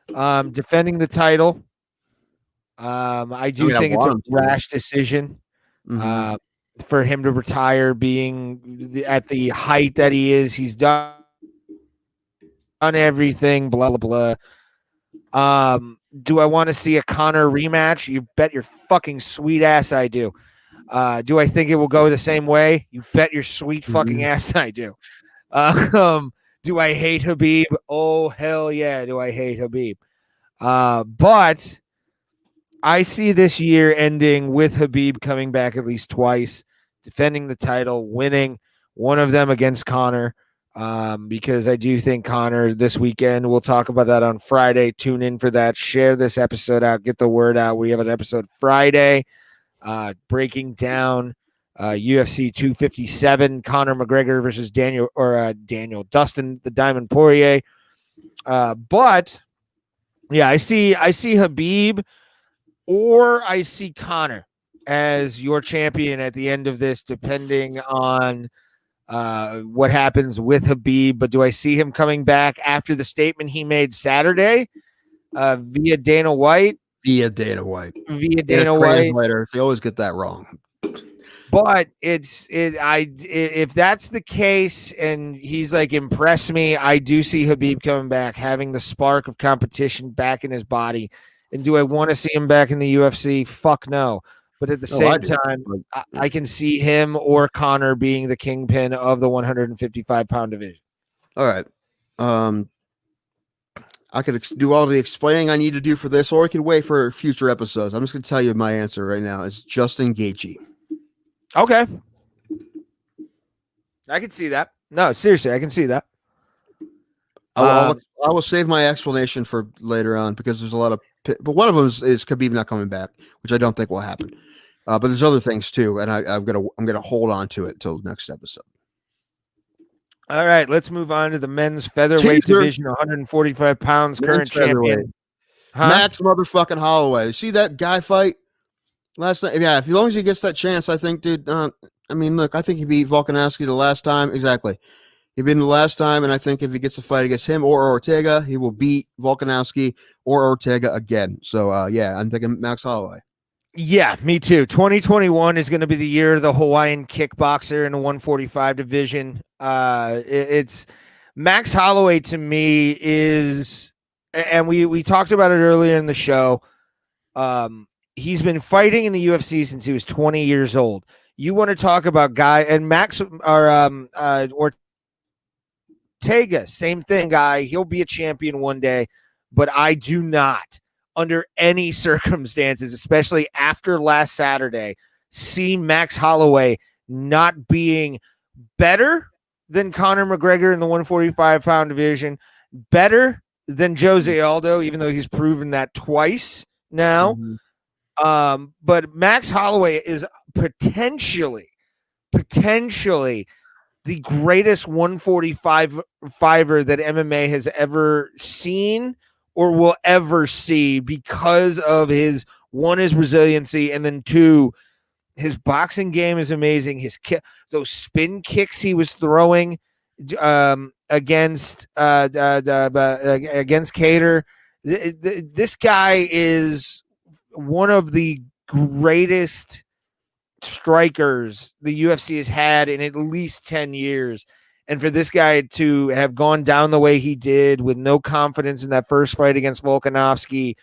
Defending the title. I think it's a rash decision for him to retire being at the height that he is. He's done everything, blah, blah, blah. Do I want to see a Conor rematch? You bet your fucking sweet ass I do. Do I think it will go the same way? You bet your sweet fucking ass I do. Do I hate Khabib? Oh, hell yeah, do I hate Khabib. But I see this year ending with Khabib coming back at least twice, defending the title, winning one of them against Conor, because I do think Conor this weekend, we'll talk about that on Friday. Tune in for that. Share this episode out. Get the word out. We have an episode Friday breaking down UFC 257, Conor McGregor versus Dustin the Diamond Poirier. But yeah, I see Khabib or I see Conor as your champion at the end of this, depending on what happens with Khabib. But do I see him coming back after the statement he made Saturday via Dana White? via Dana White. via Dana Dana White. translator. They always get that wrong. But if that's the case and he's like impress me, I do see Habib coming back, having the spark of competition back in his body. And do I want to see him back in the UFC? Fuck no. But at the same time, I can see him or Conor being the kingpin of the 155-pound division. All right. I could do all the explaining I need to do for this, or I could wait for future episodes. I'm just going to tell you my answer right now. It's Justin Gaethje. Okay. I can see that. No, seriously, I can see that. I will save my explanation for later on because there's a lot of, but one of them is Khabib not coming back, which I don't think will happen. But there's other things too, and I'm gonna hold on to it till next episode. All right, let's move on to the men's featherweight division, 145 pounds, current champion. Max motherfucking Holloway. See that guy fight last night? Yeah, as long as he gets that chance, I think, dude. I mean, look, I think he beat Volkanovski the last time. Exactly. He beat him the last time, and I think if he gets a fight against him or Ortega, he will beat Volkanovski or Ortega again. So, yeah, I'm thinking Max Holloway. Yeah, me too. 2021 is going to be the year of the Hawaiian Kickboxer in the 145 division. It's Max Holloway to me is, and we talked about it earlier in the show. He's been fighting in the UFC since he was 20 years old. You want to talk about guy and Max or Ortega, same thing, guy. He'll be a champion one day, but I do not, under any circumstances, especially after last Saturday, see Max Holloway not being better than Conor McGregor in the 145-pound division, better than Jose Aldo, even though he's proven that twice now. Mm-hmm. But Max Holloway is potentially the greatest 145-fiver that MMA has ever seen or will ever see because of his resiliency, and then two, his boxing game is amazing. His those spin kicks he was throwing against Cater. This guy is one of the greatest strikers the UFC has had in at least 10 years. And for this guy to have gone down the way he did with no confidence in that first fight against Volkanovski,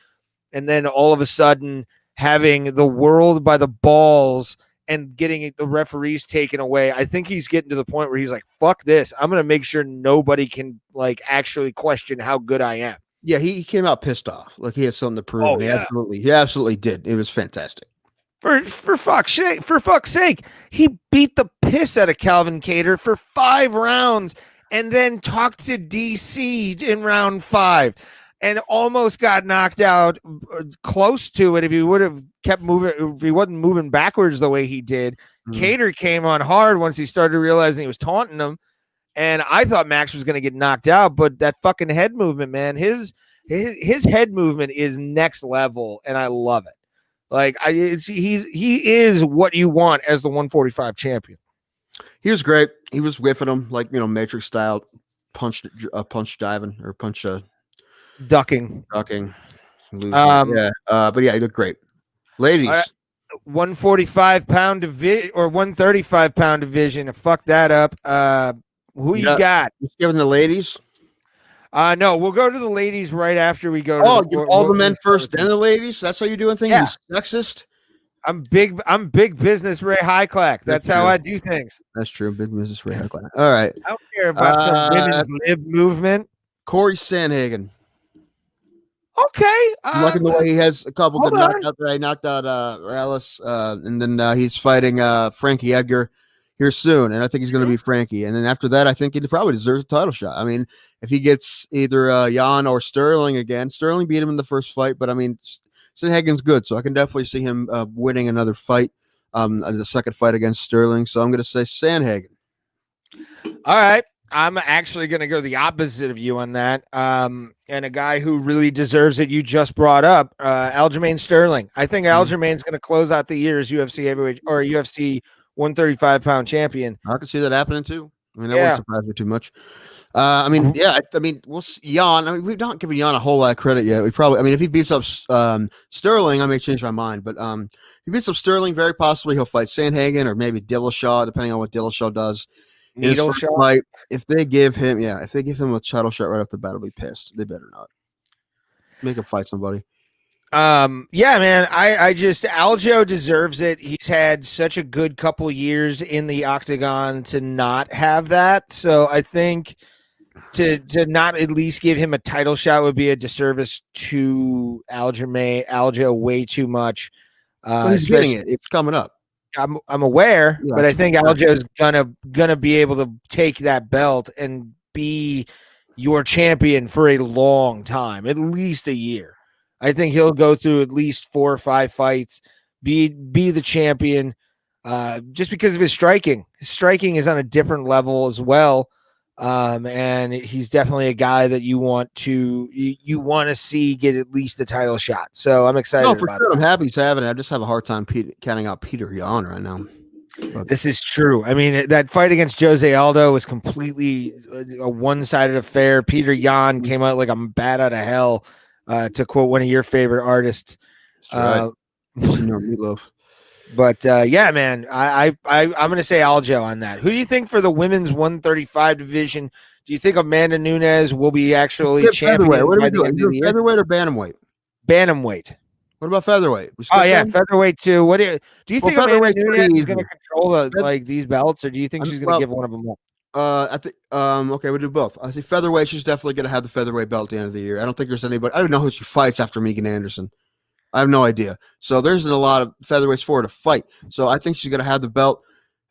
and then all of a sudden having the world by the balls and getting the referees taken away, I think he's getting to the point where he's like, fuck this. I'm going to make sure nobody can like actually question how good I am. Yeah, he came out pissed off. Like he had something to prove. Oh, he yeah. absolutely did. It was fantastic. For fuck's sake, he beat the piss out of Calvin Kattar for 5 rounds and then talked to DC in round 5 and almost got knocked out, close to it if he would have kept moving, if he wasn't moving backwards the way he did. Kattar came on hard once he started realizing he was taunting him, and I thought Max was going to get knocked out, but that fucking head movement, man, his head movement is next level, and I love it. Like he is what you want as the 145 champion. He was great. He was whipping him like, Matrix style, punch diving or punch ducking. Yeah. But yeah, he looked great. Ladies, 145-pound division or 135-pound division. Fuck that up. Who you got? Just giving the ladies. No, we'll go to the ladies right after we go. All the men first, then the ladies. That's how you doing things. Yeah. You sexist. I'm big business Ray Highclack. That's how I do things. That's true. Big business Ray Highclack. All right. I don't care about some women's lib movement. Corey Sandhagen. Okay. Liking the way he has a couple good knockouts there. He knocked out Alice, and then he's fighting Frankie Edgar here soon, and I think he's going to be Frankie. And then after that, I think he probably deserves a title shot. I mean, if he gets either Jan or Sterling again, Sterling beat him in the first fight, but I mean, Sandhagen's good, so I can definitely see him winning another fight, the second fight against Sterling. So I'm going to say Sandhagen. All right. I'm actually going to go the opposite of you on that. And a guy who really deserves it, you just brought up, Aljamain Sterling. I think Aljamain's going to close out the year as UFC heavyweight or UFC 135-pound champion. I can see that happening too. I mean, that wouldn't Yeah. surprise me too much. I mean, yeah, I mean, we'll Jan. I mean, we've not given Jan a whole lot of credit yet. We probably, I mean, if he beats up Sterling, I may change my mind. But if he beats up Sterling, very possibly he'll fight Sandhagen or maybe Dillashaw, depending on what Dillashaw does in his Needle first shot. fight. If they give him a title shot right off the bat, I'll be pissed. They better not make him fight somebody. Yeah, man. I just Aljo deserves it. He's had such a good couple years in the octagon to not have that. So I think to not at least give him a title shot would be a disservice to Aljo way too much. Well, he's getting it. It's coming up. I'm aware, Yeah, but I think Aljo's gonna be able to take that belt and be your champion for a long time, at least a year. I think he'll go through at least 4 or 5 fights, be the champion, just because of his striking. His striking is on a different level as well, and he's definitely a guy that you want to see get at least a title shot. So I'm excited. No, for about sure. that. I'm happy to have it. I just have a hard time counting out Peter Yan right now. But this is true. I mean, that fight against Jose Aldo was completely a one-sided affair. Peter Yan came out like I'm bat out of hell, to quote one of your favorite artists. That's right. Senor Meatloaf. But yeah, man, I'm going to say Aljo on that. Who do you think for the women's 135 division? Do you think Amanda Nunes will be actually champion? What are we doing? Featherweight or bantamweight? Bantamweight. What about featherweight? Oh yeah, featherweight too. What do you think Amanda Nunes is going to control these belts, or do you think she's going to give one of them up? Okay, we'll do both. I say featherweight. She's definitely going to have the featherweight belt at the end of the year. I don't think there's anybody. I don't know who she fights after Megan Anderson. I have no idea. So there's a lot of featherweights for her to fight. So I think she's going to have the belt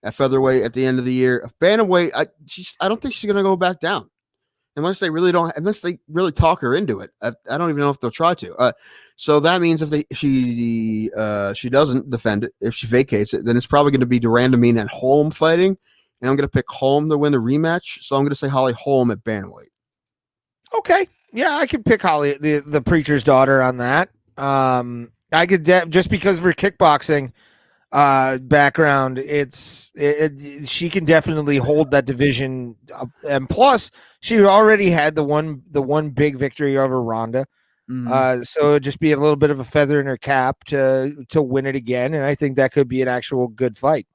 at featherweight at the end of the year. Bantamweight, I don't think she's going to go back down unless they really talk her into it. I don't even know if they'll try to. So that means if she doesn't defend it, if she vacates it, then it's probably going to be Durandamine and Holm fighting, and I'm going to pick Holm to win the rematch. So I'm going to say Holly Holm at bantamweight. Okay, yeah, I could pick Holly, the preacher's daughter, on that. I could just because of her kickboxing background, she can definitely hold that division, and plus she already had the one big victory over Ronda. So it'd just be a little bit of a feather in her cap to win it again, and I think that could be an actual good fight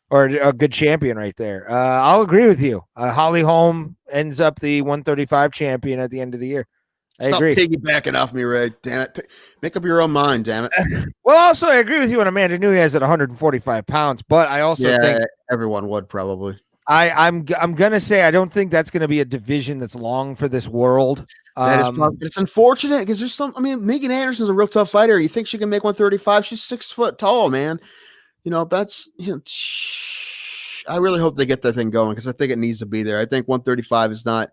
or a good champion right there. I'll agree with you. Holly Holm ends up the 135 champion at the end of the year. I agree. Stop piggybacking off me, Ray. Damn it. Make up your own mind, damn it. Well, also, I agree with you on Amanda Nunes at 145 pounds, but I also think everyone would probably. I'm gonna say I don't think that's gonna be a division that's long for this world. It's unfortunate because there's some. I mean, Megan Anderson's a real tough fighter. You think she can make 135? She's 6 foot tall, man. That's. I really hope they get that thing going because I think it needs to be there. I think 135 is not.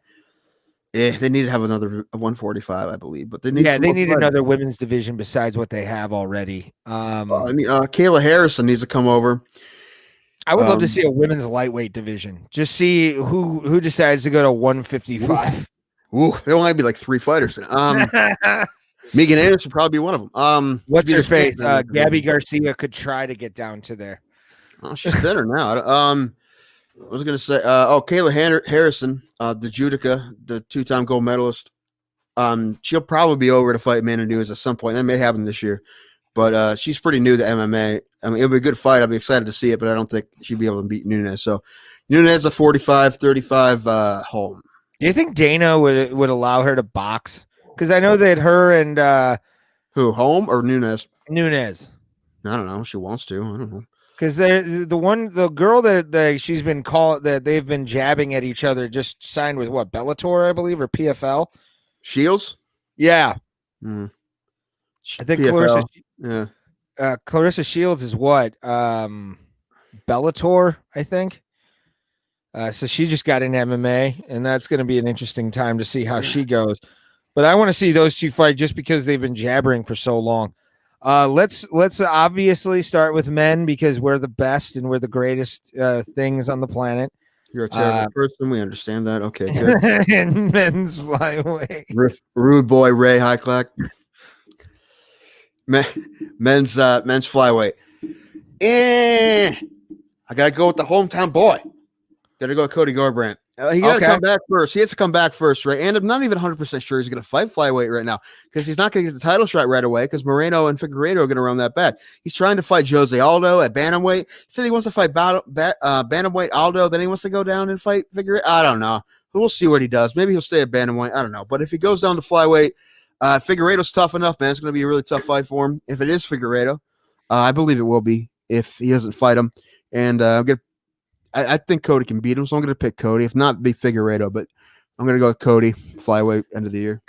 They need to have another 145, I believe, but they need another women's division besides what they have already. Kayla Harrison needs to come over. I would love to see a women's lightweight division. Just see who decides to go to 155. Ooh, there'll only be like 3 fighters. Megan Anderson would probably be one of them. What's her face? Gabby Garcia could try to get down to there. Oh, she's thinner now. I was going to say, Kayla Harrison, the Judica, the 2-time gold medalist. She'll probably be over to fight Amanda Nunes at some point. That may happen this year, but she's pretty new to MMA. I mean, it'll be a good fight. I'll be excited to see it, but I don't think she'll be able to beat Nunes. So Nunes a 45-35 Holm. Do you think Dana would allow her to box? Because I know that her and who, Holm or Nunes? Nunes. I don't know. She wants to. I don't know. Because the girl that she's been called that they've been jabbing at each other just signed with what, Bellator, I believe, or PFL. Shields. Yeah. I think PFL. Clarissa Shields is what, Bellator, I think. So she just got in MMA, and that's going to be an interesting time to see how she goes. But I want to see those two fight just because they've been jabbering for so long. Let's obviously start with men because we're the best and we're the greatest things on the planet. You're a terrible person. We understand that. Okay, good. And men's flyweight. Rude boy Ray Highclack. Men's flyweight. I gotta go with the hometown boy. Gotta go Cody Garbrandt. He got to Okay. come back first. He has to come back first, right? And I'm not even 100% sure he's going to fight flyweight right now because he's not going to get the title shot right away because Moreno and Figueiredo are going to run that back. He's trying to fight Jose Aldo at bantamweight. He said he wants to fight bantamweight Aldo. Then he wants to go down and fight Figueiredo. I don't know. We'll see what he does. Maybe he'll stay at bantamweight. I don't know. But if he goes down to flyweight, Figueiredo's tough enough, man. It's going to be a really tough fight for him. If it is Figueiredo, I believe it will be if he doesn't fight him. And I think Cody can beat him, so I'm going to pick Cody. If not, be Figueiredo, but I'm going to go with Cody, flyweight, end of the year.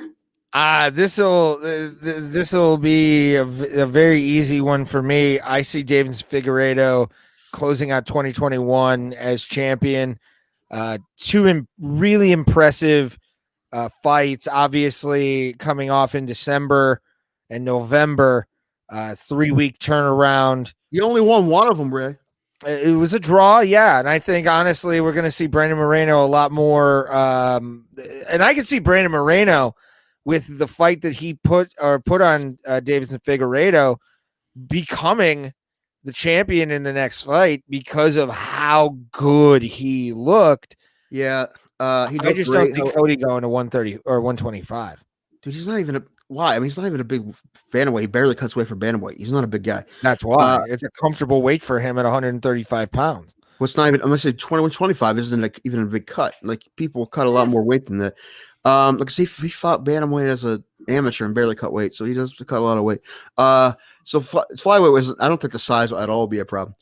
This will be a very easy one for me. I see Davis Figueiredo closing out 2021 as champion. Two really impressive fights, obviously coming off in December and November. 3-week turnaround. You only won one of them, Ray. It was a draw, yeah, and I think honestly we're going to see Brandon Moreno a lot more. And I can see Brandon Moreno with the fight that he put on Davidson Figueiredo becoming the champion in the next fight because of how good he looked. Yeah, I just don't think Cody going to 130 or 125. Dude, he's not even a why. I mean, he's not even a big bantamweight. He barely cuts weight for bantamweight. He's not a big guy. That's why it's a comfortable weight for him at 135 pounds. What's not even? I'm gonna say 21-25 isn't like even a big cut. Like people cut a lot more weight than that. Like see, he fought bantamweight as an amateur and barely cut weight, so he does cut a lot of weight. So flyweight was. I don't think the size will at all be a problem.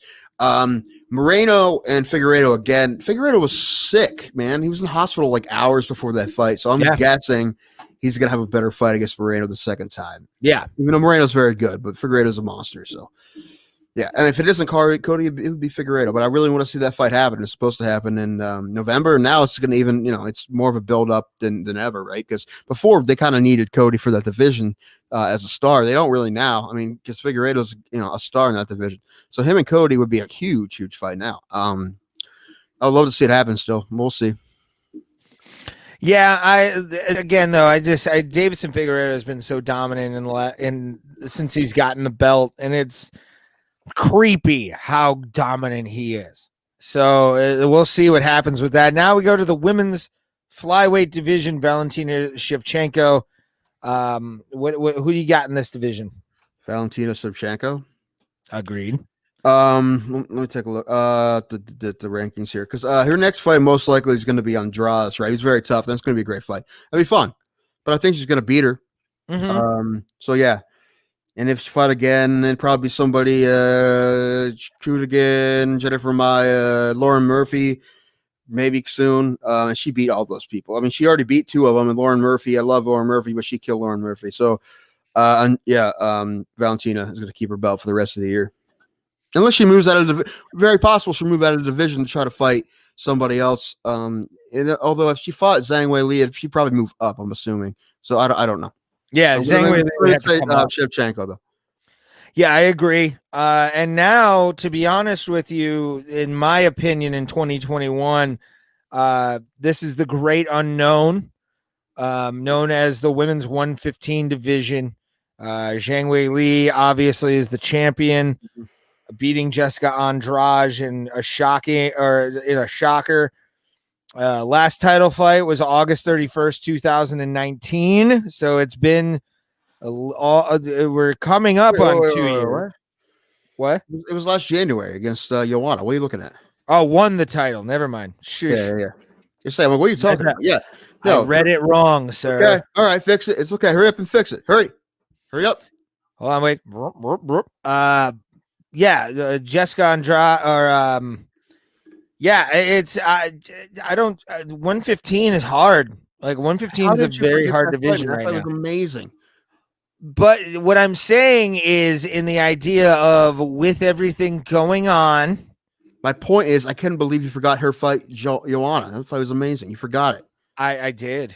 Moreno and Figueiredo again. Figueiredo was sick, man. He was in the hospital like hours before that fight, so I'm guessing he's going to have a better fight against Moreno the second time. Yeah. Even though Moreno's very good, but Figueiredo's a monster. So, yeah. And if it isn't Cody, it would be Figueiredo. But I really want to see that fight happen. It's supposed to happen in November. Now it's going to even, it's more of a build-up than ever, right? Because before, they kind of needed Cody for that division as a star. They don't really now. I mean, because Figueiredo's, a star in that division. So him and Cody would be a huge, huge fight now. I'd love to see it happen still. We'll see. Yeah, Davidson Figueiredo has been so dominant since he's gotten the belt, and it's creepy how dominant he is. So we'll see what happens with that. Now we go to the women's flyweight division. Valentina Shevchenko. Who do you got in this division? Valentina Shevchenko. Agreed. Let me take a look. The rankings here because her next fight most likely is going to be Andrade, right? He's very tough. That's going to be a great fight. That'll be fun, but I think she's going to beat her. Mm-hmm. So yeah, and if she fight again, then probably somebody Kudigan, Jennifer Maya, Lauren Murphy, maybe soon. And she beat all those people. I mean, she already beat two of them. And Lauren Murphy, I love Lauren Murphy, but she killed Lauren Murphy. So, Valentina is going to keep her belt for the rest of the year. Unless she moves out of the very possible she'll move out of the division to try to fight somebody else. Although if she fought Zhang Weili, she'd probably move up, I'm assuming. So I don't know. Yeah, Zhang Weili would say Shevchenko though. Yeah, I agree. And now, to be honest with you, in my opinion, in 2021, this is the great unknown, known as the women's 115 division. Zhang Weili obviously is the champion. Beating Jessica Andrade in a shocker. Last title fight was August 31st, 2019. So it's been we're coming up on 2 years. What? It was last January against Joanna. What are you looking at? Oh, won the title. Never mind. Shush. Yeah. You're saying, what are you talking about? Yeah. No, I read it wrong, sir. Okay. All right, fix it. It's okay. Hurry up and fix it. Hurry up. Hold on, wait. Jessica Andrade it's I don't 115 is hard. Like 115 is a very hard division right now. That was amazing. But what I'm saying is in the idea of with everything going on. My point is I couldn't believe you forgot her fight Joanna. That fight was amazing. You forgot it. I did.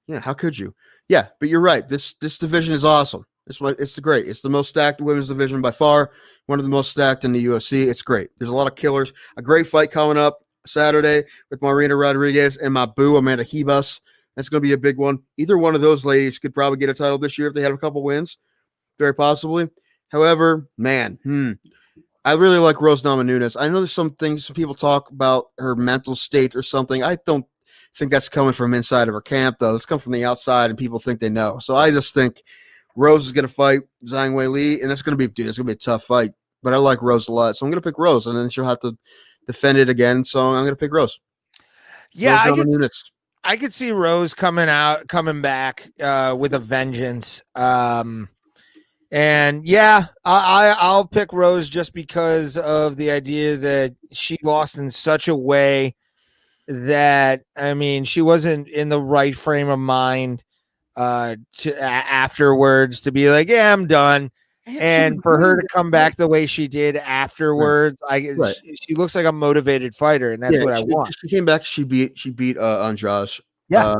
Yeah, how could you? Yeah, but you're right. This division is awesome. It's great. It's the most stacked women's division by far. One of the most stacked in the UFC. It's great. There's a lot of killers. A great fight coming up Saturday with Marina Rodriguez and my boo Amanda Ribas. That's going to be a big one. Either one of those ladies could probably get a title this year if they had a couple wins, very possibly. However, man, I really like Rose Namajunas. I know there's some people talk about her mental state or something. I don't think that's coming from inside of her camp, though. It's coming from the outside, and people think they know. So I just think Rose is going to fight Zhang Wei Li, and it's going to be a tough fight. But I like Rose a lot, so I'm going to pick Rose, and then she'll have to defend it again. So I'm going to pick Rose. Yeah, Rose I could see Rose coming back with a vengeance. And yeah, I'll pick Rose just because of the idea that she lost in such a way that, I mean, she wasn't in the right frame of mind afterwards to be like, yeah, I'm done. And for her to come back the way she did afterwards, right. She looks like a motivated fighter, and that's what I want. She came back. She beat Andrade. Yeah,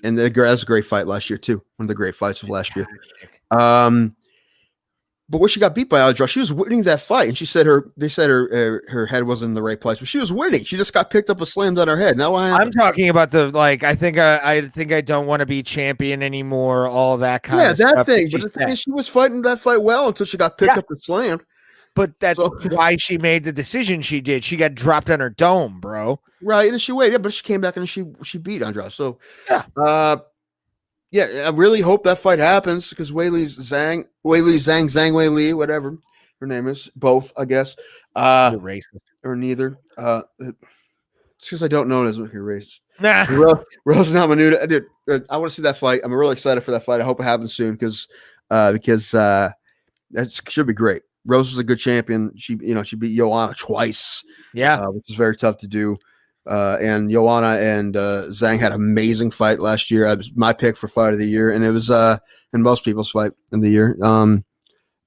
and that's a great fight last year too. One of the great fights of last year. But when she got beat by Andrade, she was winning that fight, and they said her head wasn't in the right place, but she was winning. She just got picked up and slammed on her head. Now I'm talking about I think I don't want to be champion anymore. All that kind of stuff. Yeah, that thing. But the thing is, she was fighting that fight well until she got picked up and slammed. But that's why she made the decision she did. She got dropped on her dome, bro. Right, and she waited. Yeah, but she came back and she beat Andrade. So yeah. I really hope that fight happens because Wei Li Zhang Wei Li, whatever her name is, both, I guess. Racist. Or neither. It's because I don't know it as a racist. Nah. Rose Namajunas. I want to see that fight. I'm really excited for that fight. I hope it happens soon because that should be great. Rose is a good champion. She beat Joanna twice. Yeah, which is very tough to do. And Joanna and Zhang had an amazing fight last year. It was my pick for fight of the year, and it was and most people's fight in the year.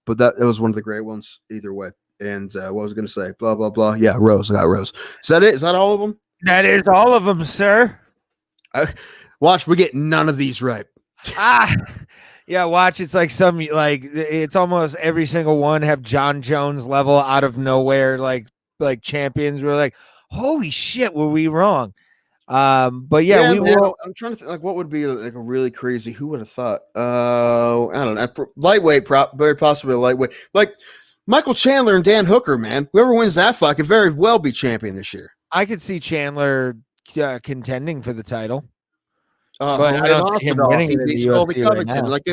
But it was one of the great ones either way. And what was I going to say? Blah blah blah. Yeah, Rose. I got Rose. Is that it? Is that all of them? That is all of them, sir. Watch, we get none of these right. Yeah, watch. It's like it's almost every single one have John Jones level out of nowhere, like champions. We're like, holy shit, were we wrong? But yeah, we will. I'm trying to think, like, what would be like a really crazy. Who would have thought? I don't know. Lightweight, very possibly a lightweight. Like Michael Chandler and Dan Hooker, man. Whoever wins that fight could very well be champion this year. I could see Chandler contending for the title. But I don't see him winning it in the UFC right now. Like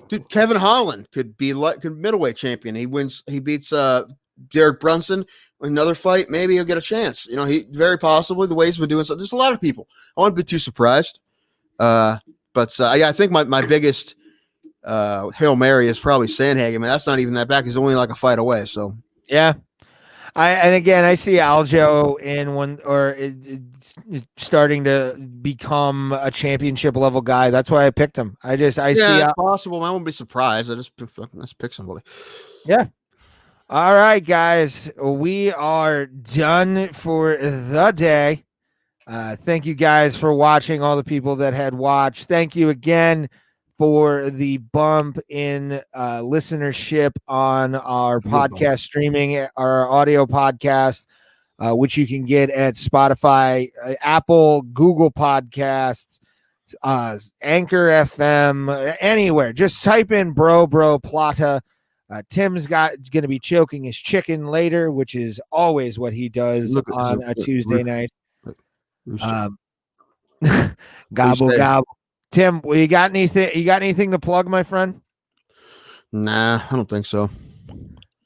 dude, Kevin Holland could middleweight champion. He beats Derek Brunson. Another fight, maybe he'll get a chance. He very possibly the way he's been doing so. There's a lot of people. I wouldn't be too surprised. But I think my biggest Hail Mary is probably Sandhagen. I mean, that's not even that back. He's only like a fight away. So yeah. I see Aljo in one or starting to become a championship level guy. That's why I picked him. See it's possible. I won't be surprised. Let's pick somebody. Yeah. All right, guys, we are done for the day. Thank you guys for watching. All the people that had watched. Thank you again for the bump in listenership on our podcast streaming, our audio podcast, which you can get at Spotify, Apple, Google Podcasts, Anchor FM, anywhere. Just type in Bro Plata. Tim's going to be choking his chicken later, which is always what he does on a Tuesday night. Gobble gobble. Tim, you got anything? You got anything to plug, my friend? Nah, I don't think so.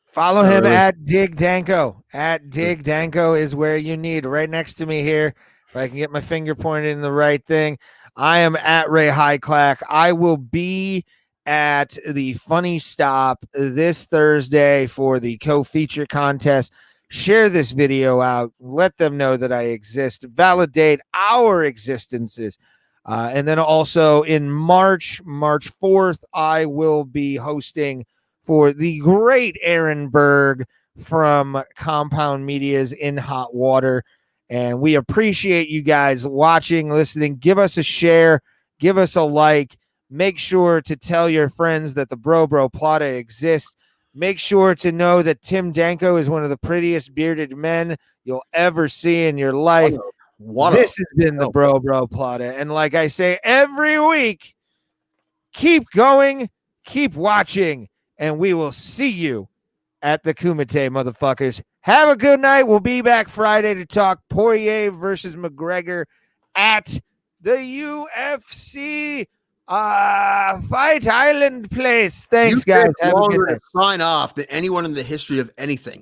Follow him at Dig Danko. At Dig Danko is where you need. Right next to me here. If I can get my finger pointed in the right thing, I am at Ray Highclack. I will be at the Funny Stop this Thursday for the co-feature contest. Share this video out. Let them know that I exist. Validate our existences. And then also in March 4th, I will be hosting for the great Aaron Berg from Compound Media's In Hot Water. And we appreciate you guys watching, listening. Give us a share. Give us a like. Make sure to tell your friends that the Bro Plata exists. Make sure to know that Tim Danko is one of the prettiest bearded men you'll ever see in your life. This has been the Bro Plata. And like I say every week, keep going, keep watching, and we will see you at the Kumite, motherfuckers. Have a good night. We'll be back Friday to talk Poirier versus McGregor at the UFC Fight Island place. Thanks, You guys. live Have a good longer night. to sign off than anyone in the history of anything.